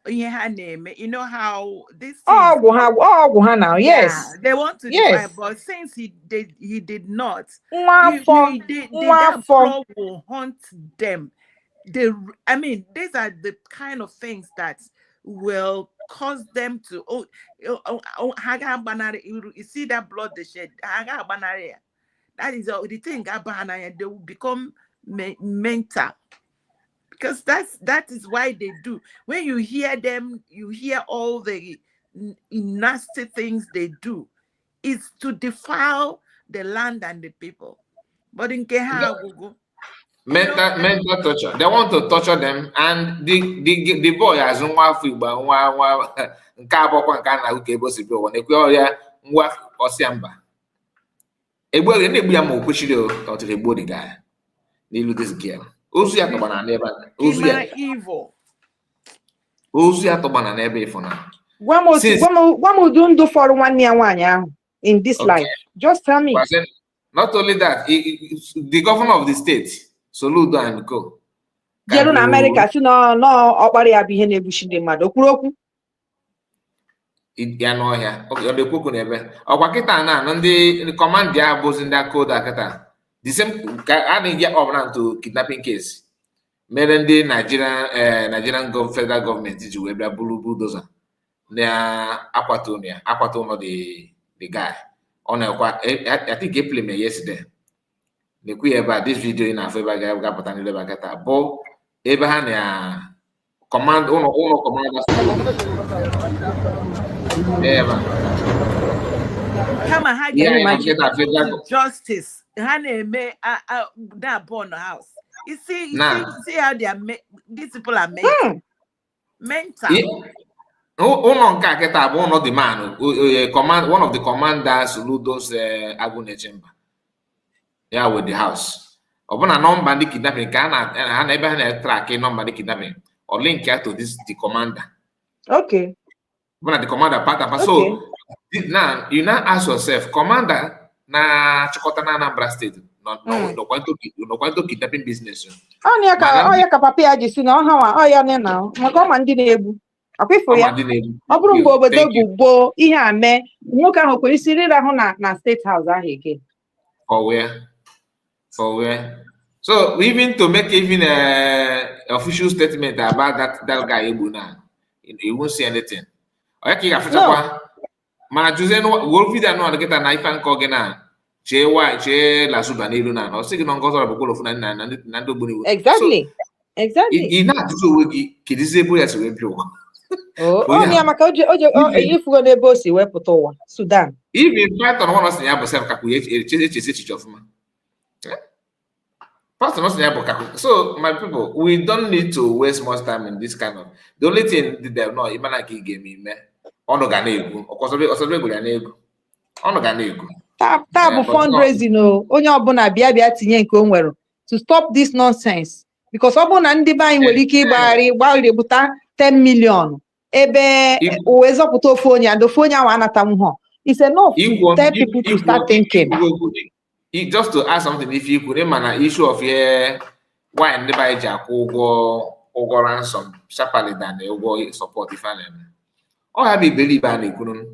her name. You know how this. Now. Yes. Yeah, they want to yes. defile, but since he did not, that floor will haunt them. I mean, these are the kind of things that will cause them to you see that blood they shed. That is the thing. They will become mental, because that is why they do. When you hear them, you hear all the nasty things they do. It's to defile the land and the people. But in Keha, mental torture. They want to torture them, and the boy has nwa nke abokwa nke na uke ebo sibi o nekwe ya nwa osiamba. Egbo re na-egbu ya ma okwechiri o to egbo the guy. N'ilu this girl. Ozu ya tọgbana n'ebe ozu ya evil. Ozu ya tọgbana n'ebe ifo na. Gwa mo do ndo for one year ahụ in this life. Just tell me. Not only that, the governor of the state, Soludo and Co. Jeru na America si no ọkpara ya bụ ihe na-ebushi ndị mmadụ okwuru okwu. Ya no ya. Okay, on the kwukwu n'ebe. Ọkwa kita na ndị command ya abụzi ndị code akata. The same a na-eji ọbụla to kidnapping case. Mere ndị Nigerian federal government ji wee bịa buru bulldozer na akwatu ụlọ the guy. I think he played me yesterday. The queer about this video in a favor got and the Bo Abraham command commanders. Come on, how do you imagine justice? Hane may that born house. You see how they are these people are made mental. One of the man, one of the commanders Ludo's Agune chamber. Yeah, with the house. Upon a number the kidnapping can and never track a number the kidnapping or link to the commander. Okay. One of the commander part of so now you now ask yourself, commander na Chokotana Anambra State. No going to kidnapping business. Papa just now. Akwifo ya ọ bụrụ mgbe obodo bụ ihe a mee nwoke ahụ kwesịrị ịrahụ na state house ahụ again. For where? So even to make even a official statement about that guy Ebuna, you won't see anything. Okay, no. Mana Jose no video no get an ifan kogena. Che la subanilu na. No sig no ngozo bụ kolo funa na ndo buni. Exactly. Ina tuzo wegi kidizebo ya sewe pio. Maka ifugo n'ebe o si wepụta ụwa Sudan. Even Python one of ya bụ self calculate echiche ọfụma. Python also ya bụ calculate. So my people, we don't need to waste much time in this kind of. The only thing they know, even like he gave me, ọnụ ga na-egwu. Ọsọdụ egwu ya na-egwu. Ọnụ ga na-egwu. Taa bụ fundraising o. Onye ọbụla bịa tinye nke o nwere to stop this nonsense. Because ọ bụ na ndị be anyị nwere ike ịgbagharị bụta 10 million. Ebe uwezọpụta ofu onye ahụ anatanwuho. It's enough to tell people to start thinking. Just to add something, if you could remember issue of why ndị be ji akwụ ụgwọ ransom sharply than ụgwọ support if I ọ ha bụ believe a na-ekwuru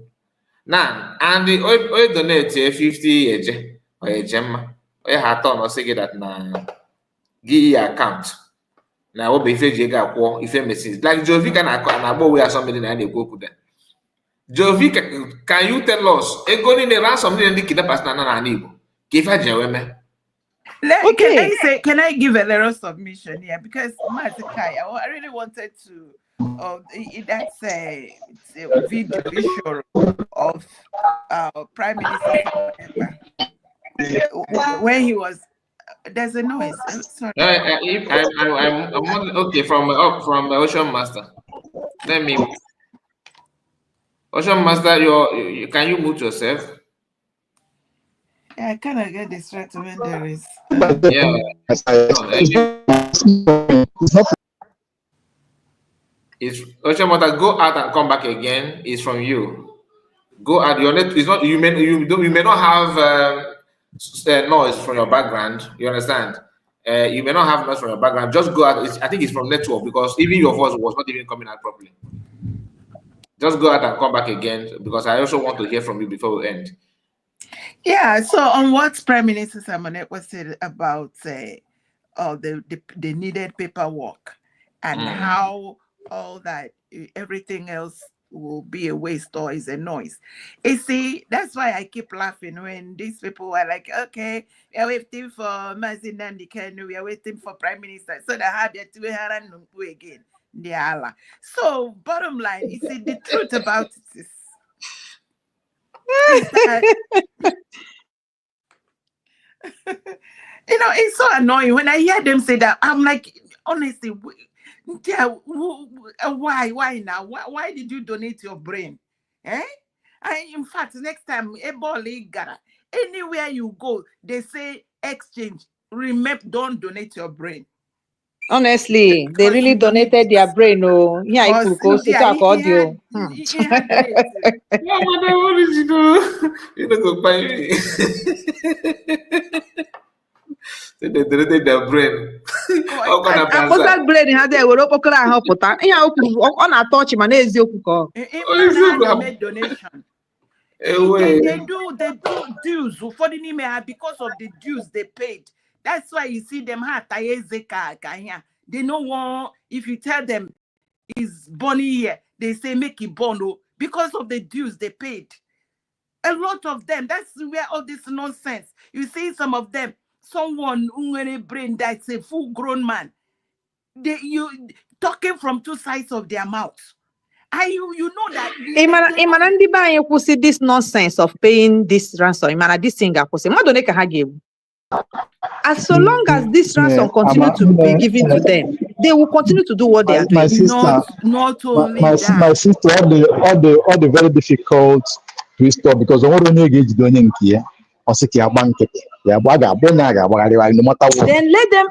na and o donate 50 eje mma onye ha atọ na ọsị gị that na gị account na obe ife ji ego akwụọ ife message like Jovika na-agba onwe ya somebody na na-ekwu okwu da Jovika, can you tell us ego niile ransom niile ndị kidnappers na Igbo ka ife ji enwe Can I give a little submission here? Because Mazikai, I really wanted to that's a video issue of Prime Minister when he was. There's a noise. Sorry. I'm okay from Ocean Master. Let me. Ocean Master, can you mute yourself? I cannot get distracted when there is. Yeah. It's Oshamota, go out and come back again. Is from you. Go out. Your net is not. You may not have noise from your background. You understand? You may not have noise from your background. Just go out. I think it's from network because even your voice was not even coming out properly. Just go out and come back again because I also want to hear from you before we end. Yeah. So on what Prime Minister Simonet was said about the needed paperwork and how all that everything else will be a waste or is a noise. You see, that's why I keep laughing when these people are like, okay, we are waiting for Mazin Nandikanu, we are waiting for Prime Minister. So they have their two again. So bottom line, you see, the truth about it is that it's so annoying when I hear them say that. I'm like, honestly, why now? Why did you donate your brain? In fact, next time, anywhere you go, they say exchange. Remember, don't donate your brain. Honestly, they really donated their brain. Oh, yeah, I could go to talk audio. What did you do? You don't go buy me. They donated their brain. That brain had a on a touch man is made donation. They do dues for the name because of the dues they paid. That's why you see them they know what if you tell them is Bonnie here, they say make it Bono because of the dues they paid. A lot of them, that's where all this nonsense. You see some of them, someone who in a brain that's a full-grown man. You talking from two sides of their mouth. You know that this nonsense of paying this ransom. This thing as so long as this ransom continue to be given to them, they will continue to do what they are doing. My sister, not only my sister, all the very difficult to restore because no matter what. Then let them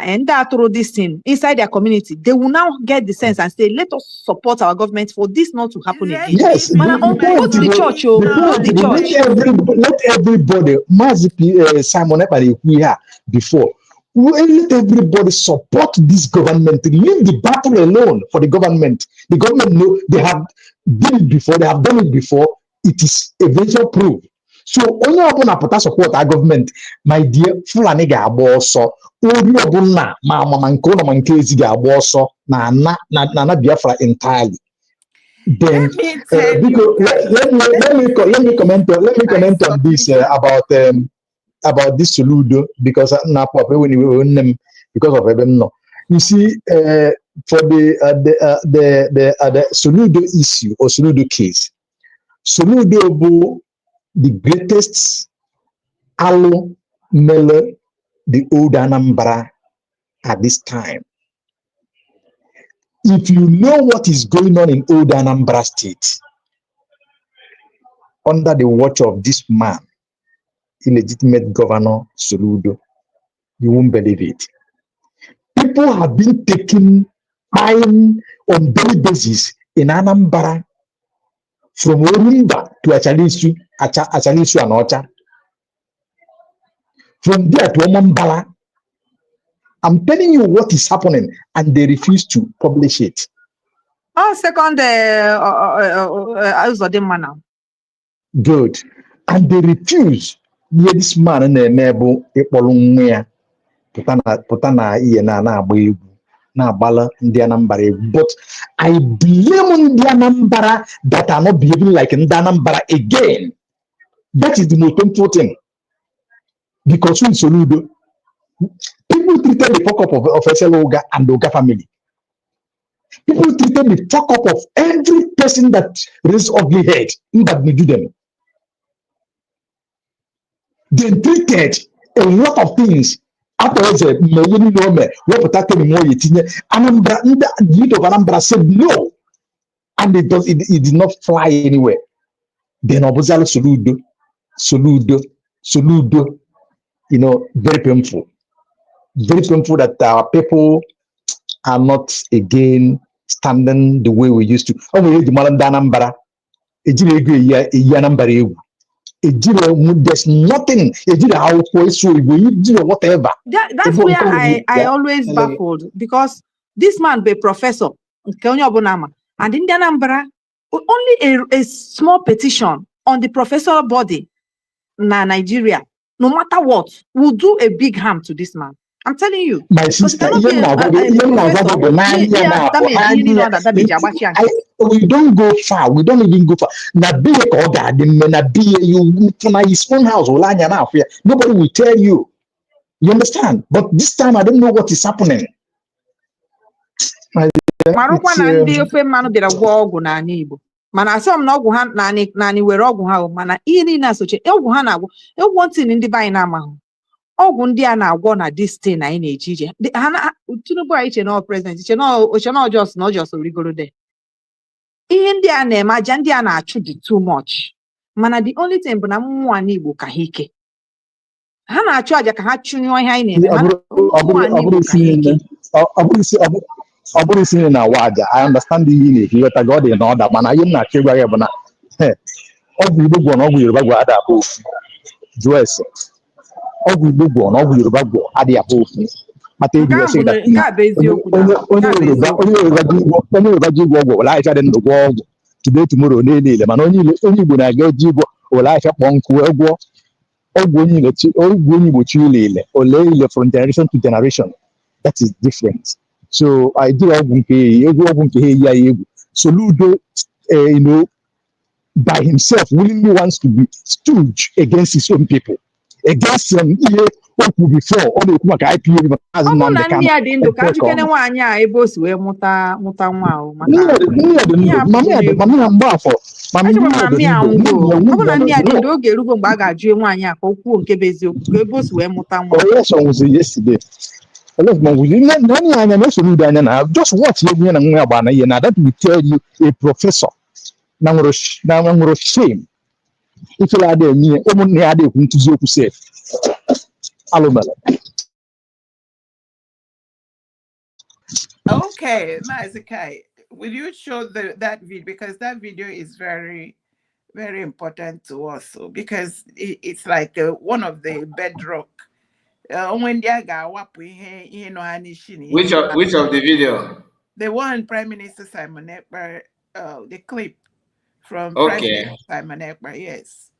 and that through this thing inside their community, they will now get the sense and say, let us support our government for this not to happen again. Yes, go to the church, go to the church. Let everybody, Simon here before. Let everybody support this government. Leave the battle alone for the government. The government know they have done it before. They have done it before. It is eventual proof. So only upon a support our government, my dear Fulani Gaboso, only upon Mama Mankona Mankezi Gaboso, na Biafra entirely. Then let me comment on this about this Soludo because because of them. You see, for the Soludo issue or Soludo case, Soludo the greatest alo mele the old Anambra at this time. If you know what is going on in old Anambra State, under the watch of this man, illegitimate governor Soludo, you won't believe it. People have been taking time on daily basis in Anambra from Orumba to Achalisu and Ocha. From there to Omambala. I'm telling you what is happening, and they refuse to publish it. Oh, second, good. And they refuse. Near this man and the neighbor, but I blame Ndianambra that are not behaving like Ndianambra again. That is the most important thing. Because in Soludo, people treated the fuck up of Oga and the Oga family. People treated the fuck up of every person that raised ugly head in that we do them. They treated a lot of things. Afterwards, Anambra, the youth of Anambra said no, and it did not fly anywhere. Then Obuzalo Soludo Soludo, you know, very painful. Very painful that our people are not again standing the way we used to. Oh, we the Malam Danambara, there's nothing, whatever. That's where I always baffled, because this man be professor, and in the Anambra, only a small petition on the professor body na Nigeria, no matter what, will do a big harm to this man. I'm telling you. My sister, we don't go far. We don't even go far. You from his own house. Nobody will tell you. You understand? But this time, I don't know what is happening. Mana asọm na ọgwụ ha naanị were ọgwụ ha, mana ihe niile na-asoche ọgwụ ha na-agwọ egwu ntị ndị be anyị na-amahụ ọgwụ ndị a na-agwọ na destin anyị na-eji ije ha Tinubu anyị iche na president iche na ọjọs rigoro de ihe ndị a na-eme aja ndị a na-achụ dị too much, mana the only thing bụ na mmụọ anyị Igbo ka ha ike, ha na-achụ aja ka ha chụnyụọ ihe anyị na-eme, mana mmụọ anyị Igbo ka ha ike. I understand the unit. You got God in order, but I am not sure. But now, we look on all your bag at both dress. We look on all your bag at the above. But they do say that only life in the world today, tomorrow, daily. Man, only when I go to or life up on Kuego or when you or from generation to generation. That is different. So I do so Ludo, you know, by himself willingly wants to be stooge against his own people, against them. Before all the IPA yesterday. Just watch that will tell you a professor. Now shame. If you are there, to say. Okay, Mazikai, will you show that video, because that video is very, very important to us. So because it's like one of the bedrock. Which of the video? The one Prime Minister Simon Ekpa, the clip from President Simon Ekpa, yes.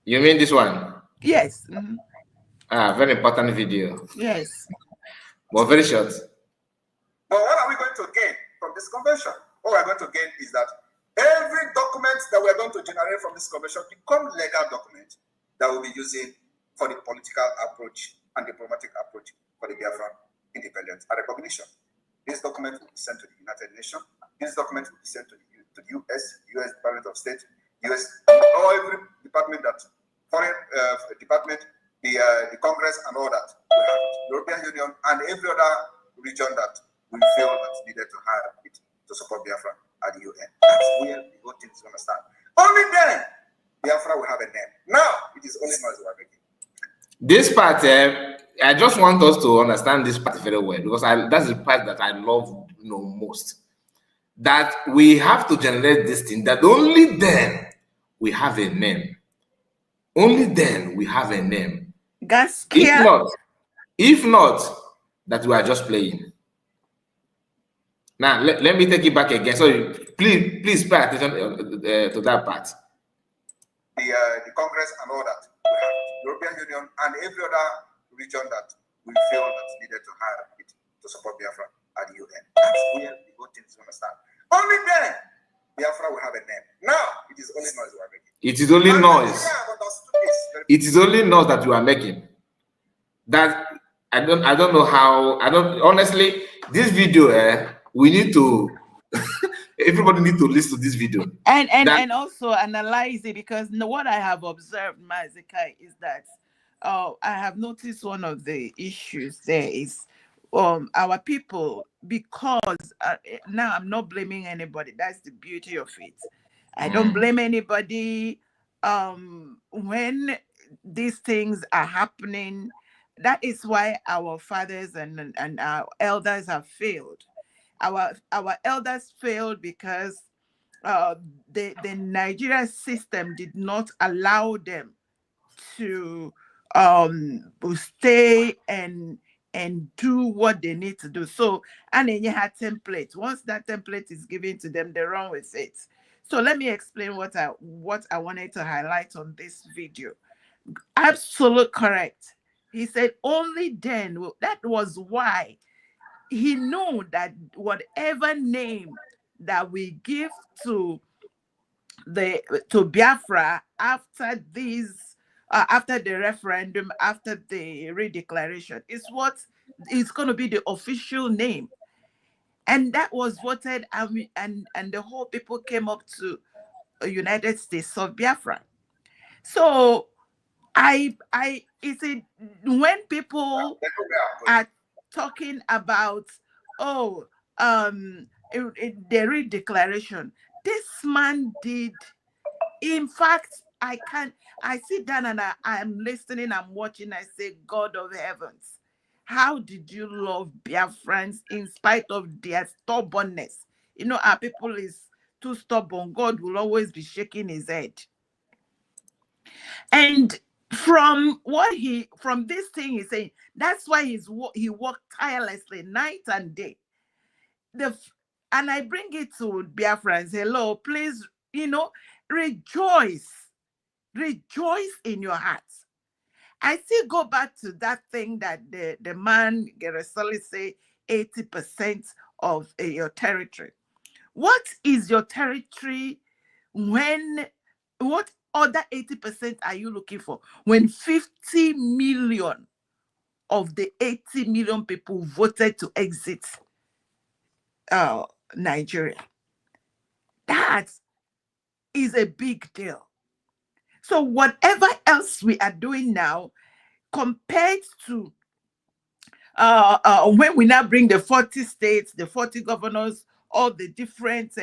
You mean this one? Yes. Very important video. Yes. But very short. But what are we going to gain from this convention? What we're going to gain is that every document that we're going to generate from this convention become legal document that we'll be using for the political approach and diplomatic approach for the Biafra independence and recognition. This document will be sent to the United Nations. This document will be sent to the US Department of State, US, or every department that, foreign department, the Congress and all that. We have European Union and every other region that we feel that's needed to have it to support Biafra at the UN. That's where the whole thing is going to start. Only then, Biafra will have a name. Now, it is only noise we're making. This part, I just want us to understand this part very well, because that's the part that I love most. That we have to generate this thing, that only then we have a name. Only then we have a name. If not, that we are just playing. Now, let me take it back again. So please pay attention to that part. The Congress and all that. We have European Union and every other region that we feel that's needed to have it to support Biafra at the UN. That's where the whole thing is going to start. Only then, Biafra will have a name. Now, it is only noise we are making. It is only noise. It is only noise that you are making. That I don't know how. Honestly, this video, we need to. Everybody need to listen to this video and also analyze it, because what I have observed, Mazikai, is that I have noticed one of the issues there is our people, because now I'm not blaming anybody. That's the beauty of it. I don't blame anybody. when these things are happening, that is why our fathers and our elders have failed. Our elders failed because the Nigeria system did not allow them to stay and do what they need to do. So, and then you had templates. Once that template is given to them, they run with it. So let me explain what I wanted to highlight on this video. Absolute correct. He said only then, that was why he knew that whatever name that we give to Biafra after these after the referendum, after the redeclaration, is what is going to be the official name. And that was voted, and the whole people came up to a United States of Biafra. So it's when people are talking about the redeclaration, this man did. In fact, I sit down and I'm listening, I'm watching, I say, God of heavens, how did you love Biafrans in spite of their stubbornness? You know, our people is too stubborn. God will always be shaking his head. And from this thing he's saying, that's why he worked tirelessly night and day. And I bring it to Biafrans. Hello, please, rejoice in your hearts. I still go back to that thing that the man Geresoli say 80% of your territory. What is your territory what other 80% are you looking for when 50 million of the 80 million people voted to exit Nigeria? That is a big deal. So whatever else we are doing now, compared to when we now bring the 40 states, the 40 governors, all the different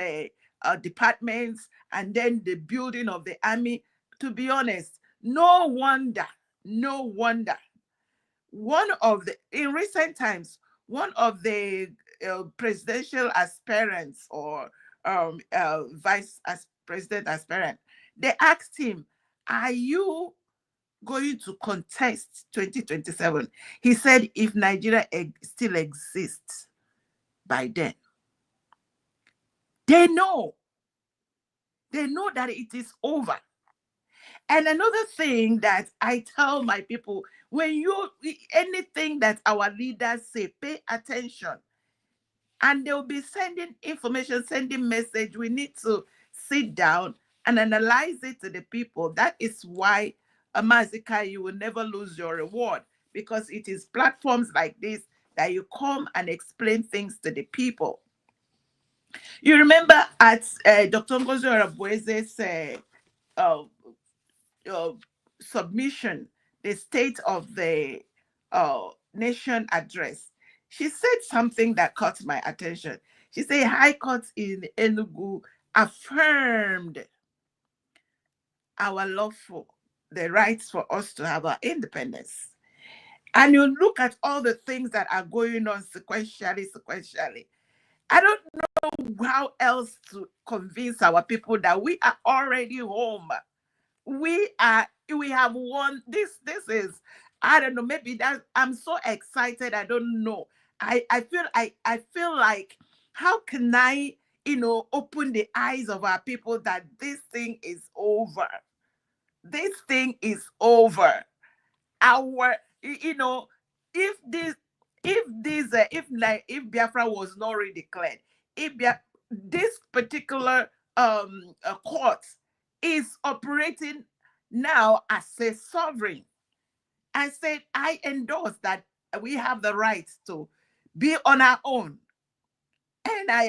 departments, and then the building of the army, to be honest, no wonder. In recent times, one of the presidential aspirants or vice president aspirant, they asked him, are you going to contest 2027? He said, if Nigeria still exists by then. They know that it is over. And another thing that I tell my people, anything that our leaders say, pay attention. And they'll be sending information, sending message. We need to sit down and analyze it to the people. That is why, Amazika, you will never lose your reward, because it is platforms like this that you come and explain things to the people. You remember at Dr. NOGZI ORABUEZE's submission, the State of the Nation address, she said something that caught my attention. She said, High Court in Enugu affirmed our lawful, the rights for us to have our independence. And you look at all the things that are going on sequentially. I don't know how else to convince our people that we are already home. We have won. This is, I don't know, maybe that I'm so excited. I don't know. I feel like, how can I, open the eyes of our people that this thing is over. This thing is over. If Biafra was not already declared, this particular court is operating now as a sovereign, I said, I endorse that we have the right to be on our own. And I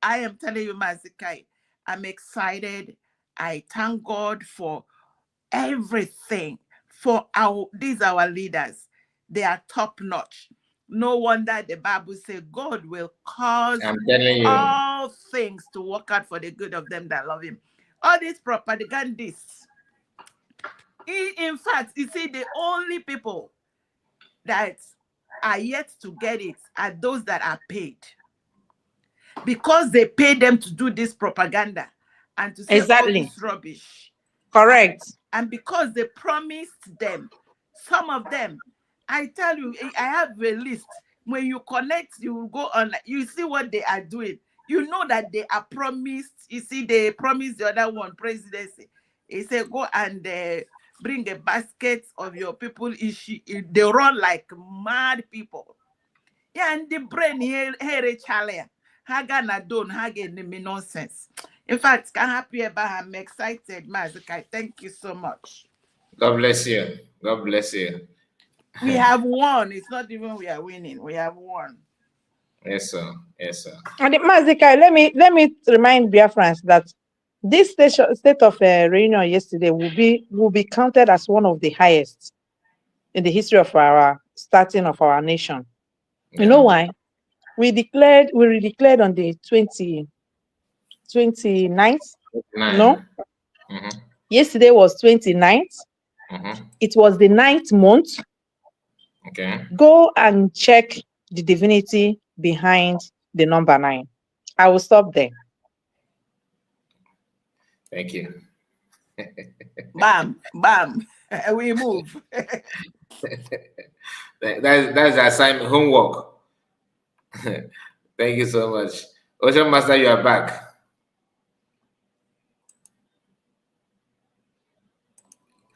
am telling you, Mazikai, I'm excited. I thank God for everything. For these our leaders. They are top notch. No wonder the Bible says God will cause all things to work out for the good of them that love him. all these propagandists. In fact, you see, the only people that are yet to get it are those that are paid. Because they pay them to do this propaganda and to say all this rubbish. Correct. And because they promised them, some of them, I tell you, I have a list. When you connect, you go on, you see what they are doing. You know that they are promised. You see, they promised the other one, presidency. He said, go and bring a basket of your people. They run like mad people. Yeah, and the brain here, Charlie. Haga don't me nonsense. In fact, I'm happy about. I'm excited, Mazikai. Thank you so much. God bless you. God bless you. We have won. It's not even we are winning. We have won. Yes, sir. Yes, sir. And Mazikai, let me remind Biafrans that this state of reunion yesterday will be counted as one of the highest in the history of our starting of our nation. Yeah. You know why? We redeclared on the 29th. No? Mm-hmm. Yesterday was 29th. Mm-hmm. It was the 9th month. Okay. Go and check the divinity behind the number 9. I will stop there. Thank you. Bam, bam. We move. That's the assignment, homework. Thank you so much. Ocean Master, you are back.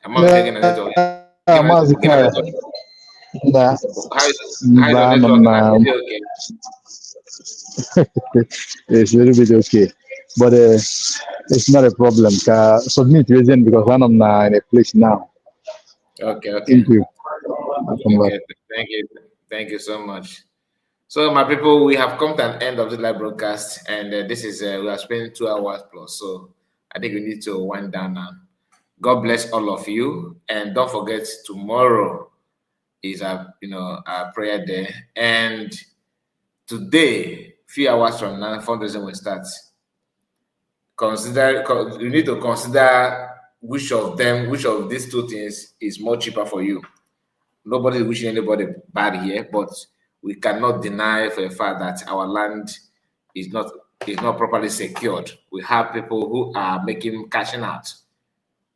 I'm not taking a network. It's a little bit okay, but it's not a problem. Submit reason because I'm in a place now. Okay. Thank you. Okay. Thank you so much. So, my people, we have come to an end of the live broadcast, and this is we are spending 2 hours plus. So, I think we need to wind down now. God bless all of you, and don't forget tomorrow is our prayer day, and today, few hours from now, fundraising will start. You need to consider which of these two things is more cheaper for you. Nobody is wishing anybody bad here, but we cannot deny for a fact that our land is not properly secured. We have people who are cashing out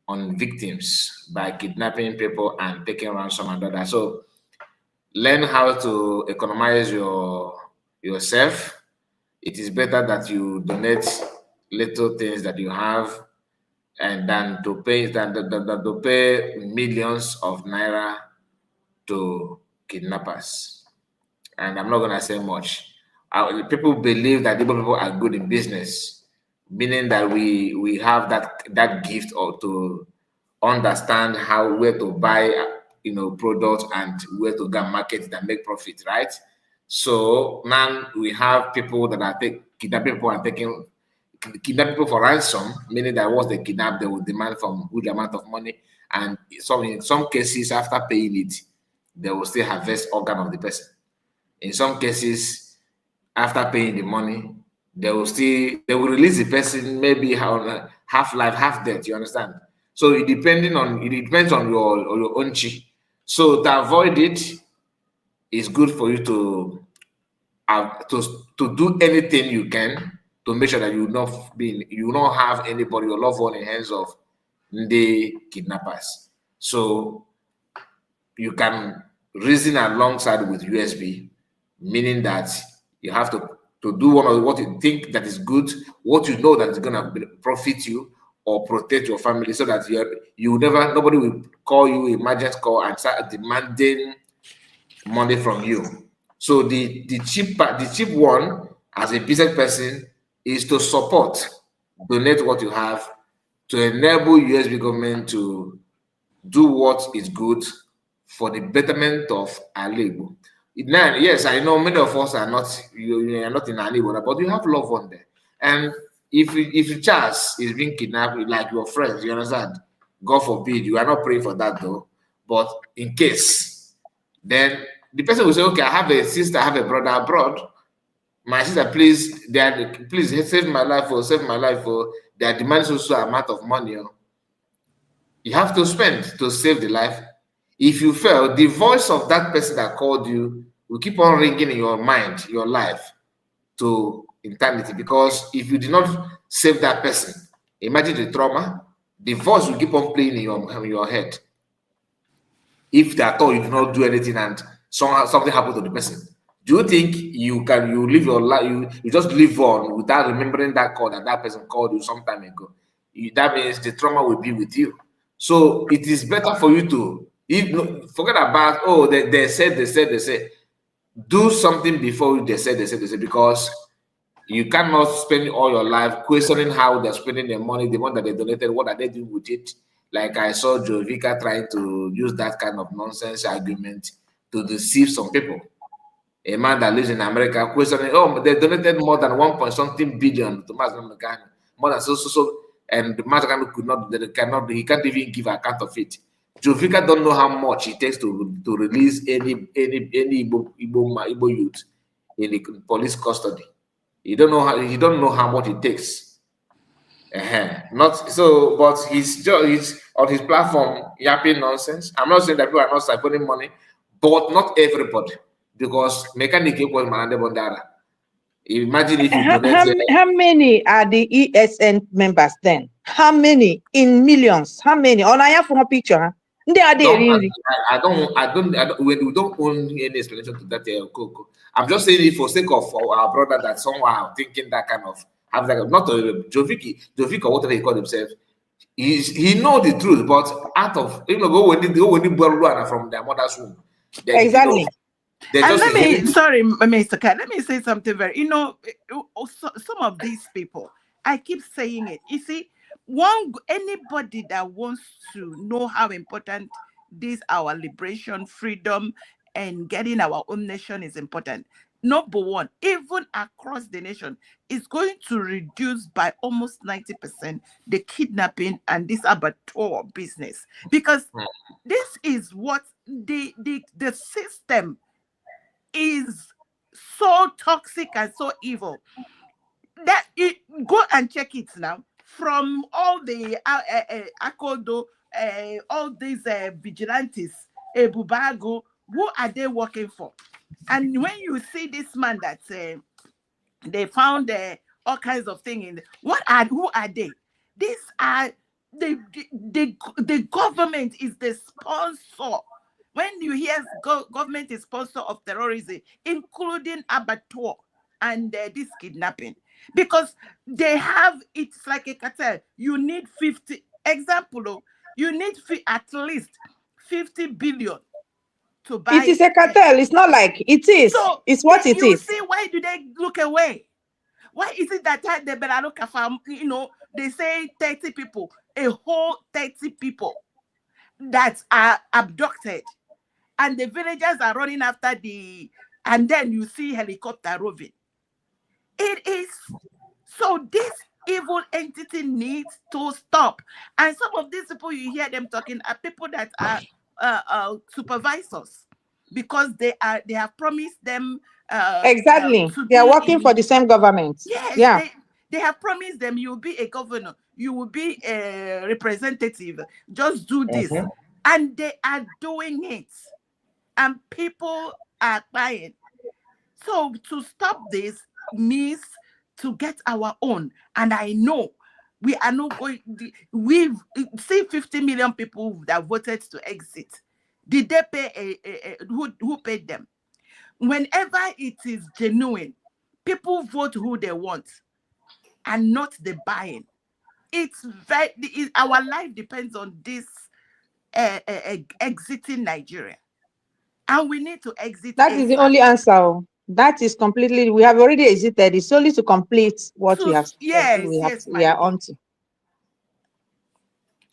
on victims by kidnapping people and taking ransom and all that. So learn how to economize yourself. It is better that you donate little things that you have and than to pay millions of naira to kidnappers. And I'm not going to say much. People believe that Igbo people are good in business, meaning that we have that gift or to understand where to buy products and where to go market that make profit, right? So now we have people that are kidnapping people and kidnap people for ransom, meaning that once they kidnap, they will demand some good amount of money, and in some cases, after paying it, they will still harvest organ of the person. In some cases, after paying the money, they will release the person maybe on half life, half death. You understand? So it depends on your own chi. So to avoid it, it's good for you to do anything you can to make sure that you will not have anybody or loved one in hands of the kidnappers. So you can reason alongside with USB, meaning that you have to do one of what you think that is good, what you know that is going to profit you or protect your family, so that nobody will call you emergency call and start demanding money from you. So the cheap one as a business person is to donate what you have to enable USB government to do what is good for the betterment of our labor. Now, yes, I know many of us are not you are not in our labor, but you have loved one there. And if Charles is being kidnapped, like your friends, you understand? God forbid, you are not praying for that though. But in case, then the person will say, okay, I have a sister, I have a brother abroad. My sister, please, please save my life or save my life or they are demanding so amount of money. You have to spend to save the life. If you fail, the voice of that person that called you will keep on ringing in your mind, your life, to eternity. Because if you did not save that person, imagine the trauma, the voice will keep on playing in your head. If at all you do not do anything and somehow something happened to the person, do you think you live your life, you just live on without remembering that call that person called you some time ago? That means the trauma will be with you. So it is better for you to forget about, oh, they said, do something before they said, because you cannot spend all your life questioning how they're spending their money, the money that they donated, what are they doing with it? Like I saw Jovica trying to use that kind of nonsense argument to deceive some people. A man that lives in America questioning, oh, they donated more than 1.something billion to Master Mekano, more than so, and Master Mekano he can't even give account of it. Jovica don't know how much it takes to release any Igbo youth in the police custody. You don't know how much it takes. Not so, but he's on his platform yapping nonsense. I'm not saying that people are not siphoning money, but not everybody, because mechanic equals Manande Bondara. Imagine if you how many are the ESN members then? How many in millions? How many? On I have from a picture. We don't own any explanation to that. Coco. I'm just saying it for sake of our brother that somehow thinking that kind of have that, not Joviki or whatever he called himself. He know the truth, but out of go when they from their mother's womb. Exactly. Sorry, Mr. Kat, let me say something very, some of these people, I keep saying it. You see, anybody that wants to know how important our liberation, freedom, and getting our own nation is important. Number one, even across the nation, is going to reduce by almost 90% the kidnapping and this abattoir business, because this is what the system is so toxic and so evil that go and check it now. From all the Akodo, all these vigilantes, Bubago, who are they working for? And when you see this man that they found all kinds of things who are they? These are the government is the sponsor. When you hear government is sponsor of terrorism, including abattoir and this kidnapping, because they have, it's like a cartel. You need 50, example, you need at least 50 billion to buy. It is a cartel. It's not like it is. So it's what it is. You see, why do they look away? Why is it that they better look at, they say 30 people, a whole 30 people that are abducted, and the villagers are running after and then you see helicopter roving. It is, so this evil entity needs to stop. And some of these people you hear them talking are people that are supervisors, because they have promised them exactly. They are working for the same government. Yes, yeah. They have promised them, you will be a governor, you will be a representative, just do this. And they are doing it. And people are buying. So to stop this means to get our own. And I know we are not going, we've seen 50 million people that voted to exit. Did they pay who paid them? Whenever it is genuine, people vote who they want and not the buying. Our life depends on this exiting Nigeria. And we need to exit. That is the only answer. That is completely, we have already exited. It's only to complete what we have. Yes, we are on to.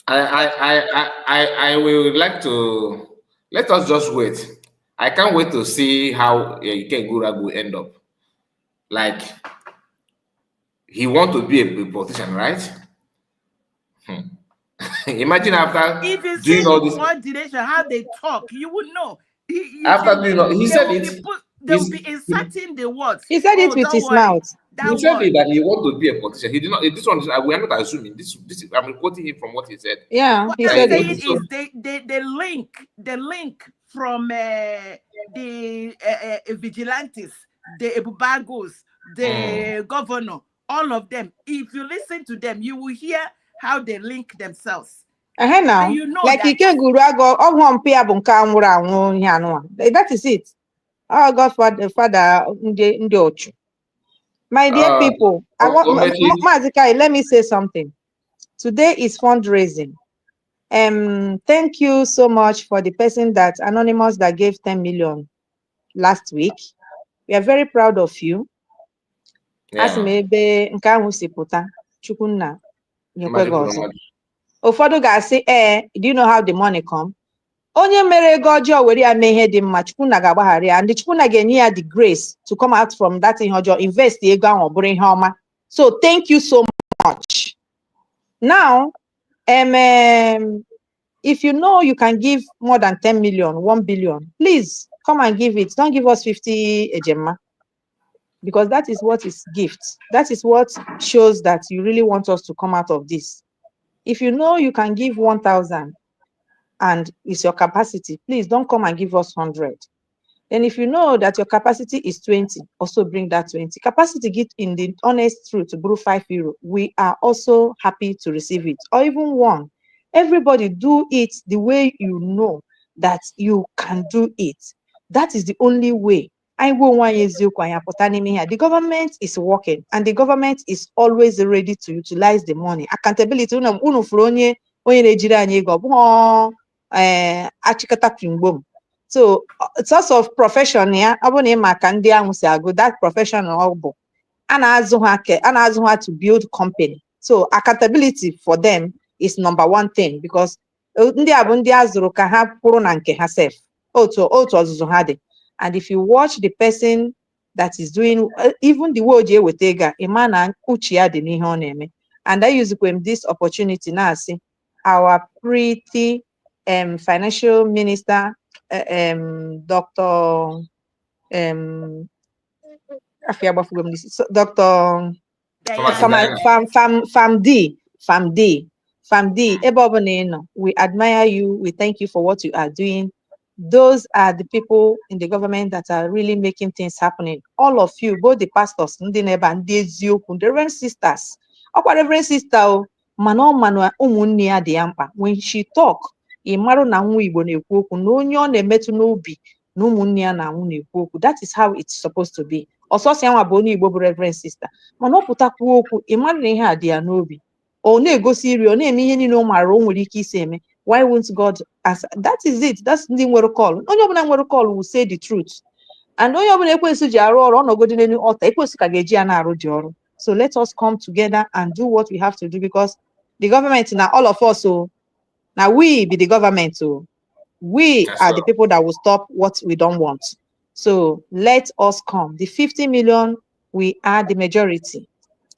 I will like to, let us just wait. I can't wait to see how Ike Gurag will end up. Like, he wants to be a politician, right? Imagine after if you doing see all this coordination, how they talk, you would know. After doing all, he said it. they'll be inserting the words. He said it with his mouth. He said that he wants to be a politician. He did not. This one, we are not assuming this. I'm quoting him from what he said. Yeah, what he I'm said saying it. is the link from the vigilantes, the Ebubagos, the governor, all of them. If you listen to them, you will hear how they link themselves. Now, you know like that. That is it. Oh, Godfather, Ndochu. My dear people, I want Mazikai, let me say something. Today is fundraising. Thank you so much for the person that anonymous that gave 10 million last week. We are very proud of you. As maybe nke ahụ si pụta, Chukwunna nyekwe gị ọzọ. Ụfọdụ ga-asị, do you know how the money come? Onye mere ego ọjọọ were ya mee ihe dị mma, Chukwunna ga-agbaghara ya, and Chukwunna ga-enye ya the grace to come out from that ihe ọjọọ, invest ego ahụ ọ bụrụ ihe ọma. So thank you so much. Now, if you know you can give more than 10 million, 1 billion, please come and give it. Don't give us 50 ejema, because that is what is gift. That is what shows that you really want us to come out of this. If you know you can give 1,000 and it's your capacity, please don't come and give us 100. And if you know that your capacity is 20, also bring that 20. Capacity, get in the honest truth, to borrow €5. We are also happy to receive it, or even 1. Everybody do it the way you know that you can do it. That is the only way. The government is working, and the government is always ready to utilize the money. Accountability. So source of profession here, that professional to build company. So accountability for them is number 1 thing, because and if you watch the person that is doing even the word with Ega, and I use this opportunity now, see our pretty financial minister, Dr. Dr. Famdi, we admire you. We thank you for what you are doing. Those are the people in the government that are really making things happening. All of you, both the pastors, the reverend sisters, reverend sister, when she talk, that is how it's supposed to be. Also, reverend sister. Why won't God answer? That is it. That's the word call. Only call will say the truth. And so let us come together and do what we have to do, because the government now, all of us, so now we be the government, so we are the people that will stop what we don't want. So let us come. The 50 million, we are the majority.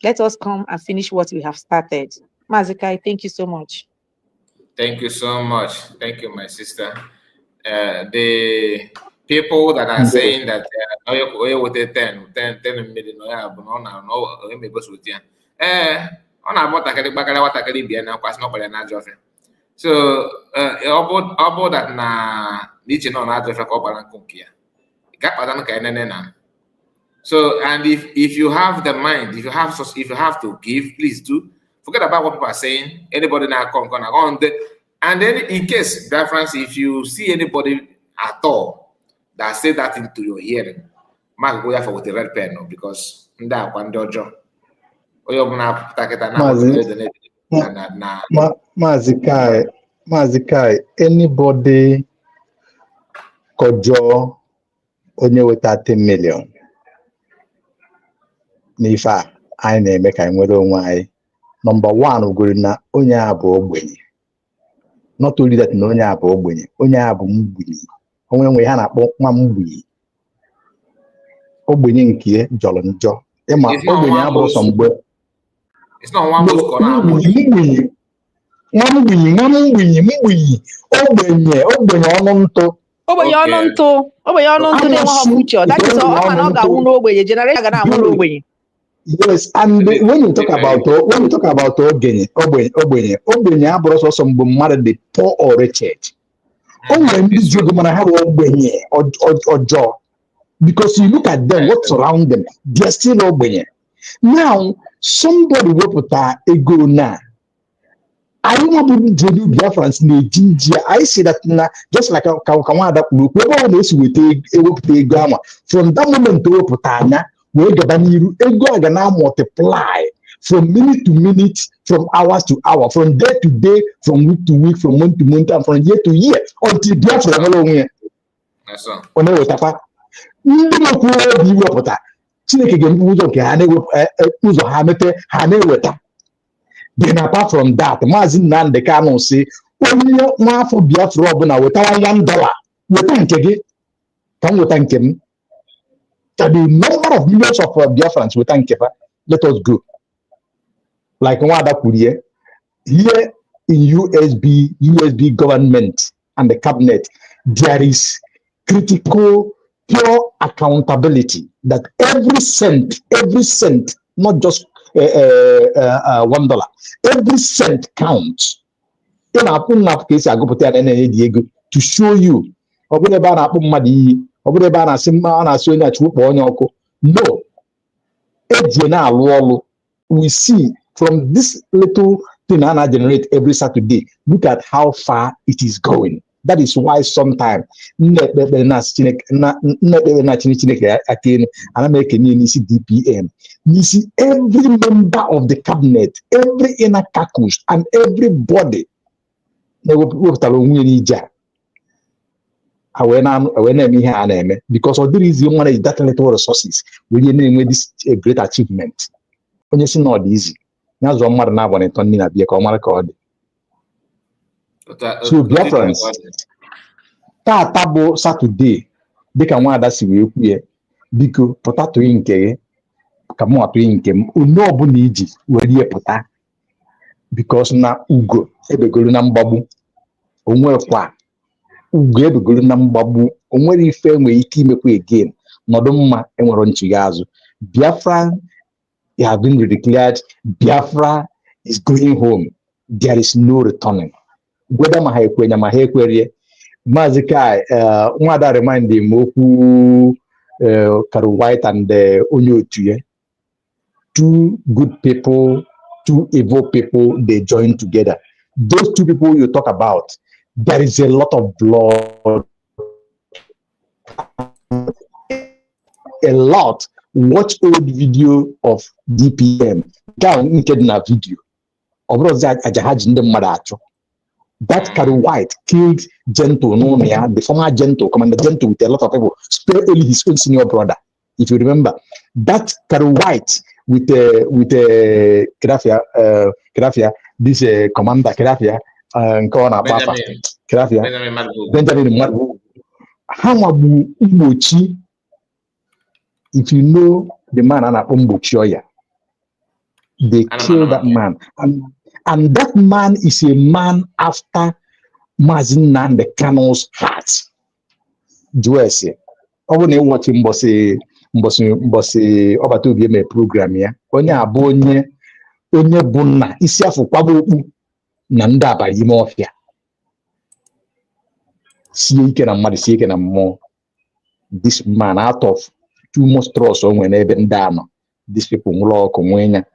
Let us come and finish what we have started. Mazikai, thank you so much. Thank you so much. Thank you, my sister. The people that are saying that with the 10 million, so about that na niche no na address ko balan kunkia. So, and if you have the mind, if you have to give, please do. Forget about what people are saying. Anybody now come on there. And then in case, Biafrans, if you see anybody at all that say that into your hearing, mark go for with the red pen, because Mazikai, anybody kojo onye with 30 million. Nifa, I na-eme ka nwere onwe anyị. Number 1, ugoro na onye abụ ogbenye. Not only that, na onye abụ ogbenye, onye abụ mgbunyi. Onwe nwe ha na-akpọ nwa mgbunyi. Ogbenye nke jọrọ njọ. Ịma ogbenye abụrụ sọ mgbe. It's not one most corner. Mgbunyi. Ogbenye ọnụ ntụ. Ogbenye ọnụ ntụ. Ogbenye ọnụ ntụ na-enweghị future. That is all. Ọ ma na ọ ga-anwụ n'ogbenye. Generation ga na-anwụ n'ogbenye. Yes, and when you talk about ogbenye abụrụ sọsọ mgbe mmadụ dị poor or wretched. O nwere ndị ji ego mana ha bụ ogbenye ọjọọ. Because you look at them, what's around them, they're still ogbenye. Now, somebody wepụta ego na. I don't want to do Biafrans Nigeria. I say that just like Kawada Kulu, from that moment to Putana, we are gonna multiply from minute to minute, from hours to hour, from day to day, from week to week, from month to month, and from year to year until Biafra no longer. Then apart from that, Mazin Nande Kano say, only one for Biafra with $1, we thank him. The number of millions of Biafrans we thank him. Let us go. Like Wada Kurie, here in USB government and the cabinet, there is critical, pure accountability that every cent, not just $1, every cent counts. In our case, I go put Diego to show you. No, we see from this little thing I generate every Saturday. Look at how far it is going. That is why sometimes and I make a DPM. You see every member of the cabinet, every inner caucus, and everybody. Because of the reason one is that little resources, we need this great achievement. When you see not easy. That's one more now when it turned in a vehicle. So, dear friends, tabo Saturday, they can want that see we because potato inke, come out to inke, no buniji, where you pota because na ugo, ebe golden babu, umwe kwa, ugo ebe golden babu, umwe ife we iki me again, nodoma enwaron chigazo. Biafra have been declared, Biafra is going home. There is no returning. Whether my hair Mazikai, one that remind him Moku Karu White and Onyo Tuye. Two good people, two evil people, they join together. Those two people you talk about, there is a lot of blood. A lot. Watch old video of DPM. Down in a video. That Karu White killed Gento Nomia, the former Gento, Commander Gento, with a lot of people, spare only his own senior brother. If you remember, that Karu White with Grafia, this Commander Grafia, and Kona Papa, Grafia, Benjamin Marbu, Hamabu Umochi. If you know the man Anna Umbuchoya, they killed that man. And that man is a man after Mazin and the Cano's heart. Joyce, I want to watch him bossy over to be a program here. Onya abonye bunna isia for Pabu Nanda by Yimofia. See can a muddy seeking and more. This man out of too much trust on when even down. These people law Comwena.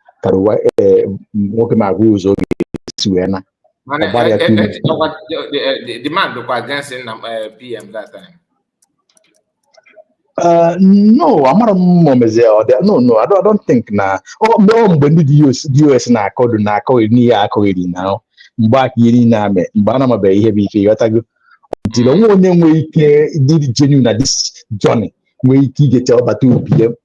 Walking my rules the man look against PM that time. No, I'm not no, I don't think now. Oh, no, when the US na code na code near now. Back in Name, Banama Bay, heavy figure. Until one we did genuine this journey. We get over 2 PM.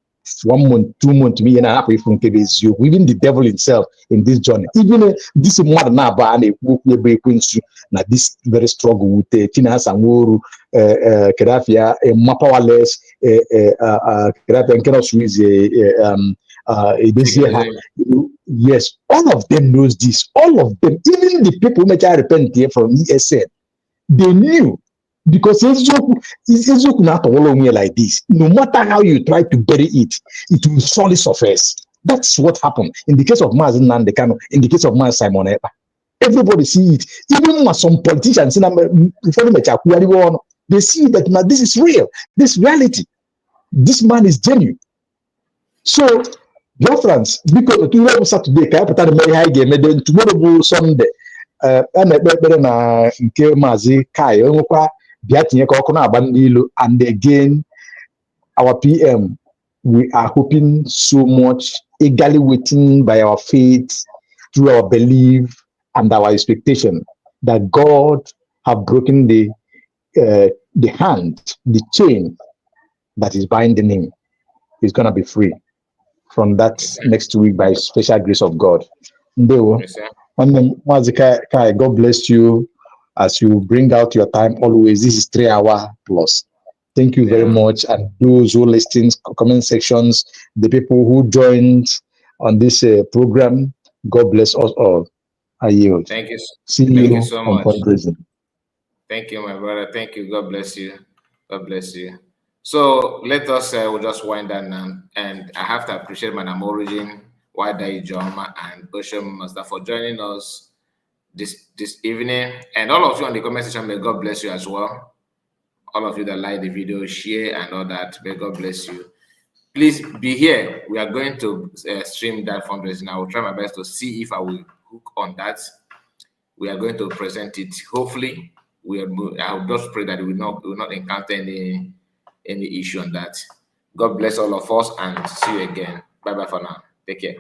1 month, 2 months, me and a half from KBSU, even the devil himself in this journey. Even this modern Naba now this very struggle with Tina Sanguru, Kedafia, a powerless, Kedafia and Kenos yes, all of them knows this, all of them, even the people who may repent here from ESN, they knew Because eziokwu na-atọwala onwe like this. No matter how you try to bury it, it will surely surface. That's what happened in the case of Mazi Nnamdi Kanu, in the case of Mazi Simon Ekpa. Everybody see it. Even some politicians, they see that now this is real, this reality. This man is genuine. So, your friends, because tomorrow Saturday, tomorrow Sunday, and again, our PM, we are hoping so much, eagerly waiting by our faith, through our belief and our expectation that God have broken the hand, the chain that is binding him. He's gonna be free from that next week by special grace of God. God bless you as you bring out your time always. This is 3 hours plus. Thank you very much. And those who listen, comment sections, the people who joined on this program, God bless us all. I yield. Thank you. See Thank you so on much. fundraising. Thank you, my brother. Thank you. God bless you. God bless you. So let us we'll just wind down now. And I have to appreciate Madam Origin, Wadai Joma, and Ocean Master for joining us this evening. And all of you on the comment section, may God bless you as well. All of you that like the video, share and all that, may God bless you. Please be here. We are going to stream that fundraising. I will try my best to see if I will hook on that. We are going to present it. Hopefully, I will just pray that we will not encounter any issue on that. God bless all of us and see you again. Bye bye for now. Take care.